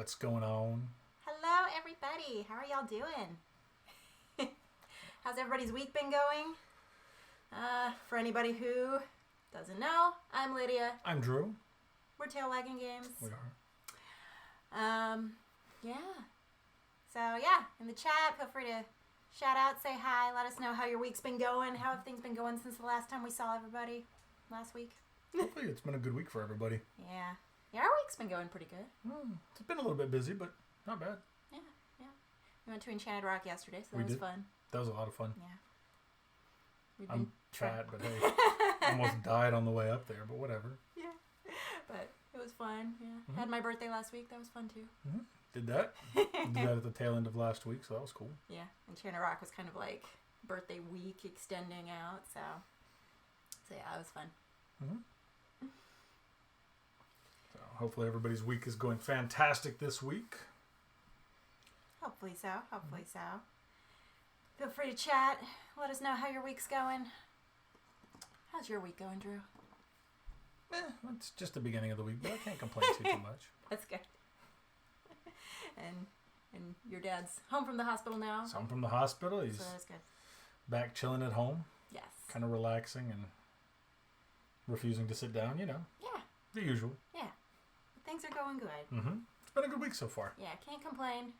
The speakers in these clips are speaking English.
What's going on? Hello, everybody. How are y'all doing? How's everybody's week been going? For anybody who doesn't know, I'm Lydia. I'm Drew. We're Tail Wagging Games. We are. Yeah. So, yeah, in the chat, feel free to shout out, say hi, let us know how your week's been going. How have things been going since the last time we saw everybody last week? Hopefully it's been a good week for everybody. Yeah. Yeah, our week's been going pretty good. It's been a little bit busy, but not bad. Yeah. We went to Enchanted Rock yesterday, so that was fun. That was a lot of fun. Yeah. I'm fat, but hey, almost died on the way up there, but whatever. Yeah. But it was fun, yeah. Mm-hmm. Had my birthday last week. That was fun, too. Mm-hmm. Did that. Did that at the tail end of last week, so that was cool. Yeah. Enchanted Rock was kind of like birthday week extending out, so yeah, it was fun. Mm-hmm. So hopefully everybody's week is going fantastic this week. Hopefully so. Feel free to chat. Let us know how your week's going. How's your week going, Drew? It's just the beginning of the week, but I can't complain too much. That's good. And your dad's home from the hospital now? So I'm from the hospital. He's so that's good. Back chilling at home. Yes. Kind of relaxing and refusing to sit down, Yeah. The usual. Yeah. But things are going good. Mm-hmm. It's been a good week so far. Yeah, can't complain.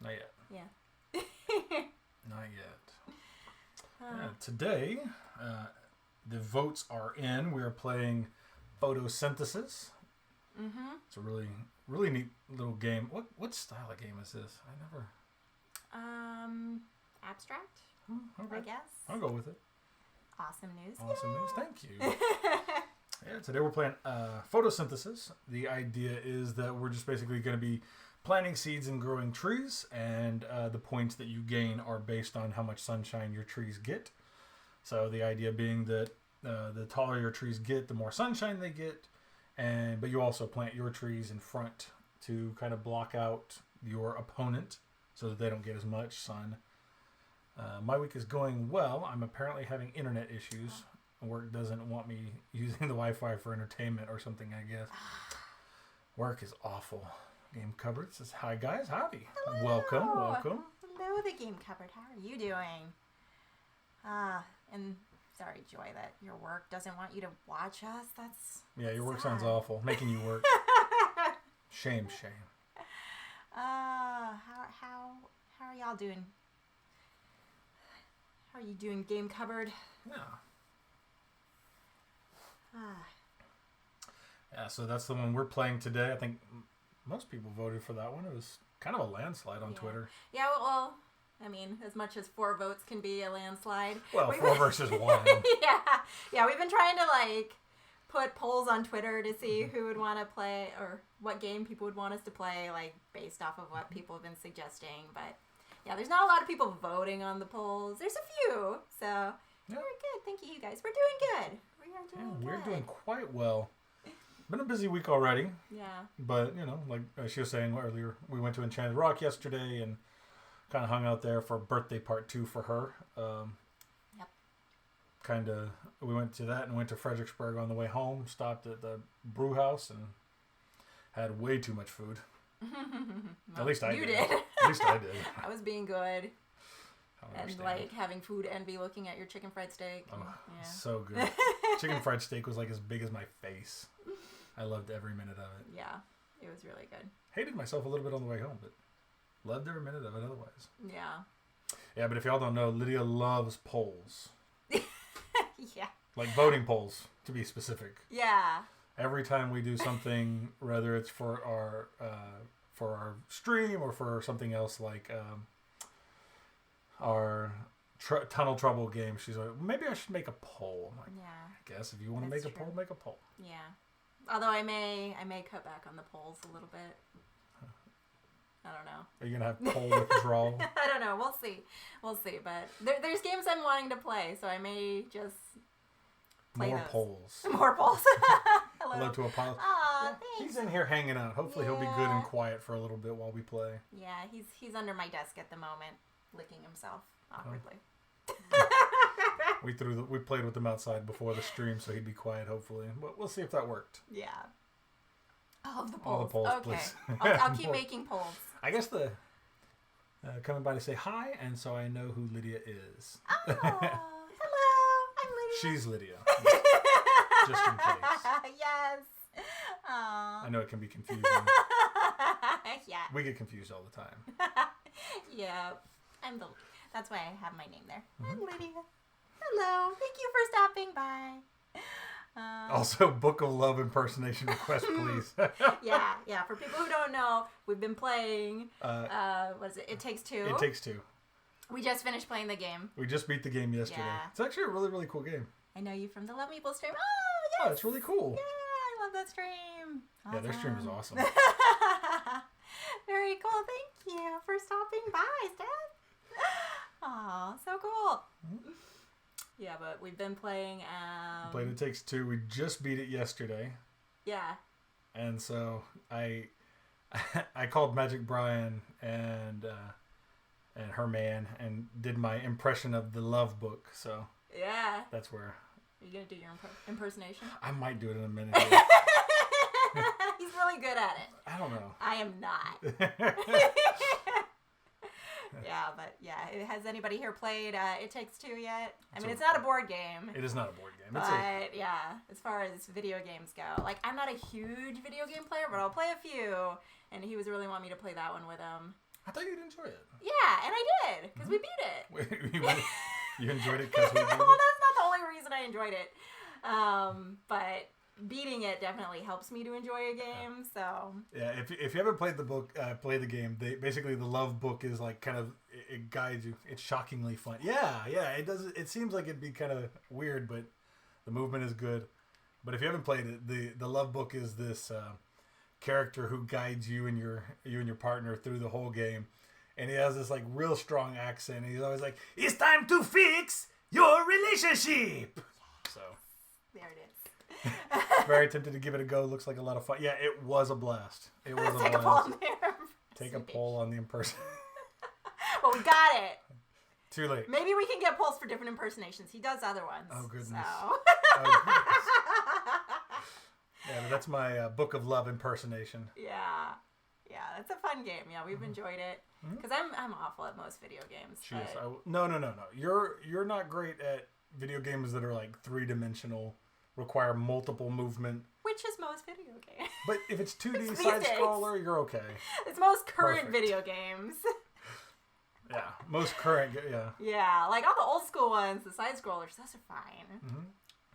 Not yet. Yeah. Not yet. Today, the votes are in. We are playing Photosynthesis. Mm-hmm. It's a really neat little game. What style of game is this? I never... Abstract? Okay. I guess. I'll go with it. Awesome news. Awesome news. Thank you. Yeah, today we're playing Photosynthesis. The idea is that we're just basically going to be planting seeds and growing trees, and the points that you gain are based on how much sunshine your trees get. So the idea being that the taller your trees get, the more sunshine they get, but you also plant your trees in front to kind of block out your opponent so that they don't get as much sun. My week is going well. I'm apparently having internet issues. Work doesn't want me using the Wi-Fi for entertainment or something, I guess. Work is awful. Game Cupboard says, hi guys, howdy. Hello. Welcome. Hello, the Game Cupboard. How are you doing? And sorry, Joy, that your work doesn't want you to watch us. Yeah, your work sounds awful. Making you work. Shame. How are y'all doing? How are you doing, Game Cupboard? Yeah. Yeah, so that's the one we're playing today. I think most people voted for that one. It was kind of a landslide on Twitter. Yeah, well, I mean, as much as 4 votes can be a landslide. Well, 4 versus 1. Yeah, we've been trying to, put polls on Twitter to see who would want to play or what game people would want us to play, based off of what people have been suggesting. But, yeah, there's not a lot of people voting on the polls. There's a few, so we're good. Thank you, guys. We're doing good. We're doing quite well. Been a busy week already. Yeah. But, like she was saying earlier, we went to Enchanted Rock yesterday and kind of hung out there for birthday part 2 for her. Yep. We went to that and went to Fredericksburg on the way home, stopped at the brew house and had way too much food. Well, at least I did. You did. At least I did. I was being good. And understand. having food envy looking at your chicken fried steak. Oh, so good. Chicken fried steak was as big as my face. I loved every minute of it. Yeah, it was really good. Hated myself a little bit on the way home, but loved every minute of it otherwise. Yeah. Yeah, but if y'all don't know, Lydia loves polls. Yeah. Voting polls, to be specific. Yeah. Every time we do something, whether it's for our stream or for something else our Tunnel Trouble game, she's like, maybe I should make a poll. I'm like, I guess if you want to make a poll, make a poll. Yeah. Although I may cut back on the polls a little bit. I don't know. Are you going to have poll withdrawal? I don't know. We'll see. But there's games I'm wanting to play, so I may just play More those. polls. More polls. Hello to Apollo. Aw, thanks. He's in here hanging out. Hopefully he'll be good and quiet for a little bit while we play. Yeah, he's under my desk at the moment, licking himself awkwardly. We played with him outside before the stream, so he'd be quiet, hopefully. But we'll see if that worked. Yeah. All of the All the polls. polls, Okay. please. I'll keep making polls. I guess the coming by to say hi, and so I know who Lydia is. Oh, hello. I'm Lydia. She's Lydia. Just in case. Yes. Aww. I know it can be confusing. Yeah. We get confused all the time. Yeah. That's why I have my name there. I'm Lydia. Hello. Thank you for stopping by. Also, Book of Love impersonation request, please. Yeah. For people who don't know, we've been playing. What is it? It Takes Two. It Takes Two. We just finished playing the game. We just beat the game yesterday. Yeah. It's actually a really, really cool game. I know you from the Love Meeple stream. Oh, yes. Oh, it's really cool. Yeah, I love that stream. Yeah, their stream is awesome. Very cool. Thank you for stopping by, Steph. Aw, so cool. Yeah, but we've been playing. Played It Takes Two. We just beat it yesterday. Yeah. And so I called Magic Brian and her man and did my impression of the Love Book. So Yeah. that's where. Are you going to do your impersonation? I might do it in a minute. He's really good at it. I don't know. I am not. Yeah, but yeah. Has anybody here played It Takes Two yet? I mean, it's not a board game. It is not a board game. But yeah, as far as video games go, like I'm not a huge video game player, but I'll play a few. And he was really wanting me to play that one with him. I thought you'd enjoy it. Yeah, and I did because we beat it. You enjoyed it because we beat it? Well, that's not the only reason I enjoyed it. But beating it definitely helps me to enjoy a game. So yeah, if you haven't played the book, play the game. Basically the Love Book is like kind of it guides you. It's shockingly fun. Yeah, it does. It seems like it'd be kind of weird, but the movement is good. But if you haven't played it, the Love Book is this character who guides you and your partner through the whole game, and he has this like real strong accent. He's always like, "It's time to fix your relationship." So there it is. Very tempted to give it a go. Looks like a lot of fun. Yeah, it was a blast. It was a Take blast. a poll on there. Take a poll on the impersonation. Well, we got it. Too late. Maybe we can get polls for different impersonations. He does other ones. Oh, goodness. So. Oh, goodness. Yeah, but that's my Book of Love impersonation. Yeah, it's a fun game. Yeah, we've enjoyed it because I'm awful at most video games. She is. No. You're not great at video games that are like 3-dimensional, require multiple movement. Which is most video games. But if it's 2D These side days. scroller, you're okay. It's most current Perfect. video games. Yeah, most current. Yeah. Yeah, like all the old school ones, the side scrollers, those are fine. Mm-hmm.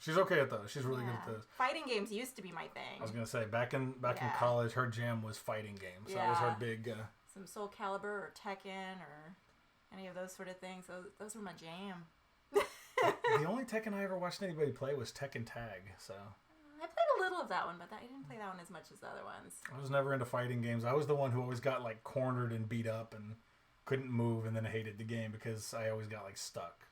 She's okay at those. She's really good at those. Fighting games used to be my thing. I was gonna say back in college, her jam was fighting games. Yeah. That was her big. Some Soul Calibur or Tekken or any of those sort of things. Those were my jam. The only Tekken I ever watched anybody play was Tekken Tag. So I played a little of that one, but I didn't play that one as much as the other ones. I was never into fighting games. I was the one who always got like cornered and beat up and couldn't move, and then hated the game because I always got like stuck.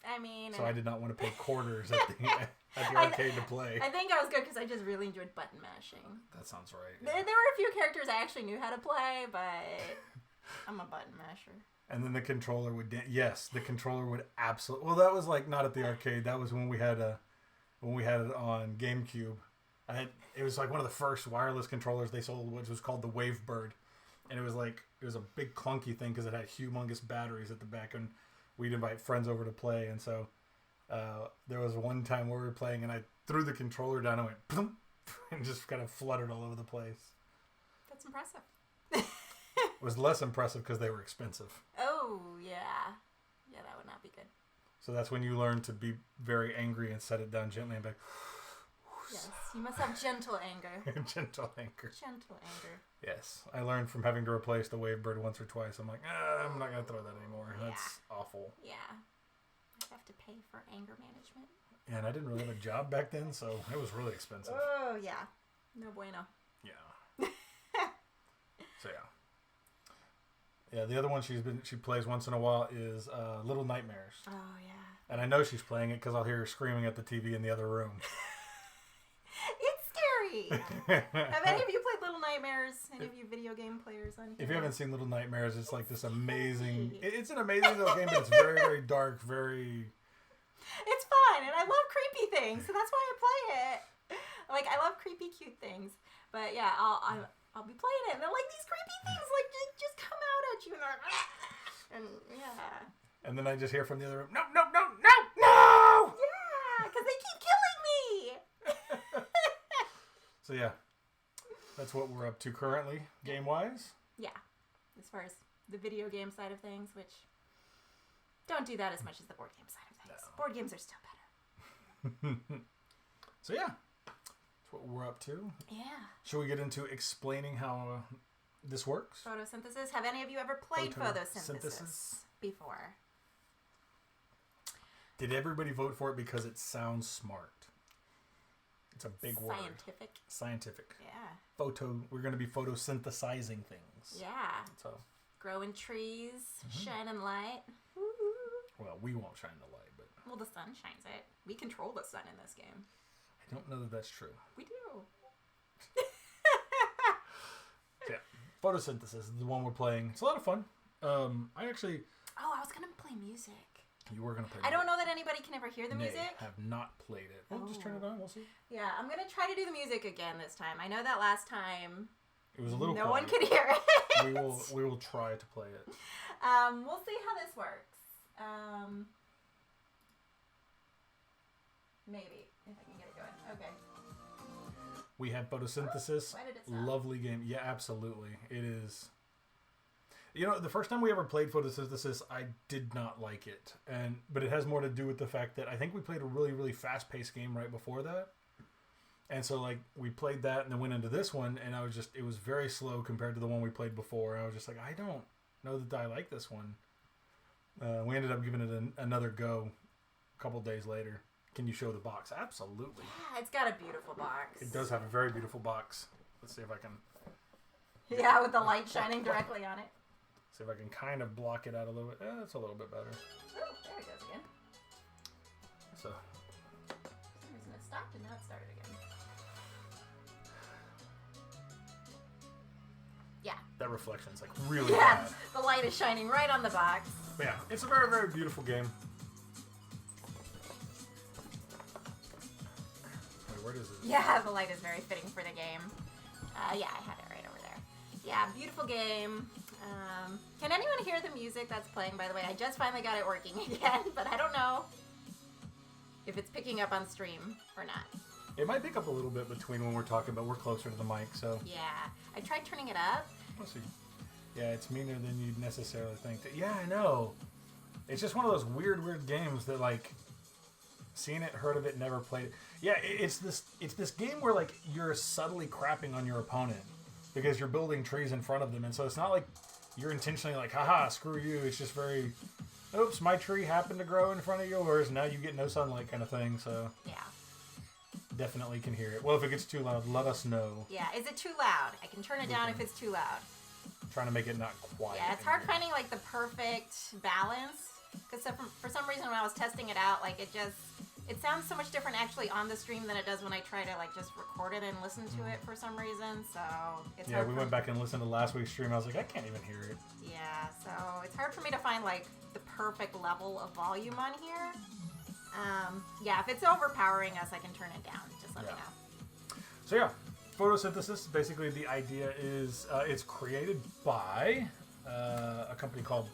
I mean, so I did not want to pay quarters at the arcade to play. I think I was good because I just really enjoyed button mashing. That sounds right. Yeah. There were a few characters I actually knew how to play, but I'm a button masher. And then the controller would the controller would absolutely. Well, that was like not at the arcade. That was when we had it on GameCube. It was like one of the first wireless controllers they sold, which was called the Wavebird, and it was a big clunky thing because it had humongous batteries at the back, and we'd invite friends over to play. And so there was one time where we were playing, and I threw the controller down and went boom, and just kind of fluttered all over the place. That's impressive. It was less impressive because they were expensive. Oh, yeah. Yeah, that would not be good. So that's when you learn to be very angry and set it down gently and be like, yes, you must have gentle anger. Gentle anger. Gentle anger. Yes. I learned from having to replace the Wavebird once or twice. I'm like, I'm not going to throw that anymore. Yeah. That's awful. Yeah. I have to pay for anger management. And I didn't really have a job back then, so it was really expensive. Oh, yeah. No bueno. Yeah. So, yeah. Yeah, the other one she plays once in a while is Little Nightmares. Oh, yeah. And I know she's playing it because I'll hear her screaming at the TV in the other room. It's scary. Have any of you played Little Nightmares? Any of you video game players on here? If you haven't seen Little Nightmares, it's like this amazing... It's an amazing little game, but it's very, very dark, very... It's fun, and I love creepy things, so that's why I play it. Like, I love creepy, cute things. But yeah, I'll be playing it, and then like these creepy things like just come out at you, and they're like, and yeah. And then I just hear from the other room, no, no, no, no, no! Yeah, because they keep killing me. So yeah, that's what we're up to currently, game-wise. Yeah, as far as the video game side of things, which don't do that as much as the board game side of things. No. Board games are still better. So yeah, that's what we're up to. Yeah. Should we get into explaining how this works? Photosynthesis. Have any of you ever played photosynthesis before? Did everybody vote for it because it sounds smart? It's a big word. Scientific. Yeah. We're going to be photosynthesizing things. Yeah. So. Growing trees, shining light. Well, we won't shine the light, but... Well, the sun shines it. We control the sun in this game. I don't know that that's true. We do. Yeah. Photosynthesis is the one we're playing. It's a lot of fun. I actually... Oh, I was going to play music. You were going to play music. I don't know that anybody can ever hear the music. I have not played it. We'll just turn it on. We'll see. Yeah, I'm going to try to do the music again this time. I know that last time... It was a little No quiet. one could hear it. We will try to play it. We'll see how this works. Maybe if I can get it going. Okay. We have Photosynthesis. Why did it stop? Lovely game. Yeah, absolutely. It is. You know, the first time we ever played Photosynthesis, I did not like it, but it has more to do with the fact that I think we played a really, really fast-paced game right before that. And so, like, we played that and then went into this one, and it was very slow compared to the one we played before. I was just like, I don't know that I like this one. We ended up giving it another go a couple days later. Can you show the box? Absolutely. Yeah, it's got a beautiful box. It does have a very beautiful box. Let's see if I can... Yeah, with the light shining directly on it. See if I can kind of block it out a little bit. That's a little bit better. Oh, there it goes again. So... For some reason it stopped and now it started again. Yeah. That reflection's like really bad. The light is shining right on the box. But yeah, it's a very, very beautiful game. Wait, where does it? Yeah, the light is very fitting for the game. Yeah, I have it right over there. Yeah, beautiful game. Can anyone hear the music that's playing, by the way? I just finally got it working again, but I don't know if it's picking up on stream or not. It might pick up a little bit between when we're talking, but we're closer to the mic, so... Yeah. I tried turning it up. Let's see. Yeah, it's meaner than you'd necessarily think. Yeah, I know. It's just one of those weird games that, like, seen it, heard of it, never played it. Yeah, it's this game where, like, you're subtly crapping on your opponent because you're building trees in front of them, and so it's not like you're intentionally like, haha, screw you. It's just very, oops, my tree happened to grow in front of yours, now you get no sunlight kind of thing, so... Yeah. Definitely can hear it. Well, if it gets too loud, let us know. Yeah, is it too loud? I can turn it down if it's too loud. Trying to make it not quiet. Yeah, it's hard finding like the perfect balance. Because for some reason when I was testing it out, like it sounds so much different actually on the stream than it does when I try to like just record it and listen to it for some reason. So it's hard. Yeah, we went back and listened to last week's stream. I was like, I can't even hear it. Yeah, so it's hard for me to find like the perfect level of volume on here. Yeah, if it's overpowering us, I can turn it down. Just let me know. So yeah, photosynthesis, basically the idea is it's created by a company called,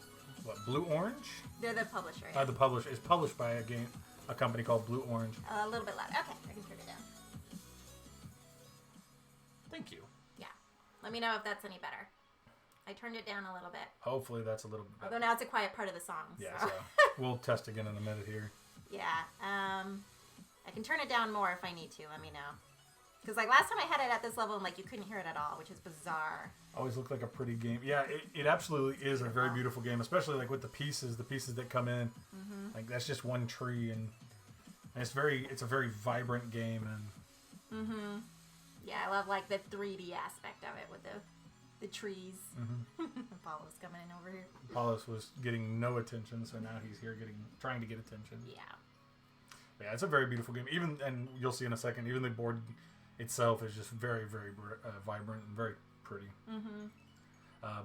Blue Orange? They're the publisher, yeah. The publisher. It's published by a company called Blue Orange. A little bit loud. Okay, I can turn it down. Thank you. Yeah. Let me know if that's any better. I turned it down a little bit. Hopefully that's a little bit better. Although now it's a quiet part of the song. Yeah, so. so we'll test again in a minute here. Yeah, I can turn it down more if I need to. Let me know. Because like last time I had it at this level and like you couldn't hear it at all, which is bizarre. Always looked like a pretty game. Yeah, it absolutely is a very beautiful game, especially like with the pieces that come in. Mm-hmm. Like that's just one tree, and it's a very vibrant game. And yeah, I love like the 3D aspect of it with the trees. Mm-hmm. Apollo's coming in over here. Apollos was getting no attention, so now he's here trying to get attention. Yeah. Yeah, it's a very beautiful game. And you'll see in a second, even the board itself is just very, very vibrant and very pretty. Mm-hmm.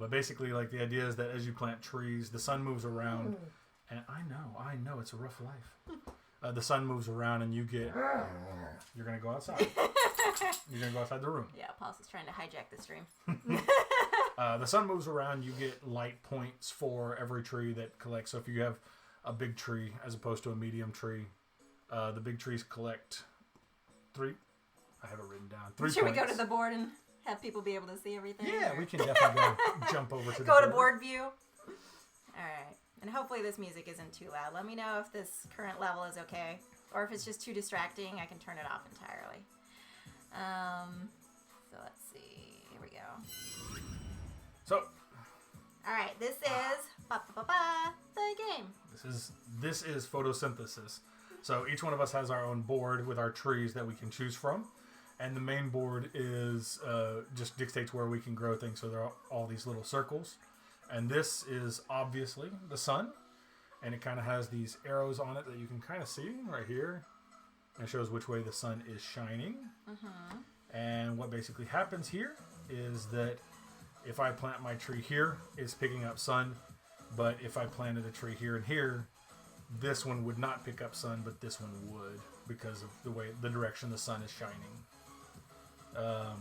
But basically, like the idea is that as you plant trees, the sun moves around, and I know, it's a rough life. the sun moves around and you get... You're going to go outside. You're going to go outside the room. Yeah, Paul's is trying to hijack the stream. The sun moves around. You get light points for every tree that collects. So if you have a big tree as opposed to a medium tree, the big trees collect 3. I have it written down. 3 Should points. we go to the board and have people be able to see everything? Yeah, we can definitely jump over to the Go board. to board view. All right. And hopefully this music isn't too loud. Let me know if this current level is okay. Or if it's just too distracting, I can turn it off entirely. So let's see. Here we go. So, all right. This is the game. This is photosynthesis. So each one of us has our own board with our trees that we can choose from. And the main board is just dictates where we can grow things. So there are all these little circles. And this is obviously the sun. And it kind of has these arrows on it that you can kind of see right here. And it shows which way the sun is shining. Mm-hmm. And what basically happens here is that if I plant my tree here, it's picking up sun. But if I planted a tree here and here, this one would not pick up sun, but this one would because of the direction the sun is shining.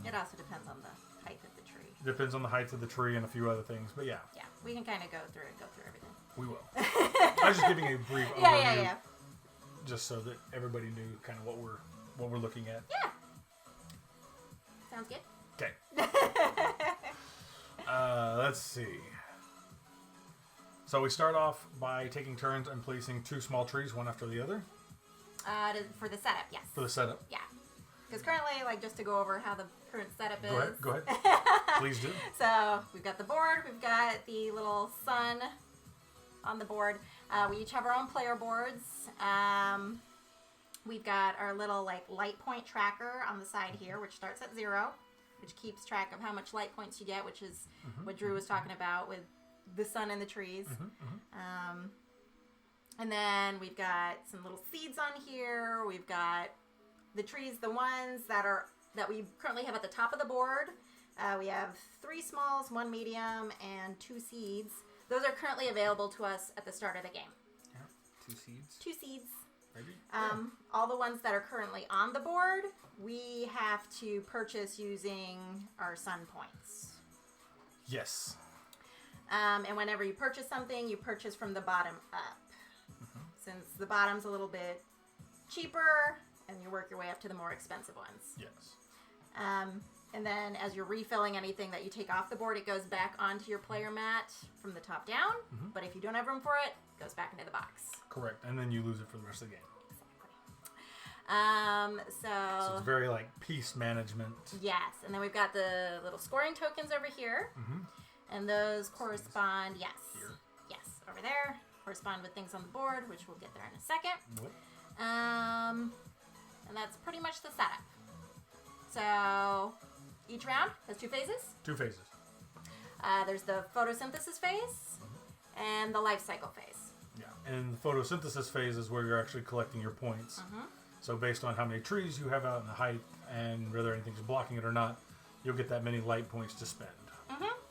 It also depends on the height of the tree. Depends on the height of the tree and a few other things, but yeah. Yeah, we can kind of go through everything. We will. I was just giving a brief overview. Yeah. Just so that everybody knew kind of what we're looking at. Yeah. Sounds good. Okay. Let's see. So we start off by taking turns and placing 2 small trees, one after the other. For the setup, yes. For the setup. Yeah. Because currently, just to go over how the current setup is. Go ahead. Please do. So we've got the board. We've got the little sun on the board. We each have our own player boards. We've got our little light point tracker on the side here, which starts at 0, which keeps track of how much light points you get, which is what Drew was talking about with the sun and the trees. And then we've got some little seeds on here. We've got the trees, the ones that we currently have at the top of the board. We have 3 smalls, 1 medium, and 2 seeds. Those are currently available to us at the start of the game. Yeah, 2 seeds. 2 seeds. Maybe. All the ones that are currently on the board, we have to purchase using our sun points. Yes. And whenever you purchase something, you purchase from the bottom up. Since the bottom's a little bit cheaper, and you work your way up to the more expensive ones. Yes. And then as you're refilling anything that you take off the board, it goes back onto your player mat from the top down. But if you don't have room for it, it goes back into the box. Correct. And then you lose it for the rest of the game. Exactly. So it's very piece management. Yes. And then we've got the little scoring tokens over here. And those correspond, yes. Here. Yes, over there. Correspond with things on the board, which we'll get there in a second. What? And that's pretty much the setup. So each round has 2 phases. 2 phases. There's the photosynthesis phase and the life cycle phase. Yeah, and the photosynthesis phase is where you're actually collecting your points. So based on how many trees you have out and the height and whether anything's blocking it or not, you'll get that many light points to spend.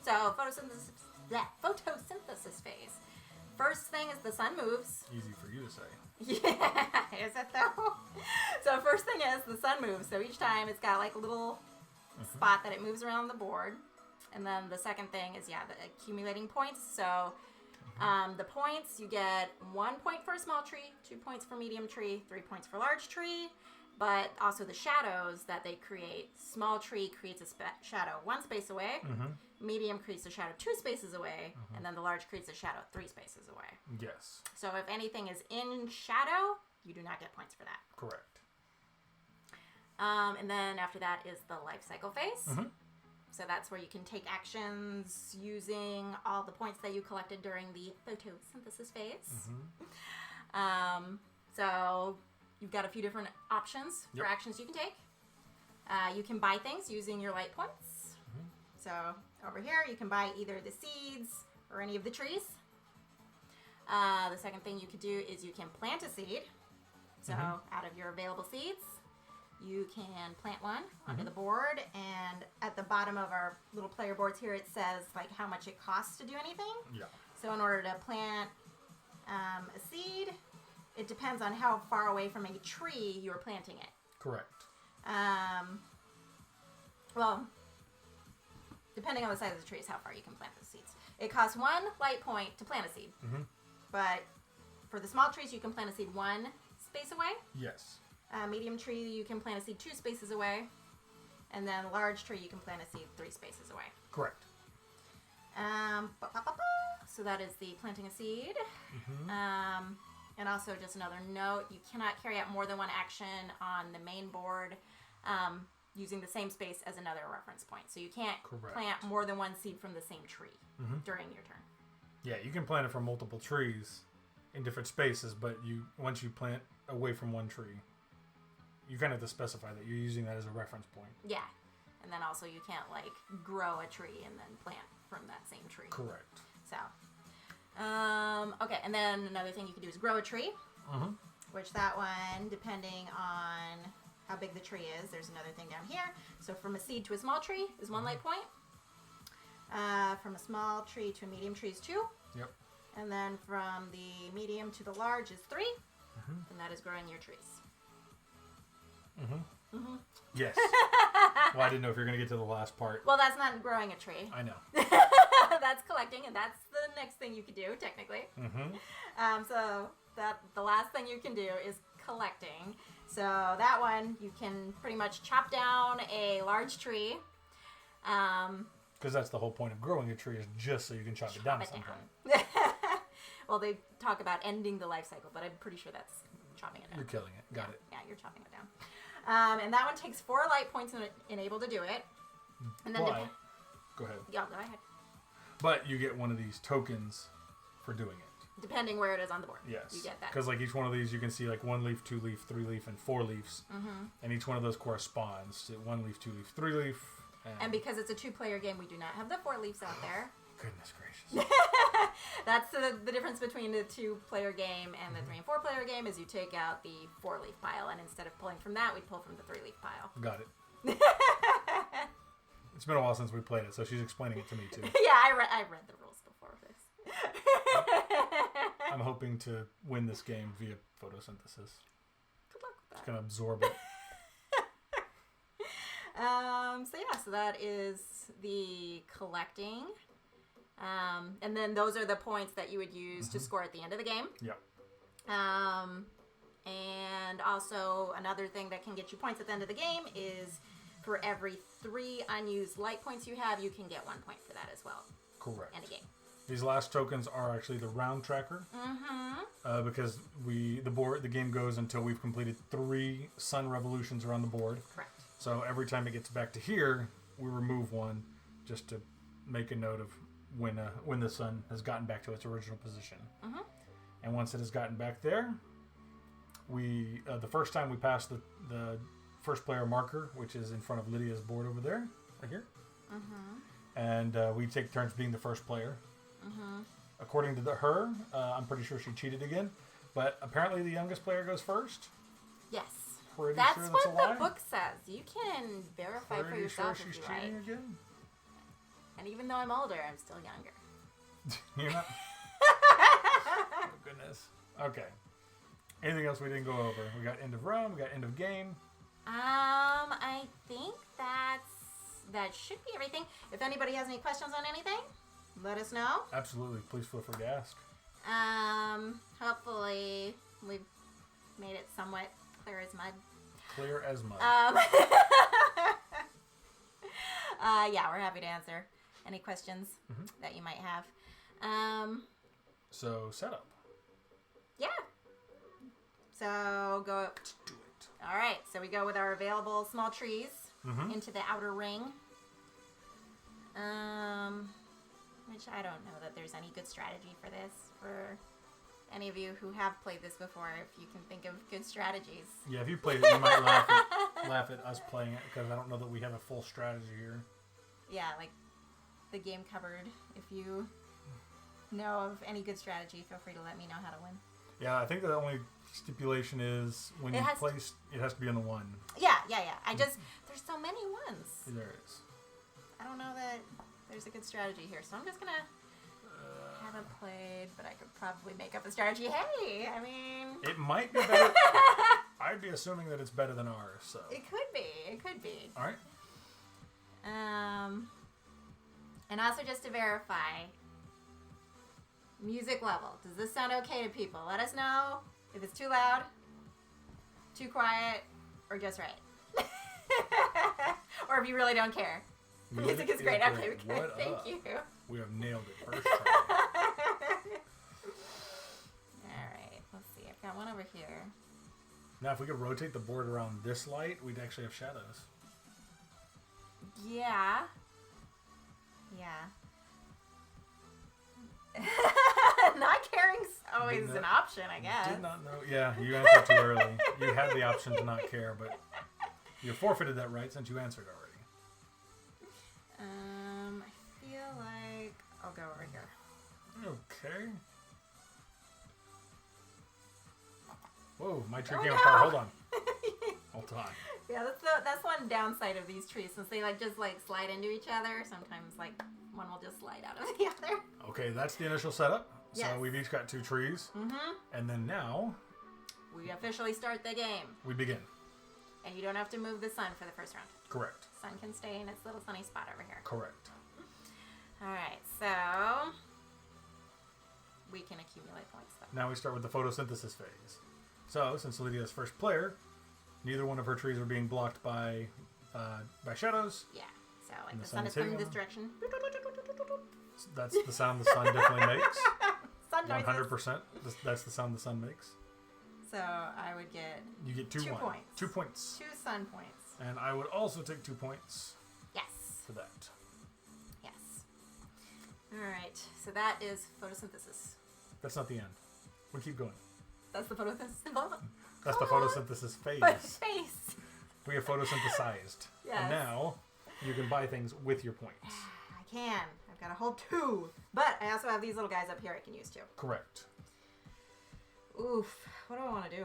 So photosynthesis phase. First thing is the sun moves. Easy for you to say. Yeah, is it though? So first thing is the sun moves. So each time it's got a little spot that it moves around the board. And then the second thing is, the accumulating points. So the points, you get 1 point for a small tree, 2 points for medium tree, 3 points for large tree. But also the shadows that they create. Small tree creates a shadow 1 space away. Medium creates a shadow 2 spaces away. And then the large creates a shadow 3 spaces away. Yes. So if anything is in shadow, you do not get points for that. Correct. And then after that is the life cycle phase. So that's where you can take actions using all the points that you collected during the photosynthesis phase. So you've got a few different options for actions you can take. You can buy things using your light points. So over here, you can buy either the seeds or any of the trees. The second thing you could do is you can plant a seed. So out of your available seeds, you can plant one onto the board. And at the bottom of our little player boards here, it says how much it costs to do anything. Yeah. So in order to plant a seed, it depends on how far away from a tree you're planting it. Correct. Well, depending on the size of the tree is how far you can plant the seeds. It costs 1 light point to plant a seed. Mm-hmm. But for the small trees, you can plant a seed 1 space away. Yes. Medium tree, you can plant a seed 2 spaces away. And then large tree, you can plant a seed 3 spaces away. Correct. So that is the planting a seed. Mm-hmm. And also just another note, you cannot carry out more than 1 action on the main board using the same space as another reference point. So you can't plant more than 1 seed from the same tree during your turn. Yeah, you can plant it from multiple trees in different spaces, but once you plant away from one tree, you kind of have to specify that you're using that as a reference point. Yeah. And then also you can't like grow a tree and then plant from that same tree. Correct. So, okay. And then another thing you can do is grow a tree, which that one, depending on how big the tree is, there's another thing down here. So from a seed to a small tree is 1 light point. From a small tree to a medium tree is 2. Yep. And then from the medium to the large is 3. And that is growing your trees. Yes. Well, I didn't know if you were going to get to the last part. Well, that's not growing a tree. I know. That's collecting, and that's the next thing you could do, technically. Mm-hmm. So the last thing you can do is collecting. So that one, you can pretty much chop down a large tree. Because that's the whole point of growing a tree, is just so you can chop it down at some point. Well, they talk about ending the life cycle, but I'm pretty sure that's chopping it down. You're killing it. Got it. Yeah, you're chopping it down. And that one takes 4 light points in able to do it. And then go ahead. Yeah, go ahead. But you get one of these tokens for doing it. Depending where it is on the board. Yes. You get that. Because like each one of these, you can see like 1 leaf, 2 leaf, 3 leaf, and 4 leaves. And each one of those corresponds to 1 leaf, 2 leaf, 3 leaf. And because it's a 2-player game, we do not have the 4 leaves out there. Goodness gracious. That's the difference between the 2-player game and the 3 and 4-player game is you take out the 4-leaf pile, and instead of pulling from that, we pull from the 3-leaf pile. Got it. It's been a while since we played it, so she's explaining it to me too. Yeah, I read the rules before this. I'm hoping to win this game via photosynthesis. Good luck with that. Just gonna absorb it. So that is the collecting. And then those are the points that you would use to score at the end of the game. Yep. And also another thing that can get you points at the end of the game is for every 3 unused light points you have, you can get 1 point for that as well. Correct. End of game. These last tokens are actually the round tracker. Because the game goes until we've completed 3 sun revolutions around the board. Correct. So every time it gets back to here, we remove 1 just to make a note of when the sun has gotten back to its original position. And once it has gotten back there, we the first time we pass the first player marker, which is in front of Lydia's board over there, right here. And we take turns being the first player. According to her, I'm pretty sure she cheated again, but apparently the youngest player goes first. Yes. That's what a lie. the book says. You can verify for yourself sure if she's you're cheating right. again? And even though I'm older, I'm still younger. You're not. Oh goodness. Okay. Anything else we didn't go over? We got end of round. We got end of game. I think that should be everything. If anybody has any questions on anything, let us know. Absolutely. Please feel free to ask. Hopefully we've made it somewhat clear as mud. Clear as mud. Yeah, we're happy to answer any questions that you might have. So setup. Yeah. So go. Let's do it. All right. So we go with our available small trees into the outer ring. Which I don't know that there's any good strategy for this. For any of you who have played this before, if you can think of good strategies. Yeah, if you played it, you might laugh at us playing it because I don't know that we have a full strategy here. Yeah, like the game covered. If you know of any good strategy, feel free to let me know how to win. Yeah, I think the only stipulation is when you place, it has to be on the 1. Yeah. There's so many ones. There is. I don't know that there's a good strategy here, so I'm just gonna have haven't played, but I could probably make up a strategy. Hey, I mean... It might be better. I'd be assuming that it's better than ours, so... It could be. It could be. All right. And also just to verify, music level. Does this sound okay to people? Let us know if it's too loud, too quiet, or just right. Or if you really don't care. The music is great. Okay, good. Thank you. We have nailed it first try. Alright, let's see. I've got one over here. Now, if we could rotate the board around this light, we'd actually have shadows. Yeah. Not caring's always an option, I guess. Did not know. Yeah, you answered too early. You had the option to not care, but you forfeited that right since you answered already. I feel like I'll go over here. Okay. Whoa, my tree came apart. Hold on. Hold on. Yeah, that's one downside of these trees, since they just slide into each other. Sometimes one will just slide out of the other. Okay, that's the initial setup. Yes. So we've each got 2 trees. Mm-hmm. And then now we officially start the game. we begin. And you don't have to move the sun for the first round. Correct. Sun can stay in its little sunny spot over here. Correct. Alright, so we can accumulate points though. Now we start with the photosynthesis phase. So, since Lydia's first player, neither one of her trees are being blocked by shadows. Yeah, so And the the sun sun is is coming hitting this direction. That's the sound the sun definitely makes. Sun noises. 100%. That's the sound the sun makes. So I would get You get 2 2 points. points. 2 points. 2 sun points. And I would also take 2 points Yes. for that. Yes. Alright, so that is photosynthesis. That's not the end. We keep going. That's the photosynthesis. That's the photosynthesis phase. But space. We have photosynthesized. Yes. And now you can buy things with your points. I can. I've got a whole 2. But I also have these little guys up here I can use too. Correct. Oof. What do I want to do?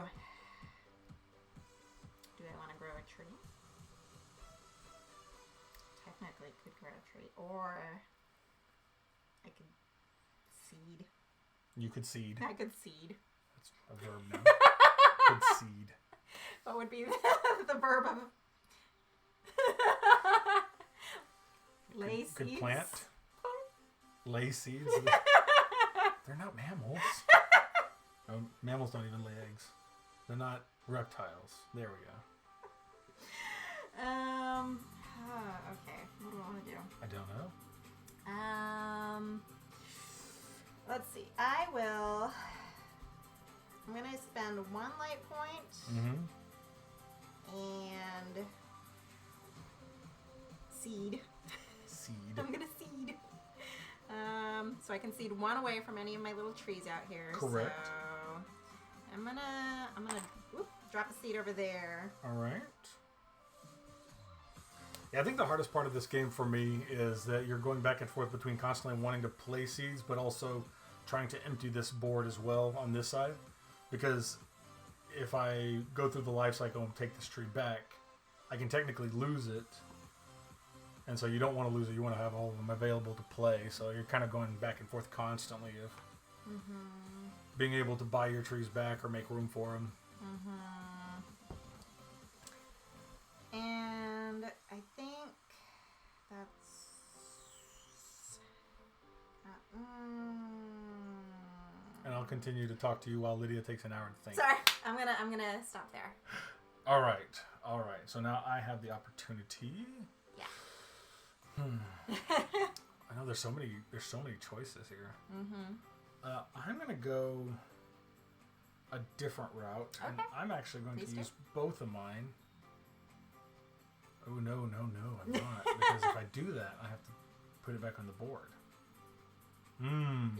Do I want to grow a tree? Technically, I could grow a tree. Or I could seed. You could seed. I could seed. That's a verb now. Could seed. What would be the verb of lay seeds? Could plant. Lay seeds. They're not mammals. Oh, mammals don't even lay eggs. They're not reptiles. There we go. Okay. What do I want to do? I don't know. Let's see. I'm gonna spend 1 light point and seed. Seed. I'm gonna seed. So I can seed 1 away from any of my little trees out here. Correct. So I'm gonna drop a seed over there. All right. Yeah, I think the hardest part of this game for me is that you're going back and forth between constantly wanting to play seeds, but also trying to empty this board as well on this side. Because if I go through the life cycle and take this tree back, I can technically lose it. And so you don't want to lose it. You want to have all of them available to play. So you're kind of going back and forth constantly of being able to buy your trees back or make room for them. And I think that's... And I'll continue to talk to you while Lydia takes an hour to think. Sorry, I'm gonna stop there. All right. So now I have the opportunity. Yeah. I know there's so many choices here. I'm gonna go a different route, and I'm actually going to use both of mine. Oh no, I'm not, because if I do that, I have to put it back on the board.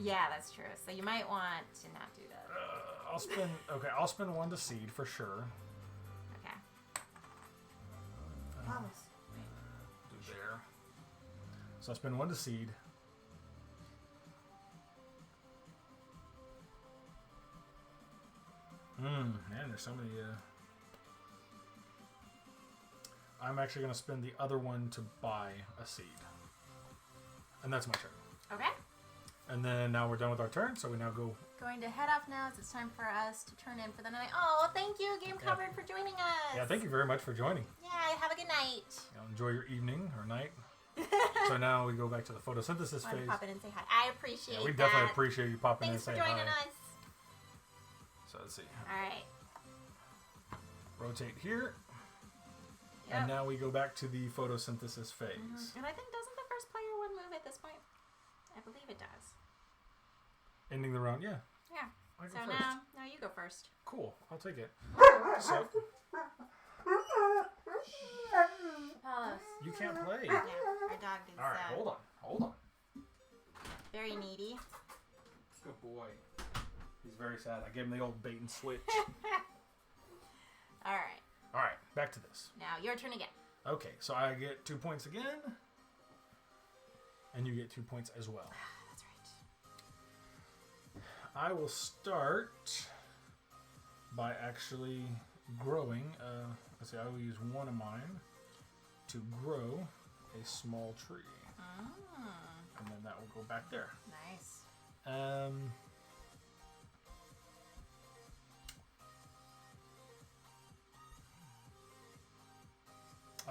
Yeah, that's true. So you might want to not do that. I'll spend 1 to seed for sure. Okay. Do there. So I'll spend 1 to seed. Man, there's so many. I'm actually going to spend the other 1 to buy a seed. And that's my turn. Okay. And then now we're done with our turn, so we now go... Going to head off now, as it's time for us to turn in for the night. Oh, thank you, Game Covered, for joining us. Yeah, thank you very much for joining. Yeah, have a good night. Enjoy your evening or night. So now we go back to the photosynthesis phase. Pop in and say hi. I appreciate that. We definitely appreciate you popping in and saying hi. Thanks for joining us. So let's see. All right. Rotate here. Yep. And now we go back to the photosynthesis phase. And I think, doesn't the first player one move at this point? I believe it does. Ending the round, yeah. Yeah. I go So first. now you go first. Cool, I'll take it. So, Apollos. you can't play. Yeah, our dog is All right, hold on. very needy. Good boy. He's very sad. I gave him the old bait and switch. All right. All right, back to this. Now your turn again. Okay, so I get 2 points again. And you get 2 points as well. That's right. I will start by actually growing. Let's see, I will use one of mine to grow a small tree. And then that will go back there. Nice.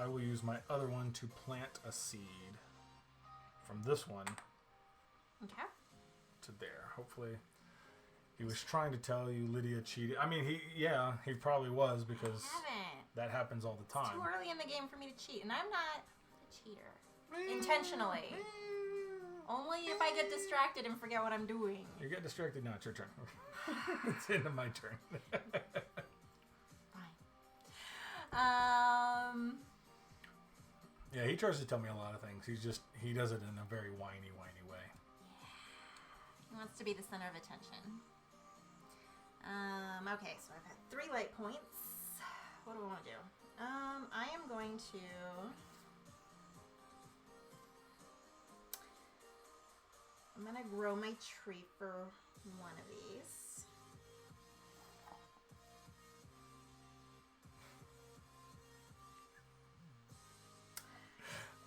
I will use my other one to plant a seed from this one Okay. to there. Hopefully, he was trying to tell you Lydia cheated. I mean, he probably was because I haven't. that happens all the It's time. too early in the game for me to cheat, and I'm not a cheater. Intentionally. Only if I get distracted and forget what I'm doing. You get distracted now. It's your turn. It's the end of my turn. Fine. Yeah, he tries to tell me a lot of things. He does it in a very whiny way. He wants to be the center of attention. Okay, so I've had 3 light points. What do I want to do? I am going to... I'm going to grow my tree for one of these.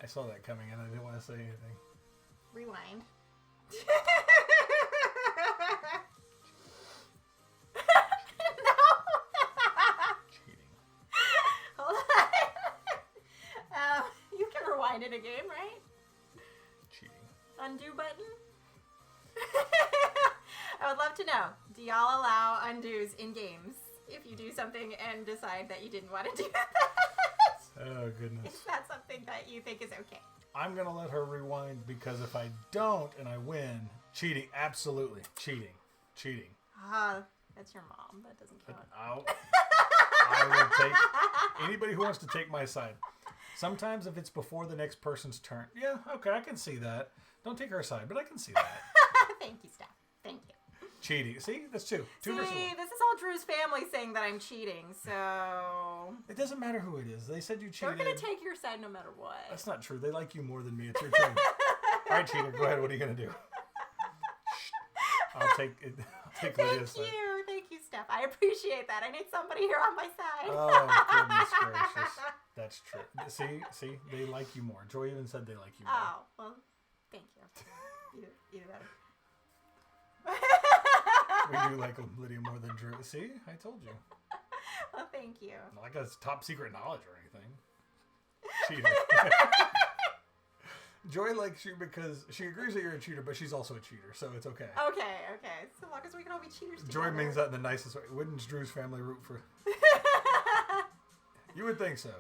I saw that coming and I didn't want to say anything. Rewind. Cheating. Hold on. You can rewind in a game, right? Cheating. Undo button? I would love to know. Do y'all allow undos in games if you do something and decide that you didn't want to do that? Oh, goodness. Is that something that you think is okay? I'm going to let her rewind because if I don't and I win, cheating. Absolutely. Cheating. That's your mom. That doesn't count. I will take anybody who wants to take my side. Sometimes if it's before the next person's turn. Yeah, okay, I can see that. Don't take her side, but I can see that. Thank you, Steph. Thank you. Cheating. See? That's 2. 2 versus 1. This is all Drew's family saying that I'm cheating, so... It doesn't matter who it is. They said you cheated. They're going to take your side no matter what. That's not true. They like you more than me. It's your turn. All right, cheater, go ahead. What are you going to do? I'll take it. I'll take Lydia's side. Thank you, Steph. I appreciate that. I need somebody here on my side. Oh, goodness gracious. That's true. See, they like you more. Joy even said they like you more. Oh, well, thank you. Either better. We do like Lydia more than Drew. See, I told you. Well, thank you. Not like it's top secret knowledge or anything. Cheater. Joy likes you because she agrees that you're a cheater, but she's also a cheater, so it's okay. Okay. So long as we can all be cheaters together. Joy means that in the nicest way. Wouldn't Drew's family root for... You would think so.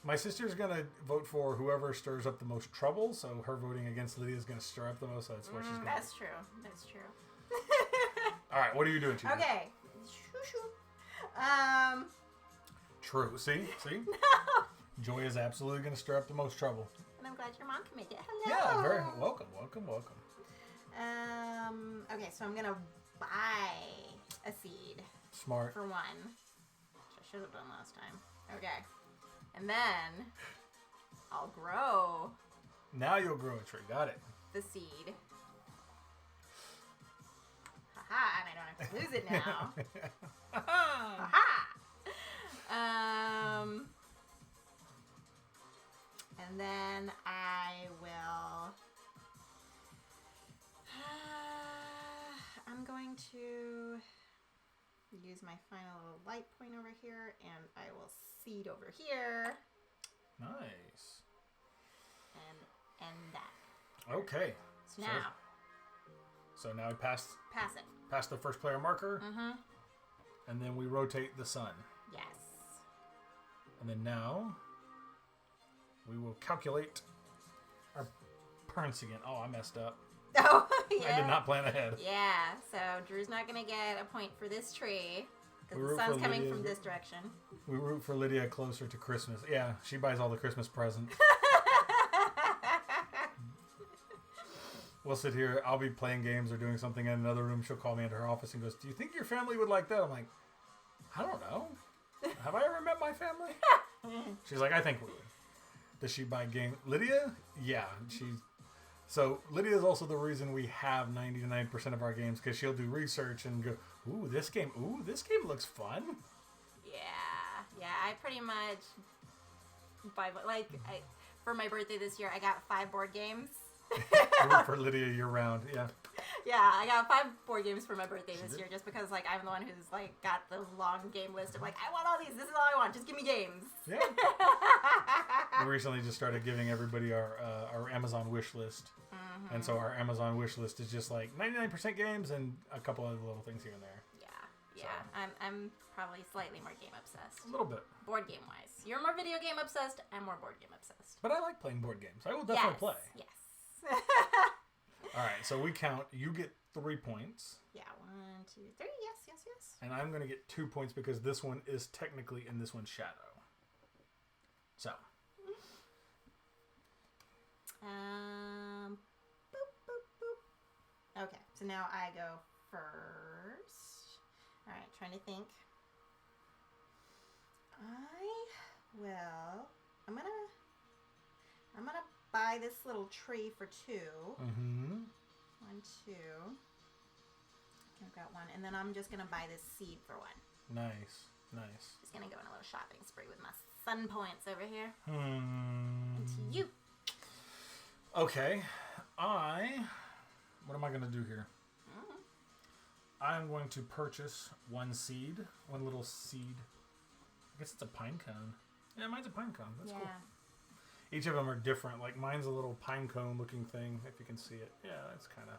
My sister's going to vote for whoever stirs up the most trouble, so her voting against Lydia is going to stir up the most, so that's where she's going. That's true. All right, what are you doing, cheater? Okay. True. See? No. Joy is absolutely going to stir up the most trouble. And I'm glad your mom can make it. Hello. Yeah, very welcome. Okay, so I'm going to buy a seed. Smart. For one. Which I should have done last time. Okay. And then I'll grow. Now you'll grow a tree. Got it. The seed. Haha, and I don't have to lose it now. Haha. And then I will my final little light point over here, and I will seed over here. Nice. And end that. Okay. So now. So now we pass Pass it. Pass the first player marker. Mm-hmm. And then we rotate the sun. Yes. And then now we will calculate our parents again. Oh, I messed up. Oh, yeah. I did not plan ahead. Yeah, so Drew's not going to get a point for this tree because We the root sun's for coming Lydia. from this direction. We root for Lydia closer to Christmas. Yeah, she buys all the Christmas presents. We'll sit here. I'll be playing games or doing something in another room. She'll call me into her office and goes, "Do you think your family would like that?" I'm like, "I don't know. Have I ever met my family?" She's like, "I think we would." Does she buy game? Lydia? Yeah. So Lydia is also the reason we have 99% of our games, because she'll do research and go, ooh, this game looks fun. Yeah, I pretty much buy, for my birthday this year, I got 5 board games. For Lydia year round, yeah. Yeah, I got 5 board games for my birthday this year, just because I'm the one who's got the long game list of I want all these. This is all I want. Just give me games. Yeah. We recently just started giving everybody our Amazon wish list, and so our Amazon wish list is just 99% games and a couple other little things here and there. Yeah. So. I'm probably slightly more game obsessed. A little bit. Board game wise, you're more video game obsessed. I'm more board game obsessed. But I like playing board games. I will definitely play. Yes. All right, so we count. You get 3 points. Yeah, 1, 2, 3. Yes. And I'm going to get 2 points because this one is technically in this one's shadow. So. Boop, boop, boop. Okay, so now I go first. All right, trying to think. I'm gonna buy this little tree for 2. Mm-hmm. 1, 2. I've got 1, and then I'm just gonna buy this seed for 1. Nice. Just gonna go on a little shopping spree with my sun points over here. And to you. Okay, what am I going to do here? I'm going to purchase 1 seed, 1 little seed. I guess it's a pine cone. Yeah, mine's a pine cone. That's cool. Each of them are different. Mine's a little pine cone looking thing, if you can see it. Yeah, that's kind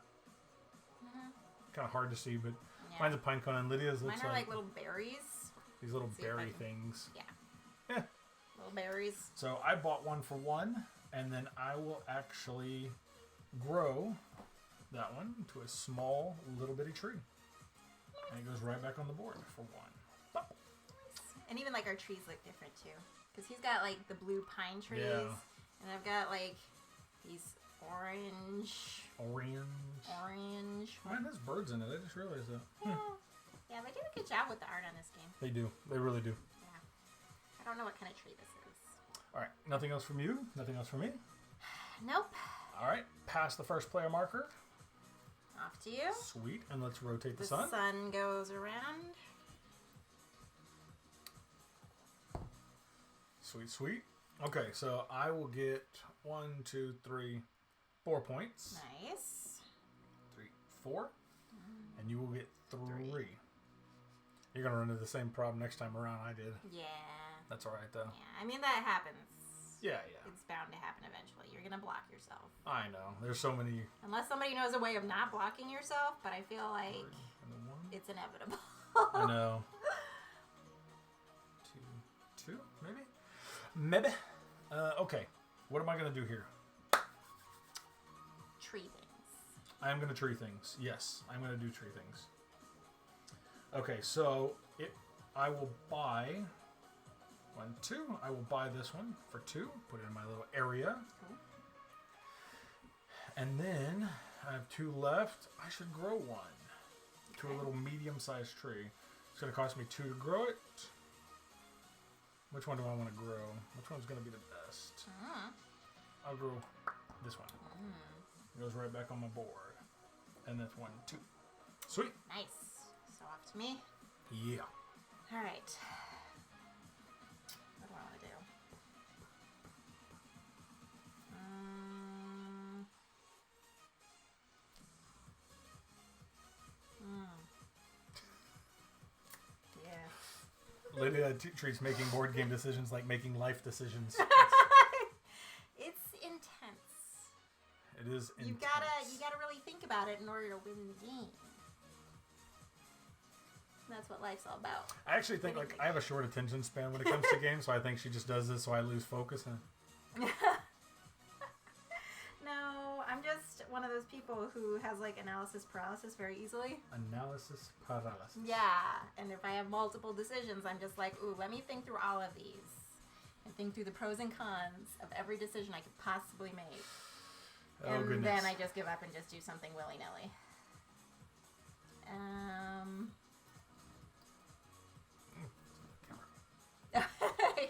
of hard to see, but mine's a pine cone, and Lydia's looks Mine are like little berries. These little berry things. Yeah. Little berries. So I bought 1 for 1, and then I will actually grow that one into a small little bitty tree. And it goes right back on the board for 1. And even our trees look different too. Because he's got the blue pine trees. Yeah. And I've got these orange. Mine has birds in it. I just realized that. Yeah, they did a good job with the art on this game. They do. They really do. Yeah. I don't know what kind of tree this is. All right. Nothing else from you? Nothing else from me? Nope. All right. Pass the first player marker. Off to you. Sweet. And let's rotate the The sun. sun goes around. Sweet. Okay, so I will get 1, 2, 3, 4 points. Nice. 3, 4. And you will get 3. You're going to run into the same problem next time around I did. Yeah. That's all right, though. Yeah, I mean, that happens. Yeah. It's bound to happen eventually. You're going to block yourself. I know. There's so many. Unless somebody knows a way of not blocking yourself, but I feel like it's inevitable. I know. 2, maybe? Okay. What am I going to do here? Tree things. I am going to tree things. Yes, I'm going to do tree things. Okay, so I will buy 1, 2. I will buy this one for 2. Put it in my little area. Cool. And then I have 2 left. I should grow 1 to a little medium-sized tree. It's going to cost me 2 to grow it. Which one do I want to grow? Which one's going to be the best? I'll grow this one. It goes right back on my board. And that's 1, 2. Sweet. Nice. So off to me. Yeah. All right. What do I want to do? Lydia treats making board game decisions like making life decisions. It's intense. It is intense. You gotta really think about it in order to win the game. That's what life's all about. I actually think I have a short attention span when it comes to games, so I think she just does this so I lose focus. No, I'm just one of those people who has analysis paralysis very easily. Analysis paralysis. Yeah, and if I have multiple decisions, I'm just like, ooh, let me think through all of these and think through the pros and cons of every decision I could possibly make. And goodness. then I just give up and just do something willy-nilly.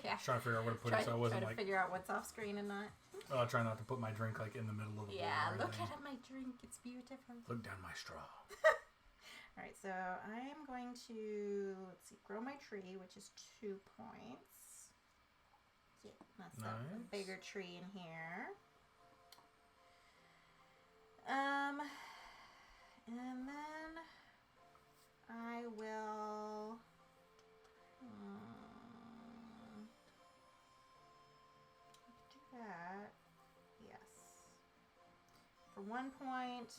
Yeah. Just trying to figure out where to put it so I wasn't try to figure out what's off screen and not. Oh, I'll try not to put my drink in the middle of the board. Yeah, look at my drink. It's beautiful. Look down my straw. Alright, so I'm going to, grow my tree, which is 2 points. Yeah, that's a bigger tree in here. And then I will... do that. Yes. For 1 point.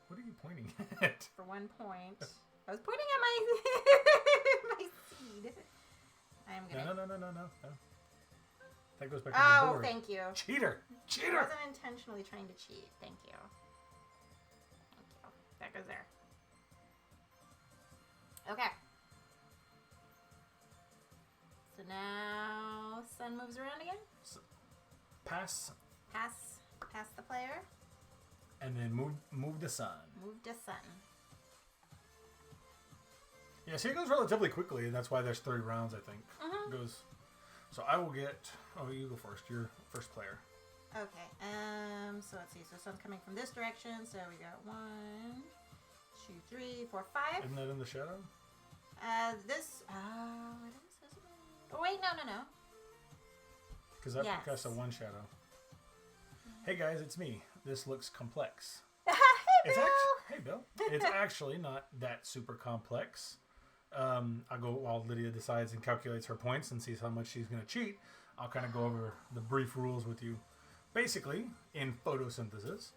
What are you pointing at? For 1 point. I was pointing at my my seed. I am gonna. No. That goes back to the board. Oh, thank you. Cheater! I wasn't intentionally trying to cheat. Thank you. That goes there. Okay. So now sun moves around again. Pass. Pass the player. And then move the sun. Move the sun. Yeah, see, it goes relatively quickly, and that's why there's 3 rounds, I think. It goes. So I will get. Oh, you go first. You're first player. Okay. So let's see. So sun's coming from this direction. So we got 1, 2, 3, 4, 5. Isn't that in the shadow? This. Oh wait, no. Because that casts a 1 shadow. Hey guys, it's me. This looks complex. Hey, Bill. Hey, Bill. It's actually not that super complex. I'll go while Lydia decides and calculates her points and sees how much she's going to cheat. I'll kind of go over the brief rules with you. Basically, in photosynthesis,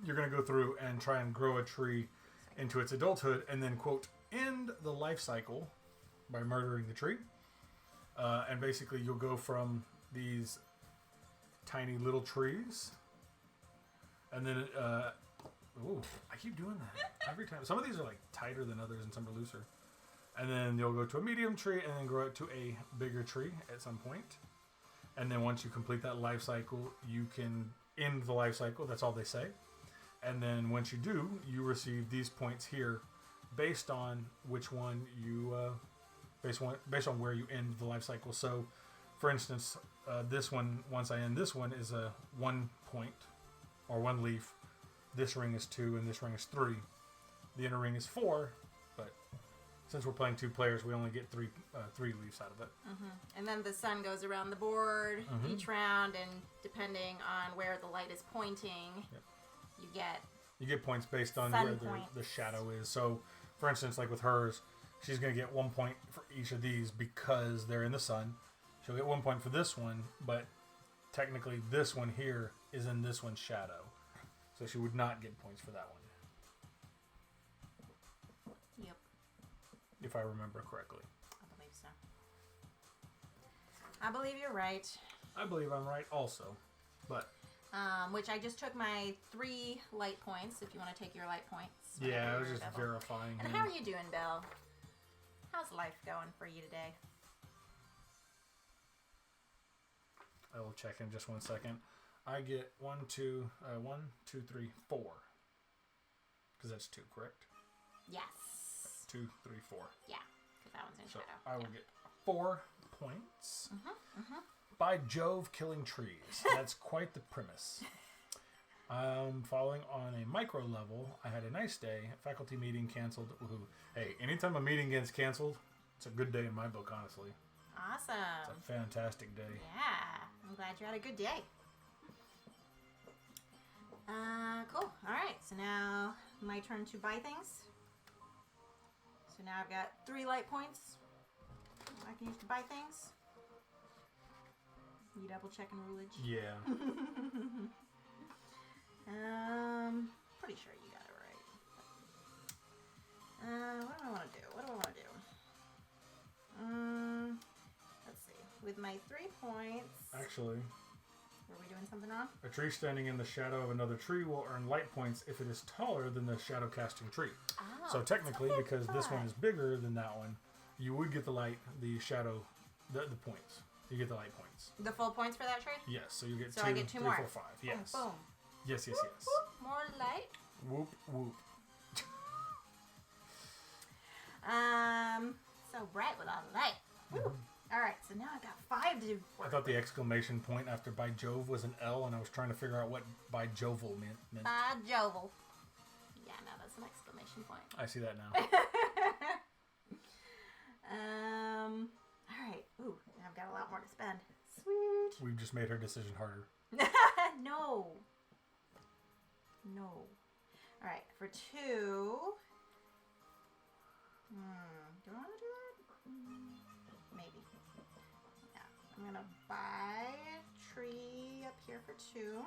you're going to go through and try and grow a tree into its adulthood and then, quote, end the life cycle by murdering the tree. And basically, you'll go from these tiny little trees. And then, ooh, I keep doing that every time. Some of these are tighter than others and some are looser. And then you'll go to a medium tree and then grow it to a bigger tree at some point. And then once you complete that life cycle, you can end the life cycle. That's all they say. And then once you do, you receive these points here based on which one you, based on where you end the life cycle. So, for instance, this one, once I end this one, is a 1 point or 1 leaf. This ring is 2 and this ring is 3. The inner ring is 4, but since we're playing 2 players, we only get 3 leaves out of it. And then the sun goes around the board each round, and depending on where the light is pointing, you get points based on where the shadow is. So, for instance, with hers, she's going to get 1 point for each of these because they're in the sun. She'll get 1 point for this one, but technically this one here is in this one's shadow. So she would not get points for that one. Yep. If I remember correctly. I believe so. I believe you're right. I believe I'm right also. But which I just took my 3 light points, if you want to take your light points. Yeah, I was just verifying. And how are you doing, Bill? How's life going for you today? I will check in just 1 second. I get 1, 2, 3, 4. Because that's 2, correct? Yes. 2, 3, 4. Yeah, because that one's in shadow. I will get 4 points. By Jove, killing trees. That's quite the premise. Following on a micro level, I had a nice day. Faculty meeting canceled. Woohoo. Hey, anytime a meeting gets canceled, it's a good day in my book, honestly. Awesome. It's a fantastic day. Yeah, I'm glad you had a good day. Cool. All right, so now my turn to buy things. So now I've got 3 light points. I can use to buy things. You double checking rulage? Yeah. Pretty sure you got it right. What do I want to do? Let's see. With my 3 points. Actually, Were we doing something wrong? a tree standing in the shadow of another tree will earn light points if it is taller than the shadow casting tree. Oh, So technically, that's what I because this one thought. is bigger than that one, you would get the shadow, the points. You get the light points. The full points for that tree? Yes, so you get So 2, I get 2 3, more. 4, 5. Yes. Boom. Yes, yes, Whoop, yes. whoop. More light. Whoop, whoop. So bright with all the light. Woo. All right, so now I got 5 to do. I thought the exclamation point after by Jove was an L, and I was trying to figure out what by Joval meant. By Jovel. Yeah, no, that's an exclamation point. I see that now. All right. Ooh, I've got a lot more to spend. Sweet. We've just made her decision harder. No. All right, for 2. Do I want to do that? Maybe. Yeah. I'm going to buy a tree up here for 2.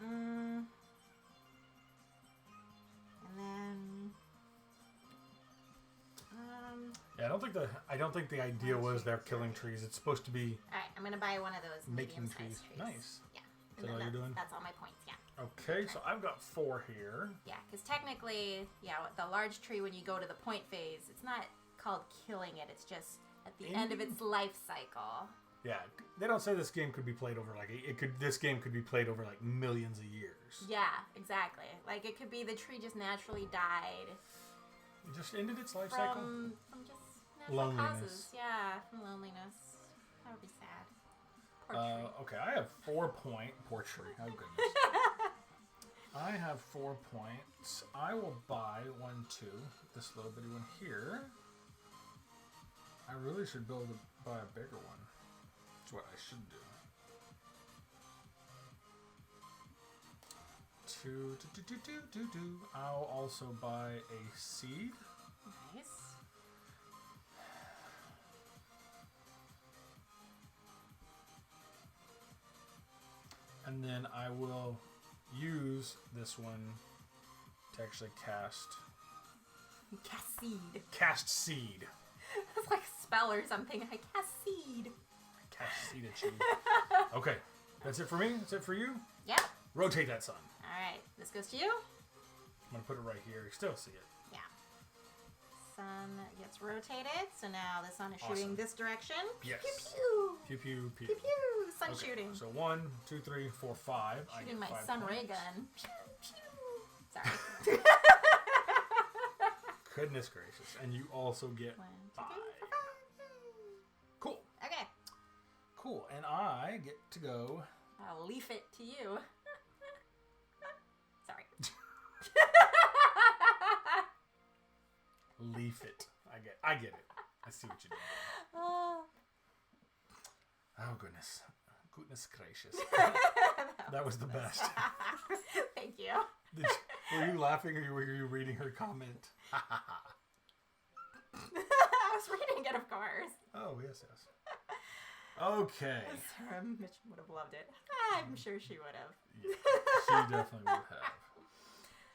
And then... Yeah, I don't think the idea was they're killing trees. It's supposed to be all right, I'm going to buy one of those making medium-sized trees. trees. Nice. Yeah. Is that all you're doing? That's all my points, yeah. Okay, so I've got 4 here. Yeah, because technically, the large tree, when you go to the point phase, it's not called killing it. It's just at the end of its life cycle. Yeah, they don't say this game could be played over this game could be played over like millions of years. Yeah, exactly. Like it could be the tree just naturally died. It just ended its life cycle. From just natural Loneliness. causes. Yeah, from loneliness. That would be sad. Poor tree. Okay, I have 4 points. Poor tree. Oh goodness. I have 4 points. I will buy 1, 2. This little bitty one here. I really should buy a bigger one. That's what I should do. 2. I'll also buy a seed. Nice. And then I will use this one to actually cast Cast seed. Cast seed. That's like a spell or something. I cast seed. Cast seed at you. Okay. That's it for me. That's it for you. Yep. Rotate that sun. Alright, this goes to you. I'm going to put it right here. You still see it. Yeah. Sun gets rotated, so now the sun is Awesome. shooting this direction. Yes. Pew pew. Pew, pew, pew. Pew pew. Sun Okay, shooting. So 1, 2, 3, 4, 5. I Shooting get my 5 sun points. ray gun. Pew pew. Sorry. Goodness gracious. And you also get 1, 2, 5. 3, 4, 5. Cool. Okay. Cool. And I get to go. I'll leaf it to you. Sorry. Leaf it. I get it. I see what you did. Oh. Oh, goodness. Goodness gracious. That was the best. Thank you. Were you laughing or were you reading her comment? I was reading it, of course. Oh, yes, yes. Okay. Sarah Mitch would have loved it. I'm sure she would have. Yeah, she definitely would have.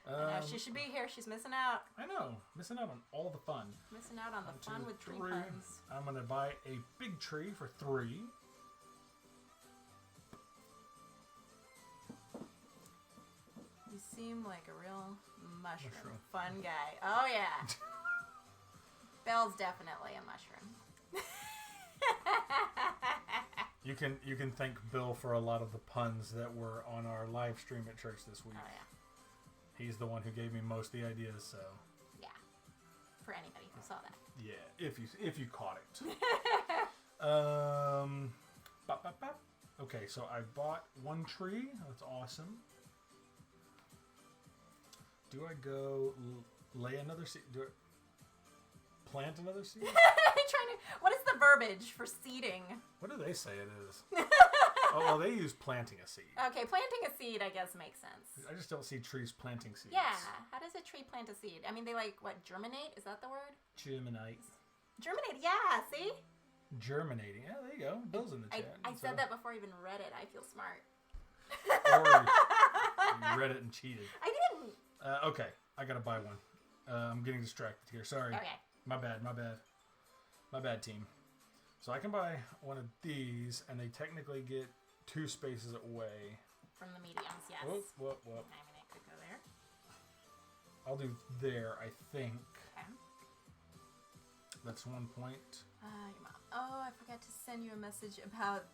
I know, she should be here. She's missing out. I know. Missing out on all the fun. Missing out on the 1, fun 2, with tree 3. puns. I'm going to buy a big tree for 3. You seem like a real mushroom. Mushroom. Fun guy. Oh, yeah. Belle's definitely a mushroom. You can thank Bill for a lot of the puns that were on our live stream at church this week. Oh, yeah. He's the one who gave me most of the ideas, so Yeah. For anybody who saw that. yeah, if you caught it. Bop, bop, bop. Okay, so I bought 1 tree. That's awesome. Do I go lay another seed? Do I plant another seed? What is the verbiage for seeding? What do they say it is? Oh, well, they use planting a seed. Okay, planting a seed, I guess, makes sense. I just don't see trees planting seeds. Yeah. How does a tree plant a seed? I mean, they germinate? Is that the word? Germinate. Germinated, yeah, see? Germinating. Yeah, there you go. Bill's in the chat. I said that before I even read it. I feel smart. Or you read it and cheated. I didn't. Okay, I gotta buy one. I'm getting distracted here. Sorry. Okay. My bad, team. So I can buy one of these, and they technically get 2 spaces away. From the mediums, yes. Whoop. I mean, it could go there. I'll do there, I think. Okay. That's 1 point. Oh, I forgot to send you a message about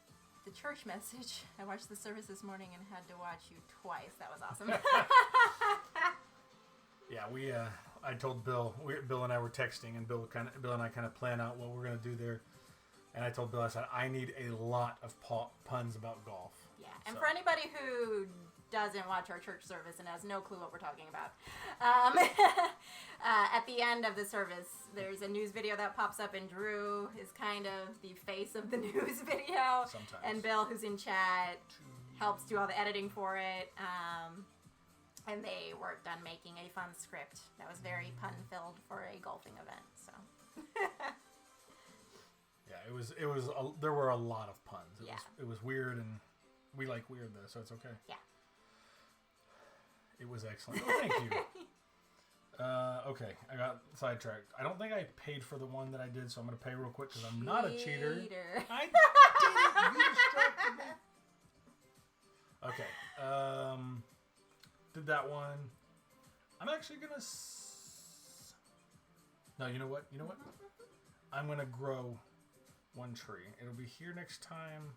the church message. I watched the service this morning and had to watch you twice. That was awesome. Yeah, I told Bill. Bill and I were texting, and Bill and I kind of plan out what we're gonna do there. And I told Bill, I said, I need a lot of puns about golf. Yeah, and for anybody who doesn't watch our church service and has no clue what we're talking about, at the end of the service, there's a news video that pops up, and Drew is kind of the face of the news video. Sometimes. And Bill, who's in chat, helps do all the editing for it. And they worked on making a fun script that was very pun-filled for a golfing event. So. Yeah, it was. There were a lot of puns. It was weird, and we like weird though, so it's okay. Yeah. It was excellent. Oh, thank you. Okay, I got sidetracked. I don't think I paid for the one that I did, so I'm gonna pay real quick because I'm not a cheater. I did it. You distracted me. Okay. Did that one. I'm actually gonna. No, you know what? I'm gonna grow one tree. It'll be here next time.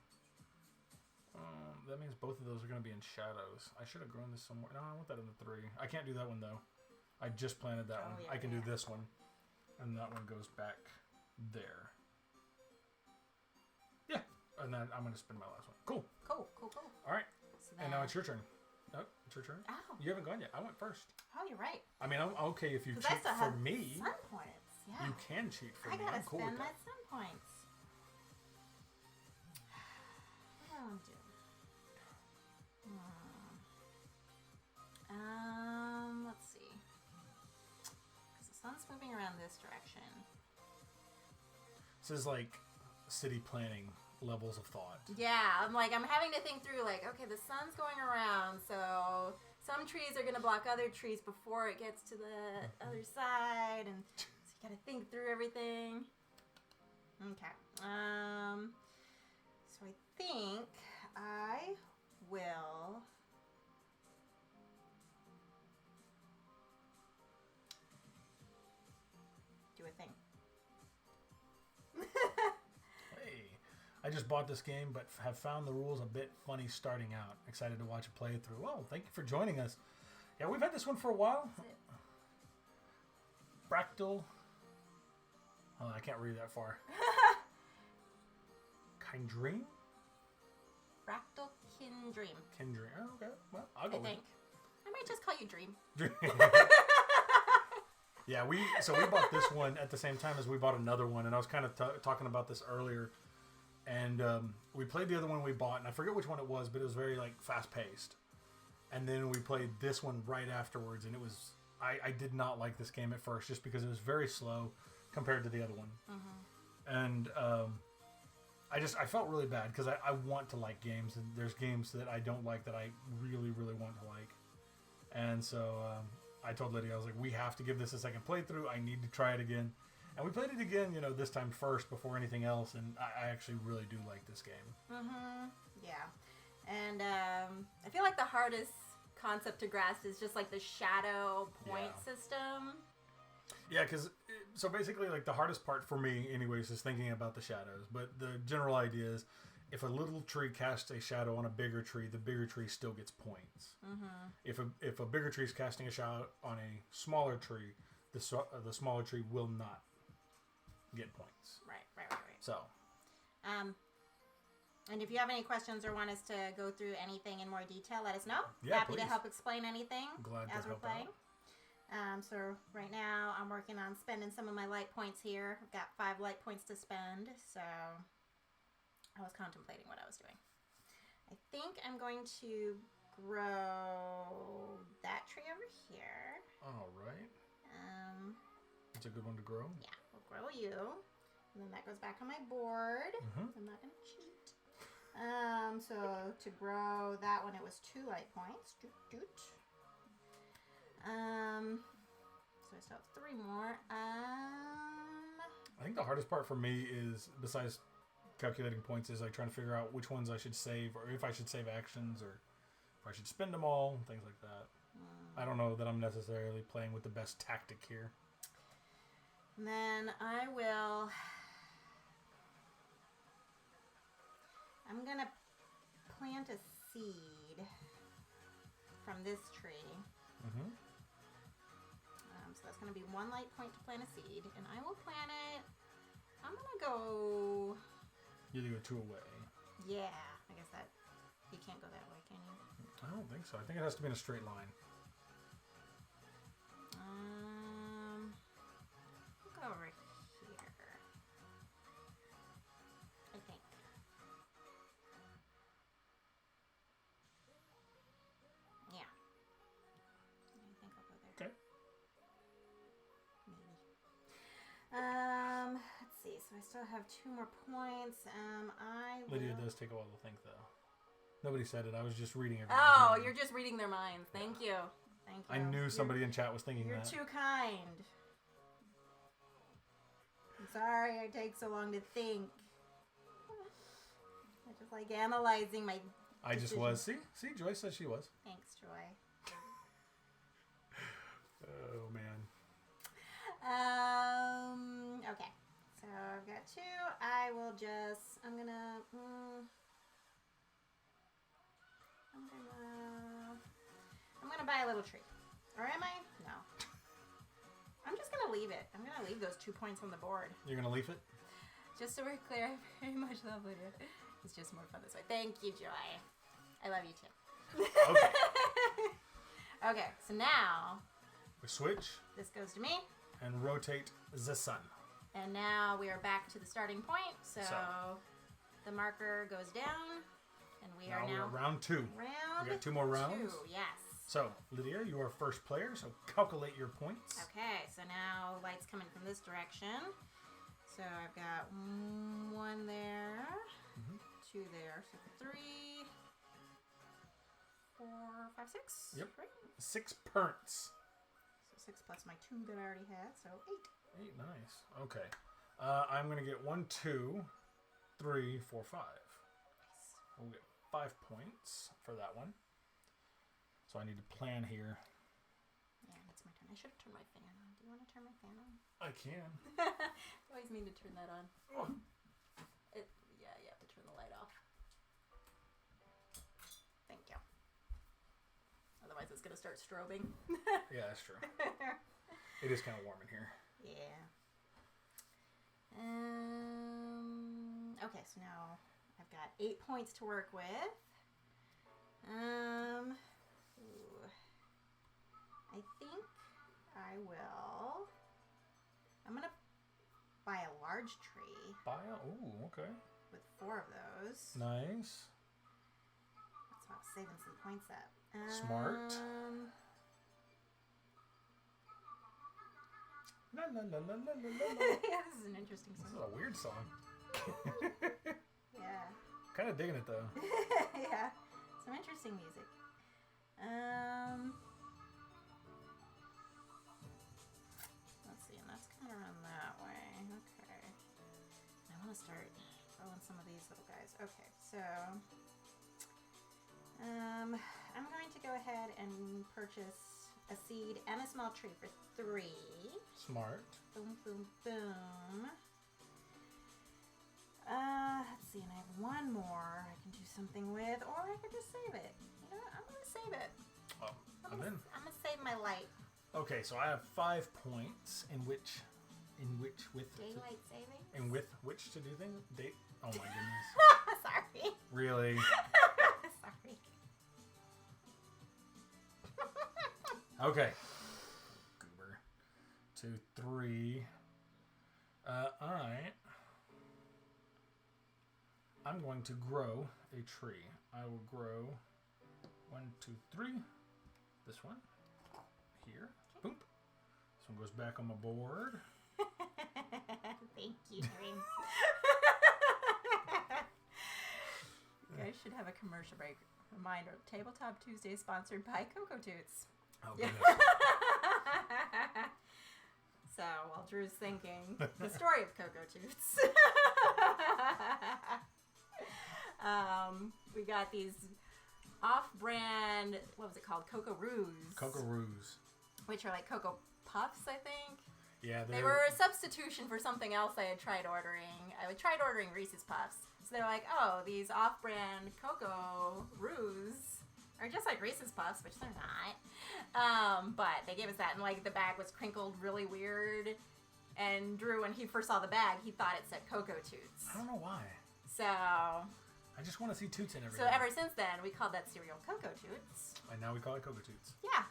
That means both of those are going to be in shadows. I should have grown this somewhere. No, I want that in the 3. I can't do that one, though. I just planted that one. Yeah, I can do this one. And that one goes back there. Yeah. And then I'm going to spin my last one. Cool. Cool. All right. So and now it's your turn. Oh, it's your turn. Oh. You haven't gone yet. I went first. Oh, you're right. I mean, I'm okay if you cheat I still for have me. Sun points. Yeah. You can cheat for me. I gotta I'm cool spend with my that. sun points. What do I want to do? Let's see. Because the sun's moving around this direction. This is like city planning levels of thought. Yeah, I'm having to think through, okay, the sun's going around, so some trees are going to block other trees before it gets to the other side, and so you got to think through everything. Okay. So I think I will do a thing. Hey, I just bought this game, but have found the rules a bit funny starting out. Excited to watch it play through. Well, thank you for joining us. Yeah, we've had this one for a while. Fractal. Oh, I can't read that far. Kindream? Fractal Kindream. Kindream. Oh, okay. Well, I'll go I think. I might just call you Dream. Yeah, we bought this one at the same time as we bought another one, and I was kind of talking about this earlier. And we played the other one we bought, and I forget which one it was, but it was very fast paced. And then we played this one right afterwards, and it was I did not like this game at first just because it was very slow compared to the other one. Mm-hmm. And I felt really bad because I want to like games, and there's games that I don't like that I really, really want to like. And so I told Lydia, I was like, we have to give this a second playthrough. I need to try it again. And we played it again, this time first before anything else, and I actually really do like this game. Mm-hmm. Yeah. And I feel like the hardest concept to grasp is just the shadow point system. Yeah, because so basically the hardest part for me anyways is thinking about the shadows. But the general idea is if a little tree casts a shadow on a bigger tree, the bigger tree still gets points. Mm-hmm. If a bigger tree is casting a shadow on a smaller tree, the smaller tree will not get points. Right. So. And if you have any questions or want us to go through anything in more detail, let us know. Yeah, Happy please. to help explain anything as we're playing. So right now I'm working on spending some of my light points here. I've got 5 light points to spend, so I was contemplating what I was doing. I think I'm going to grow that tree over here. All right. It's a good one to grow. Yeah, we'll grow you. And then that goes back on my board. Mm-hmm. I'm not going to cheat. So to grow that one, it was 2 light points. So I still have 3 more. I think the hardest part for me is, besides calculating points, is like trying to figure out which ones I should save, or if I should save actions, or if I should spend them all, things like that. I don't know that I'm necessarily playing with the best tactic here. And then I'm going to plant a seed from this tree. Mm-hmm. So that's going to be 1 light point to plant a seed. And I will plant it. I'm going to go... You have to go 2 away. Yeah. I guess that... You can't go that way, can you? I don't think so. I think it has to be in a straight line. We'll go over here. I think. Yeah. I think I'll go there. Okay. Maybe. Let's see. So I still have 2 more points. Lydia does take a while to think, though. Nobody said it. I was just reading everything. Oh, you're just reading their minds. Thank you. Thank you. I knew somebody in chat was thinking You're that. too kind. I'm sorry I take so long to think. I just like analyzing my I just was. See, Joyce says she was. Thanks, Joy. Oh man. Okay. So I've got 2. I'm gonna buy a little tree. Or am I? No. I'm just gonna leave it. I'm gonna leave those 2 points on the board. You're gonna leave it? Just so we're clear, I very much love Lydia. It's just more fun this way. Thank you, Joy. I love you too. Okay. Okay, so now We switch this goes to me. and rotate the sun. And now we are back to the starting point. So the marker goes down, and we are now we're at round 2. round We got 2 more rounds. 2, yes. So, Lydia, you are first player, so calculate your points. Okay, so now light's coming from this direction. So I've got 1 there, 2 there, so 3, 4, 5, 6. Yep. Right? 6 perts. So 6 plus my 2 that I already had, so 8. 8, nice. Okay. I'm going to get 1, 2, 3, 4, 5. Nice. We'll get 5 points for that one. So I need to plan here. Yeah, it's my turn. I should have turned my fan on. Do you want to turn my fan on? I can. I always mean to turn that on. Oh. Yeah, you have to turn the light off. Thank you. Otherwise it's going to start strobing. Yeah, that's true. It is kind of warm in here. Yeah. Okay, so now I've got 8 points to work with. I think I'm gonna buy a large tree. Ooh, okay. With 4 of those. Nice. That's why I was saving some points up. Smart. La la la la la la la. Yeah, this is an interesting This is song. a weird song. Yeah. Kind of digging it though. Yeah. Some interesting music. Let's see, and that's kind of run that way. Okay. I want to start throwing some of these little guys. Okay, so I'm going to go ahead and purchase a seed and a small tree for 3. Smart. Boom, boom, boom. Let's see, and I have 1 more I can do something with, or I could just save it. You know what? I'm gonna save it. Oh, I'm gonna save my light. Okay, so I have 5 points in which with Daylight saving? and with which to do things. Oh my goodness. Sorry. Really? Sorry. Okay. Goober. 2, 3. I'm going to grow a tree. I will grow 1, 2, 3. This one. Here. Boop. This one goes back on my board. Thank you doing? You guys should have a commercial break. Reminder, Tabletop Tuesday sponsored by Cocoa Toots. Oh, goodness. So, while Drew's thinking, the story of Cocoa Toots. We got these off-brand, what was it called? Cocoa Roos. Cocoa Roos. Which are like Cocoa Puffs, I think. Yeah, they were a substitution for something else I had tried ordering. I tried ordering Reese's Puffs. So they're like, oh, these off-brand Cocoa Roos are just like Reese's Puffs, which they're not. But they gave us that, and like the bag was crinkled really weird. And Drew, when he first saw the bag, he thought it said Cocoa Toots. I don't know why. So... I just want to see Toots in everything. So ever since then, we called that cereal Cocoa Toots. And now we call it Cocoa Toots. Yeah.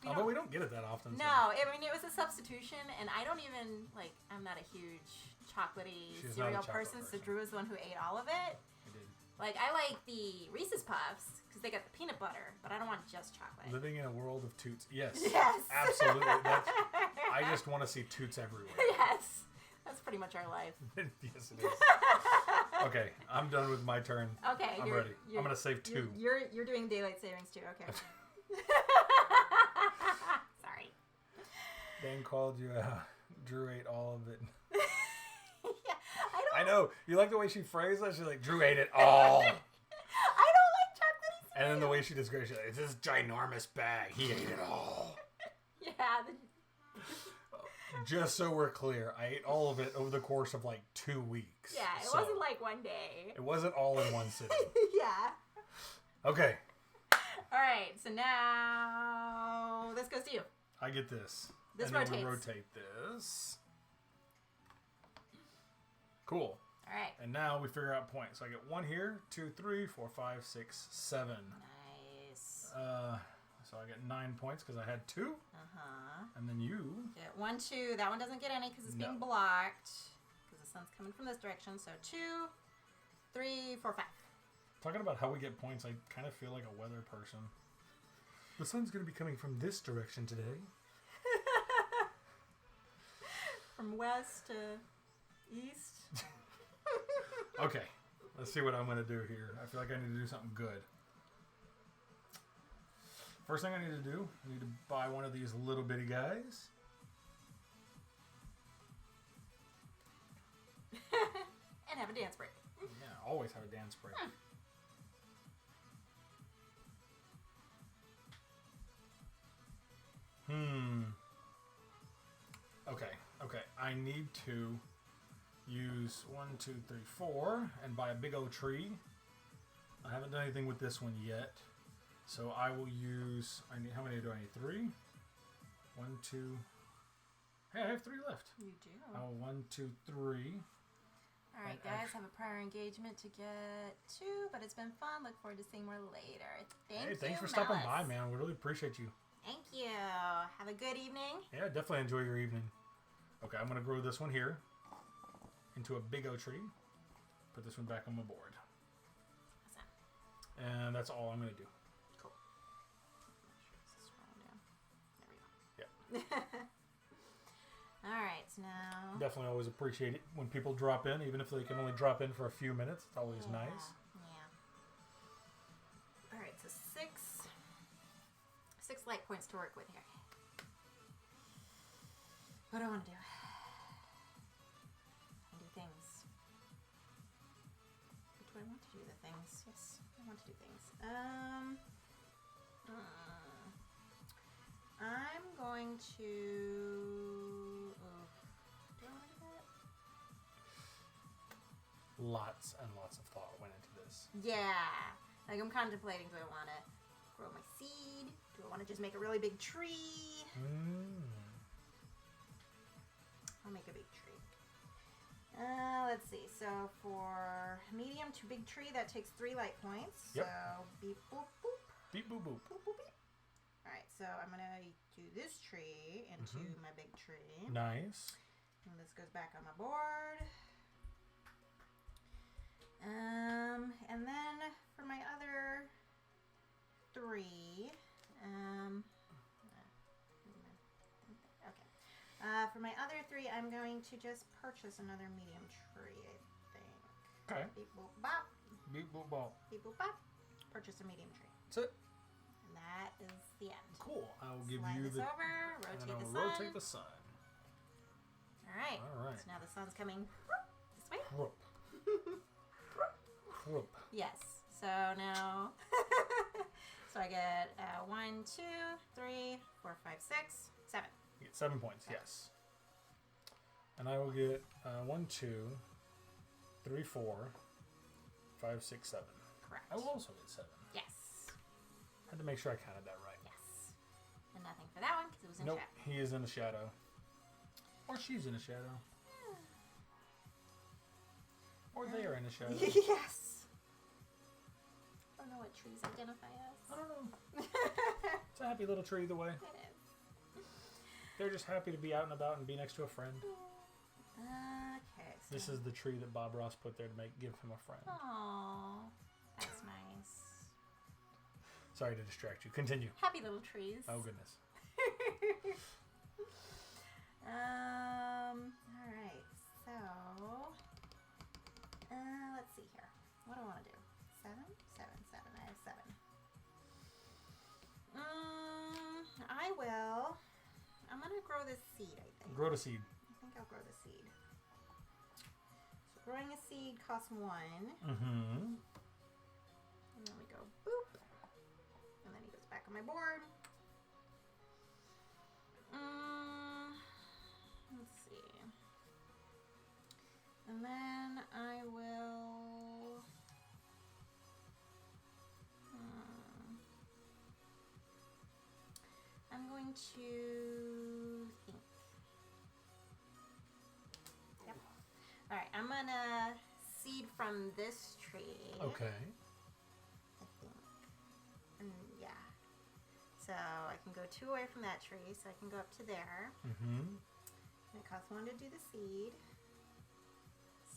Although we don't get it that often. No, I mean, it was a substitution, and I don't even, like, I'm not a huge chocolatey cereal person, so Drew was the one who ate all of it. I did. Like, I like the Reese's Puffs, because they got the peanut butter, but I don't want just chocolate. Living in a world of Toots. Yes. Yes. Absolutely. I just want to see Toots everywhere. Yes. That's pretty much our life. Yes, it is. Okay, I'm done with my turn. Okay. I'm ready. I'm going to save 2. You're doing daylight savings too, okay. Sorry. Dan called you out. Drew ate all of it. Yeah, I know. You like the way she phrased that? She's like, Drew ate it all. I don't like chocolatey cereal. And then the way she describes it, she's like, it's this ginormous bag. He ate it all. Yeah. Just so we're clear, I ate all of it over the course of like 2 weeks. Yeah, it wasn't like one day. It wasn't all in one sitting. Yeah. Okay. All right, so now this goes to you. I get this. This and rotates. Then we rotate this. Cool. All right. And now we figure out points. So I get 1 here, 2, 3, 4, 5, 6, 7. Nice. So I get 9 points because I had 2. Uh-huh. And then you get 1, 2. That one doesn't get any because it's being blocked. Because the sun's coming from this direction. So 2, 3, 4, 5. Talking about how we get points, I kind of feel like a weather person. The sun's going to be coming from this direction today. From west to east. Okay. Let's see what I'm going to do here. I feel like I need to do something good. First thing I need to do, I need to buy one of these little bitty guys. And have a dance break. Yeah, always have a dance break. Okay. I need to use 1, 2, 3, 4 and buy a big old tree. I haven't done anything with this one yet. So I will use, how many do I need? 3? 1, 2. Hey, I have 3 left. You do. Oh, 1, 2, 3. All right, guys, have a prior engagement to get to, but it's been fun. Look forward to seeing more later. Thanks for stopping by, man. We really appreciate you. Thank you. Have a good evening. Yeah, definitely enjoy your evening. Okay, I'm going to grow this one here into a big oak tree. Put this one back on my board. Awesome. And that's all I'm going to do. Cool. There we go. Yeah. All right, so now... Definitely always appreciate it when people drop in, even if they can only drop in for a few minutes. It's always nice. Yeah. All right, so 6 light points to work with here. What do I want to do? I do things. Do I want to do the things? Yes, I want to do things. I'm going to... do I want to do that? Lots and lots of thought went into this. Yeah. Like, I'm contemplating, do I want to grow my seed? Do I want to just make a really big tree? I'll make a big tree. Let's see. So for medium to big tree, that takes 3 light points. Yep. So beep boop boop. Beep boop boop. Boop boop beep. All right. So I'm gonna do this tree into my big tree. Nice. And this goes back on my board. And then for my other 3, okay. For my other 3, I'm going to just purchase another medium tree, I think. Okay. Beep boop bop. Beep boop bop. Beep boop bop. Purchase a medium tree. That's it. And that is the end. Cool. I will give Slide you this the. over, And rotate then the I'll sun. rotate the sun. Alright. All right. So now the sun's coming this way. Whoop. Whoop. Yes. So now. So I get 1, 2, 3, 4, 5, 6, 7. You get 7 points, yes. And I will get 1, 2, 3, 4, 5, 6, 7. Correct. I will also get 7. Yes. Had to make sure I counted that right. Yes. And nothing for that one because it was in Nope, chat. he is in the shadow. Or she's in the shadow. Or they are in the shadow. Yes. I don't know what trees identify I as. don't know. It's a happy little tree either way. It is. They're just happy to be out and about and be next to a friend. Okay. So This is the tree that Bob Ross put there to give him a friend. Aww. That's nice. Sorry to distract you. Continue. Happy little trees. Oh, goodness. Alright, so let's see here. What do I want to do? 7? 7, 7. I have 7. I'm gonna grow this seed, I think. Grow the seed. I think I'll grow the seed. So growing a seed costs 1. Mm-hmm. And then we go boop. And then he goes back on my board. Let's see. And then I will... I'm going to think. Yep. Alright, I'm gonna seed from this tree. Okay. I think. And yeah. So I can go 2 away from that tree, so I can go up to there. Mm-hmm. And it costs 1 to do the seed.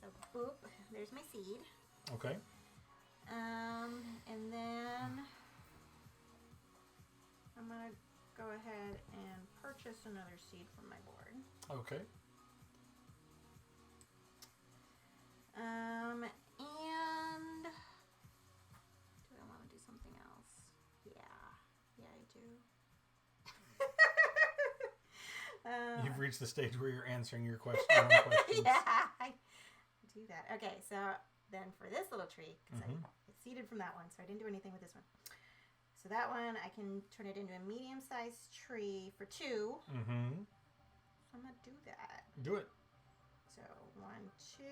So boop, there's my seed. Okay. And then I'm gonna go ahead and purchase another seed from my board. Okay. And do I want to do something else? Yeah, I do. You've reached the stage where you're answering your question. Your own questions. Yeah, I do that. Okay, so then for this little tree, because I seeded from that one, so I didn't do anything with this one. So that one, I can turn it into a medium-sized tree for 2. Mm-hmm. So I'm going to do that. Do it. So 1, 2,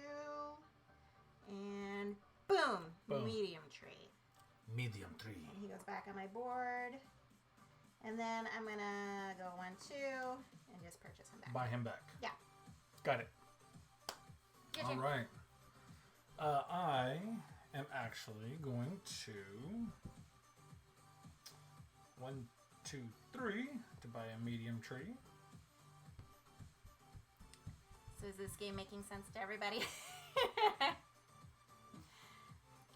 and boom, Boom. medium tree. Medium tree. And he goes back on my board. And then I'm going to go 1, 2, and just purchase him back. Buy him back. Yeah. Got it. Your All turn. right. I am actually going to 1, 2, 3 to buy a medium tree. So is this game making sense to everybody?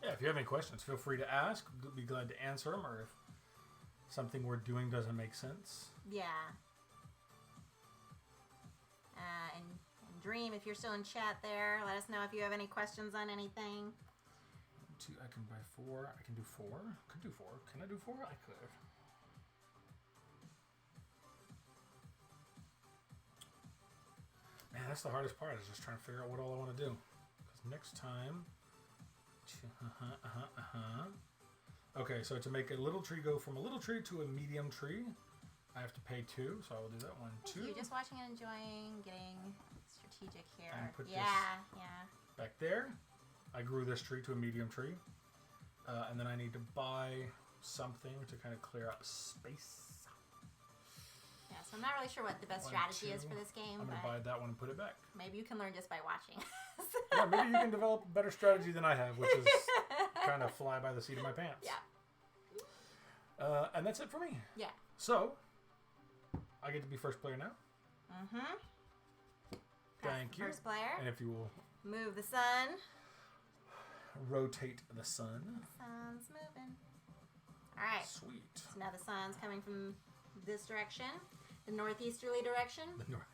Yeah, if you have any questions, feel free to ask. We'll be glad to answer them, or if something we're doing doesn't make sense. Yeah. And Dream, if you're still in chat there, let us know if you have any questions on anything. 2, I can buy 4. I can do 4. Could do 4. Can I do 4? I could. Man, that's the hardest part, is just trying to figure out what all I want to do. Because next time... Okay, so to make a little tree go from a little tree to a medium tree, I have to pay 2, so I will do that. 1, 2. You're just watching and enjoying, getting strategic here. And put yeah. Back there, I grew this tree to a medium tree. And then I need to buy something to kind of clear up space. Yeah, so I'm not really sure what the best 1, strategy 2. is for this game, I'm going to but buy that one and put it back. maybe you can learn just by watching. Yeah, maybe you can develop a better strategy than I have, which is kind of fly by the seat of my pants. Yeah. And that's it for me. Yeah. So, I get to be first player now. Mm-hmm. Thank you. First player. And if you will Move the sun. rotate the sun. Sun's moving. All right. Sweet. So now the sun's coming from this direction, the northeasterly direction. The north.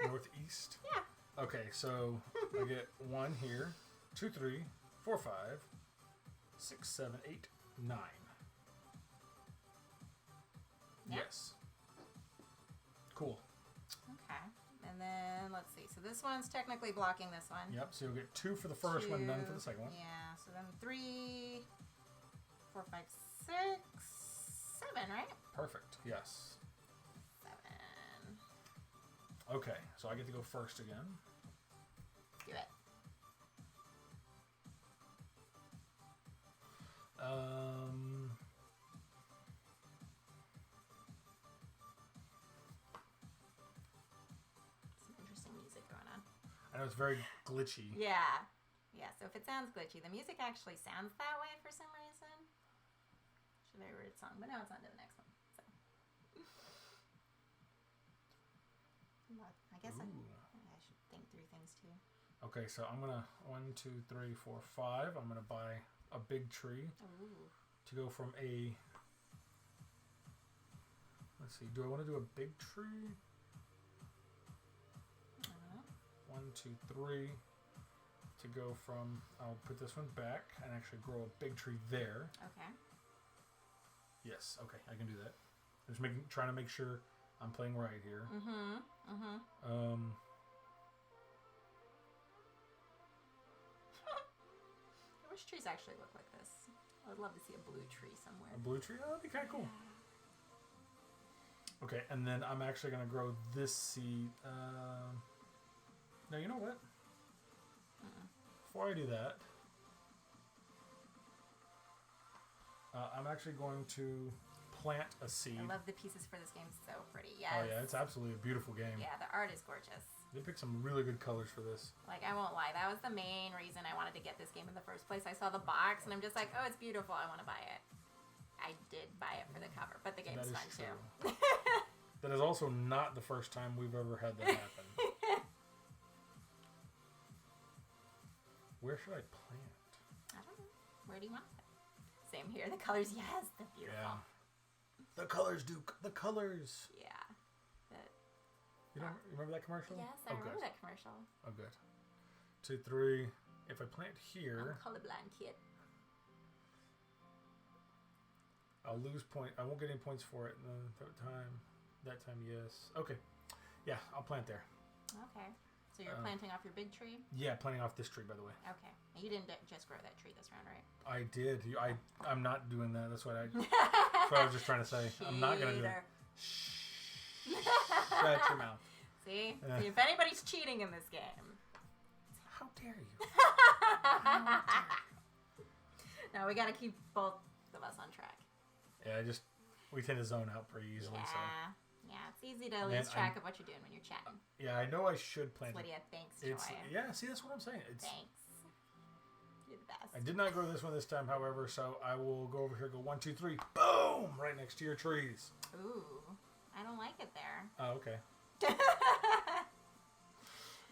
Northeast? Yeah. Okay, so I get 1 here, 2, 3, 4, 5, 6, 7, 8, 9. Yeah. Yes. Cool. Okay. And then, let's see. So this one's technically blocking this one. Yep, so you'll get 2 for the first one, none for the second one. Yeah, so then 3, 4, 5, 6, 7, right? Perfect, yes. 7. Okay, so I get to go first again. Do it. Some interesting music going on. I know it's very glitchy. Yeah. Yeah, so if it sounds glitchy, the music actually sounds that way for some reason. It's a very weird song, but now it's on to the next one. So. I guess I should think through things too. Okay, so I'm gonna 1, 2, 3, 4, 5. I'm gonna buy a big tree to go from a. Let's see. Do I want to do a big tree? 1, 2, 3. To go from. I'll put this one back and actually grow a big tree there. Okay. Yes. Okay, I can do that. Just trying to make sure I'm playing right here. I wish trees actually look like this. I would love to see a blue tree somewhere. A blue tree? Oh, that'd be kind of cool. Okay, and then I'm actually going to grow this seed. Now, you know what? Before I do that, I'm actually going to plant a seed. I love the pieces for this game. So pretty. Yes. Oh, yeah, it's absolutely a beautiful game. Yeah, the art is gorgeous. They picked some really good colors for this. Like, I won't lie. That was the main reason I wanted to get this game in the first place. I saw the box, and I'm just like, oh, it's beautiful. I want to buy it. I did buy it for the cover, but the game's fun, too. That is also not the first time we've ever had that happen. Where should I plant? I don't know. Where do you want it? Same here. The colors, yes, they're beautiful. Yeah. The colors, Duke. The colors. Yeah. You remember that commercial? Yes, I remember that commercial. Oh, good. 2, 3. If I plant here, I'm colorblind, kid. I'll lose point. I won't get any points for it That time, yes. Okay. Yeah, I'll plant there. Okay. So you're planting off your big tree? Yeah, planting off this tree, by the way. Okay. You didn't just grow that tree this round, right? I did. I'm not doing that. That's what I was just trying to say. I'm not going to do it. Shut your mouth. See? See, if anybody's cheating in this game. How dare you? No, we got to keep both of us on track. Yeah, we tend to zone out pretty easily. Yeah. So. Yeah, it's easy to lose track of what you're doing when you're chatting. Yeah, I know I should plant Lydia, thanks, Joy. Yeah, see, that's what I'm saying. Thanks. You're the best. I did not grow this one this time, however, so I will go over here, go 1, 2, 3, boom, right next to your trees. Ooh, I don't like it there. Oh, okay.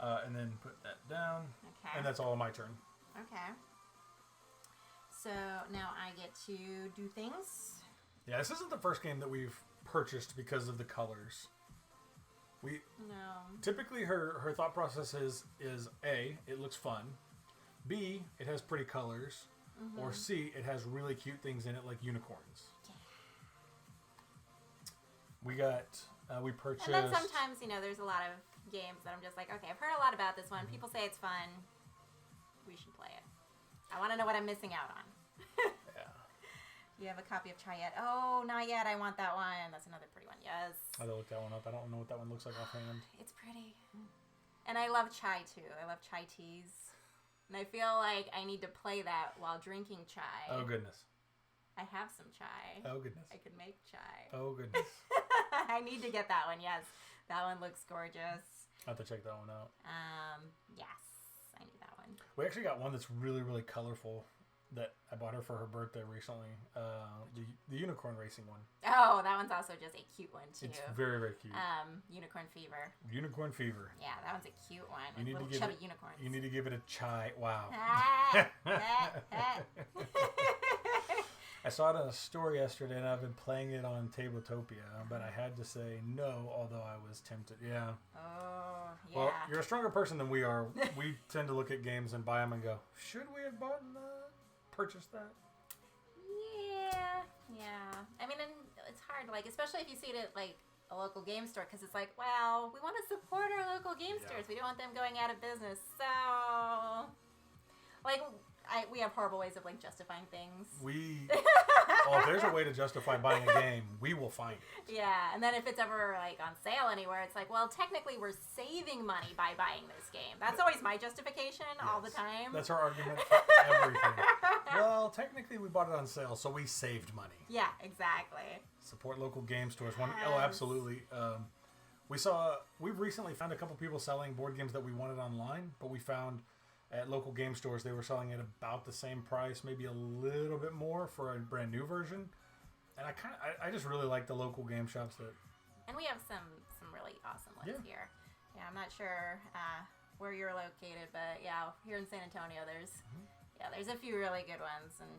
And then put that down. Okay. And that's all on my turn. Okay. So now I get to do things. Yeah, this isn't the first game that we've purchased because of the colors. Typically her thought process is A, it looks fun. B, it has pretty colors. Or C, it has really cute things in it like unicorns. Yeah. We purchased... And then sometimes, there's a lot of games that I'm just like, okay, I've heard a lot about this one. People say it's fun. We should play it. I want to know what I'm missing out on. Yeah. You have a copy of Chai yet? Oh, not yet. I want that one. That's another pretty one. Yes. I looked that one up. I don't know what that one looks like offhand. It's pretty. And I love chai, too. I love chai teas. And I feel like I need to play that while drinking chai. Oh, goodness. I have some chai. Oh, goodness. I could make chai. Oh, goodness. I need to get that one, yes. That one looks gorgeous. I'll have to check that one out. Yes. I need that one. We actually got one that's really, really colorful that I bought her for her birthday recently. The unicorn racing one. Oh, that one's also just a cute one, too. It's very, very cute. Unicorn Fever. Unicorn Fever. Yeah, that one's a cute one. You need little to give chubby it, unicorns. You need to give it a chai. Wow. I saw it on a story yesterday, and I've been playing it on Tabletopia, but I had to say no, although I was tempted. Yeah. Oh, yeah. Well, you're a stronger person than we are. We tend to look at games and buy them and go, should we have purchased that? Yeah. I mean, and it's hard, like, especially if you see it at, like, a local game store, because it's like, well, we want to support our local game stores. We don't want them going out of business. So, like, we have horrible ways of, like, justifying things. If there's a way to justify buying a game, we will find it. Yeah, and then if it's ever, like, on sale anywhere, it's like, well, technically we're saving money by buying this game. That's always my justification all the time. That's our argument for everything. Well, technically we bought it on sale, so we saved money. Yeah, exactly. Support local game stores. Yes. Oh, absolutely. We've recently found a couple people selling board games that we wanted online, but we found at local game stores they were selling it about the same price, maybe a little bit more for a brand new version. And I just really like the local game shops that. And we have some really awesome ones here. Yeah, I'm not sure where you're located, but yeah, here in San Antonio, there's a few really good ones. And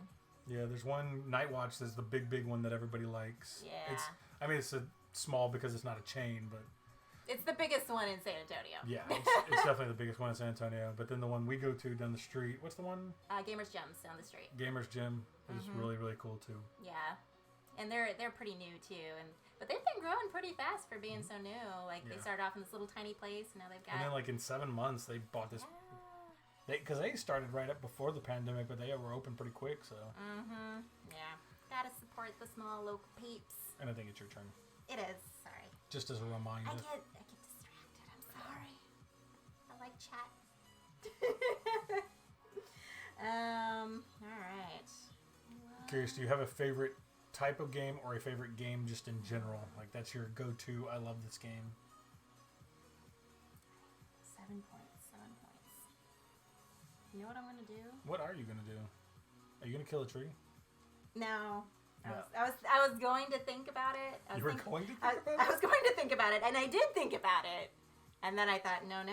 yeah, there's one, Night Watch, there's the big one that everybody likes. Yeah. It's a small because it's not a chain, but it's the biggest one in San Antonio. Yeah, it's definitely the biggest one in San Antonio. But then the one we go to down the street, what's the one? Gamers Gems down the street. Gamers Gym is really, really cool too. Yeah, and they're pretty new too, but they've been growing pretty fast for being so new. Like they started off in this little tiny place, and now they've got. And then like in 7 months they bought this. Because they started right up before the pandemic, but they were open pretty quick. So. Yeah, gotta support the small local peeps. And I think it's your turn. It is. Sorry. Just as a reminder. I get distracted. I'm sorry. I like chat. All right. Curious, do you have a favorite type of game or a favorite game just in general? Like that's your go-to. I love this game. 7 points. You know what I'm gonna do? What are you gonna do? Are you gonna kill a tree? No. I was going to think about it. I was going to think about it, and I did think about it. And then I thought, no.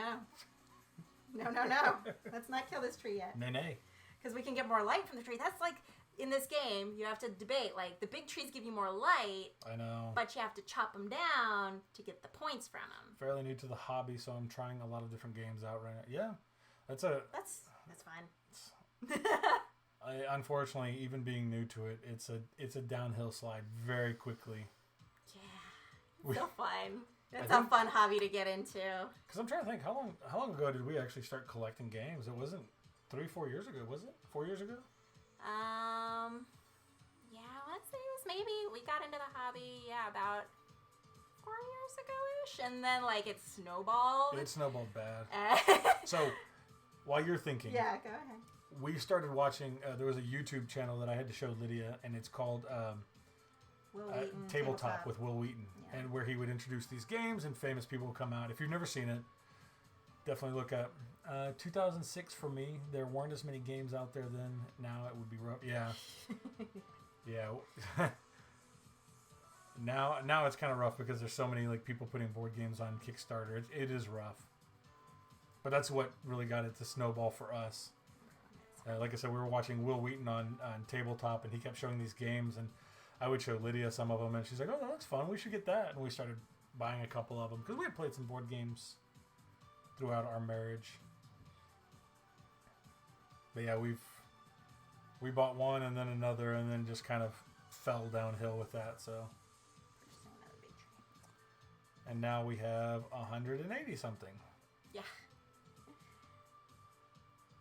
Let's not kill this tree yet. Nay. Because we can get more light from the tree. That's like, in this game, you have to debate. Like, the big trees give you more light. I know. But you have to chop them down to get the points from them. Fairly new to the hobby, so I'm trying a lot of different games out right now. Yeah. That's fine. Unfortunately, even being new to it, it's a downhill slide very quickly. Yeah, so fun. It's a fun hobby to get into. Because I'm trying to think, how long ago did we actually start collecting games? It wasn't 3-4 years ago, was it? 4 years ago? Yeah, let's say it was maybe we got into the hobby. Yeah, about 4 years ago-ish, and then like it snowballed. It snowballed bad. So. While you're thinking, yeah, go ahead. We started watching. There was a YouTube channel that I had to show Lydia, and it's called Tabletop with Will Wheaton, and where he would introduce these games and famous people would come out. If you've never seen it, definitely look up. 2006 for me. There weren't as many games out there then. Now it would be rough. Yeah, yeah. Now it's kind of rough because there's so many like people putting board games on Kickstarter. It is rough. But that's what really got it to snowball for us. Like I said, we were watching Will Wheaton on Tabletop, and he kept showing these games, and I would show Lydia some of them, and she's like, "Oh, that's fun. We should get that." And we started buying a couple of them because we had played some board games throughout our marriage. But yeah, we bought one and then another, and then just kind of fell downhill with that. So. And now we have 180 something. Yeah.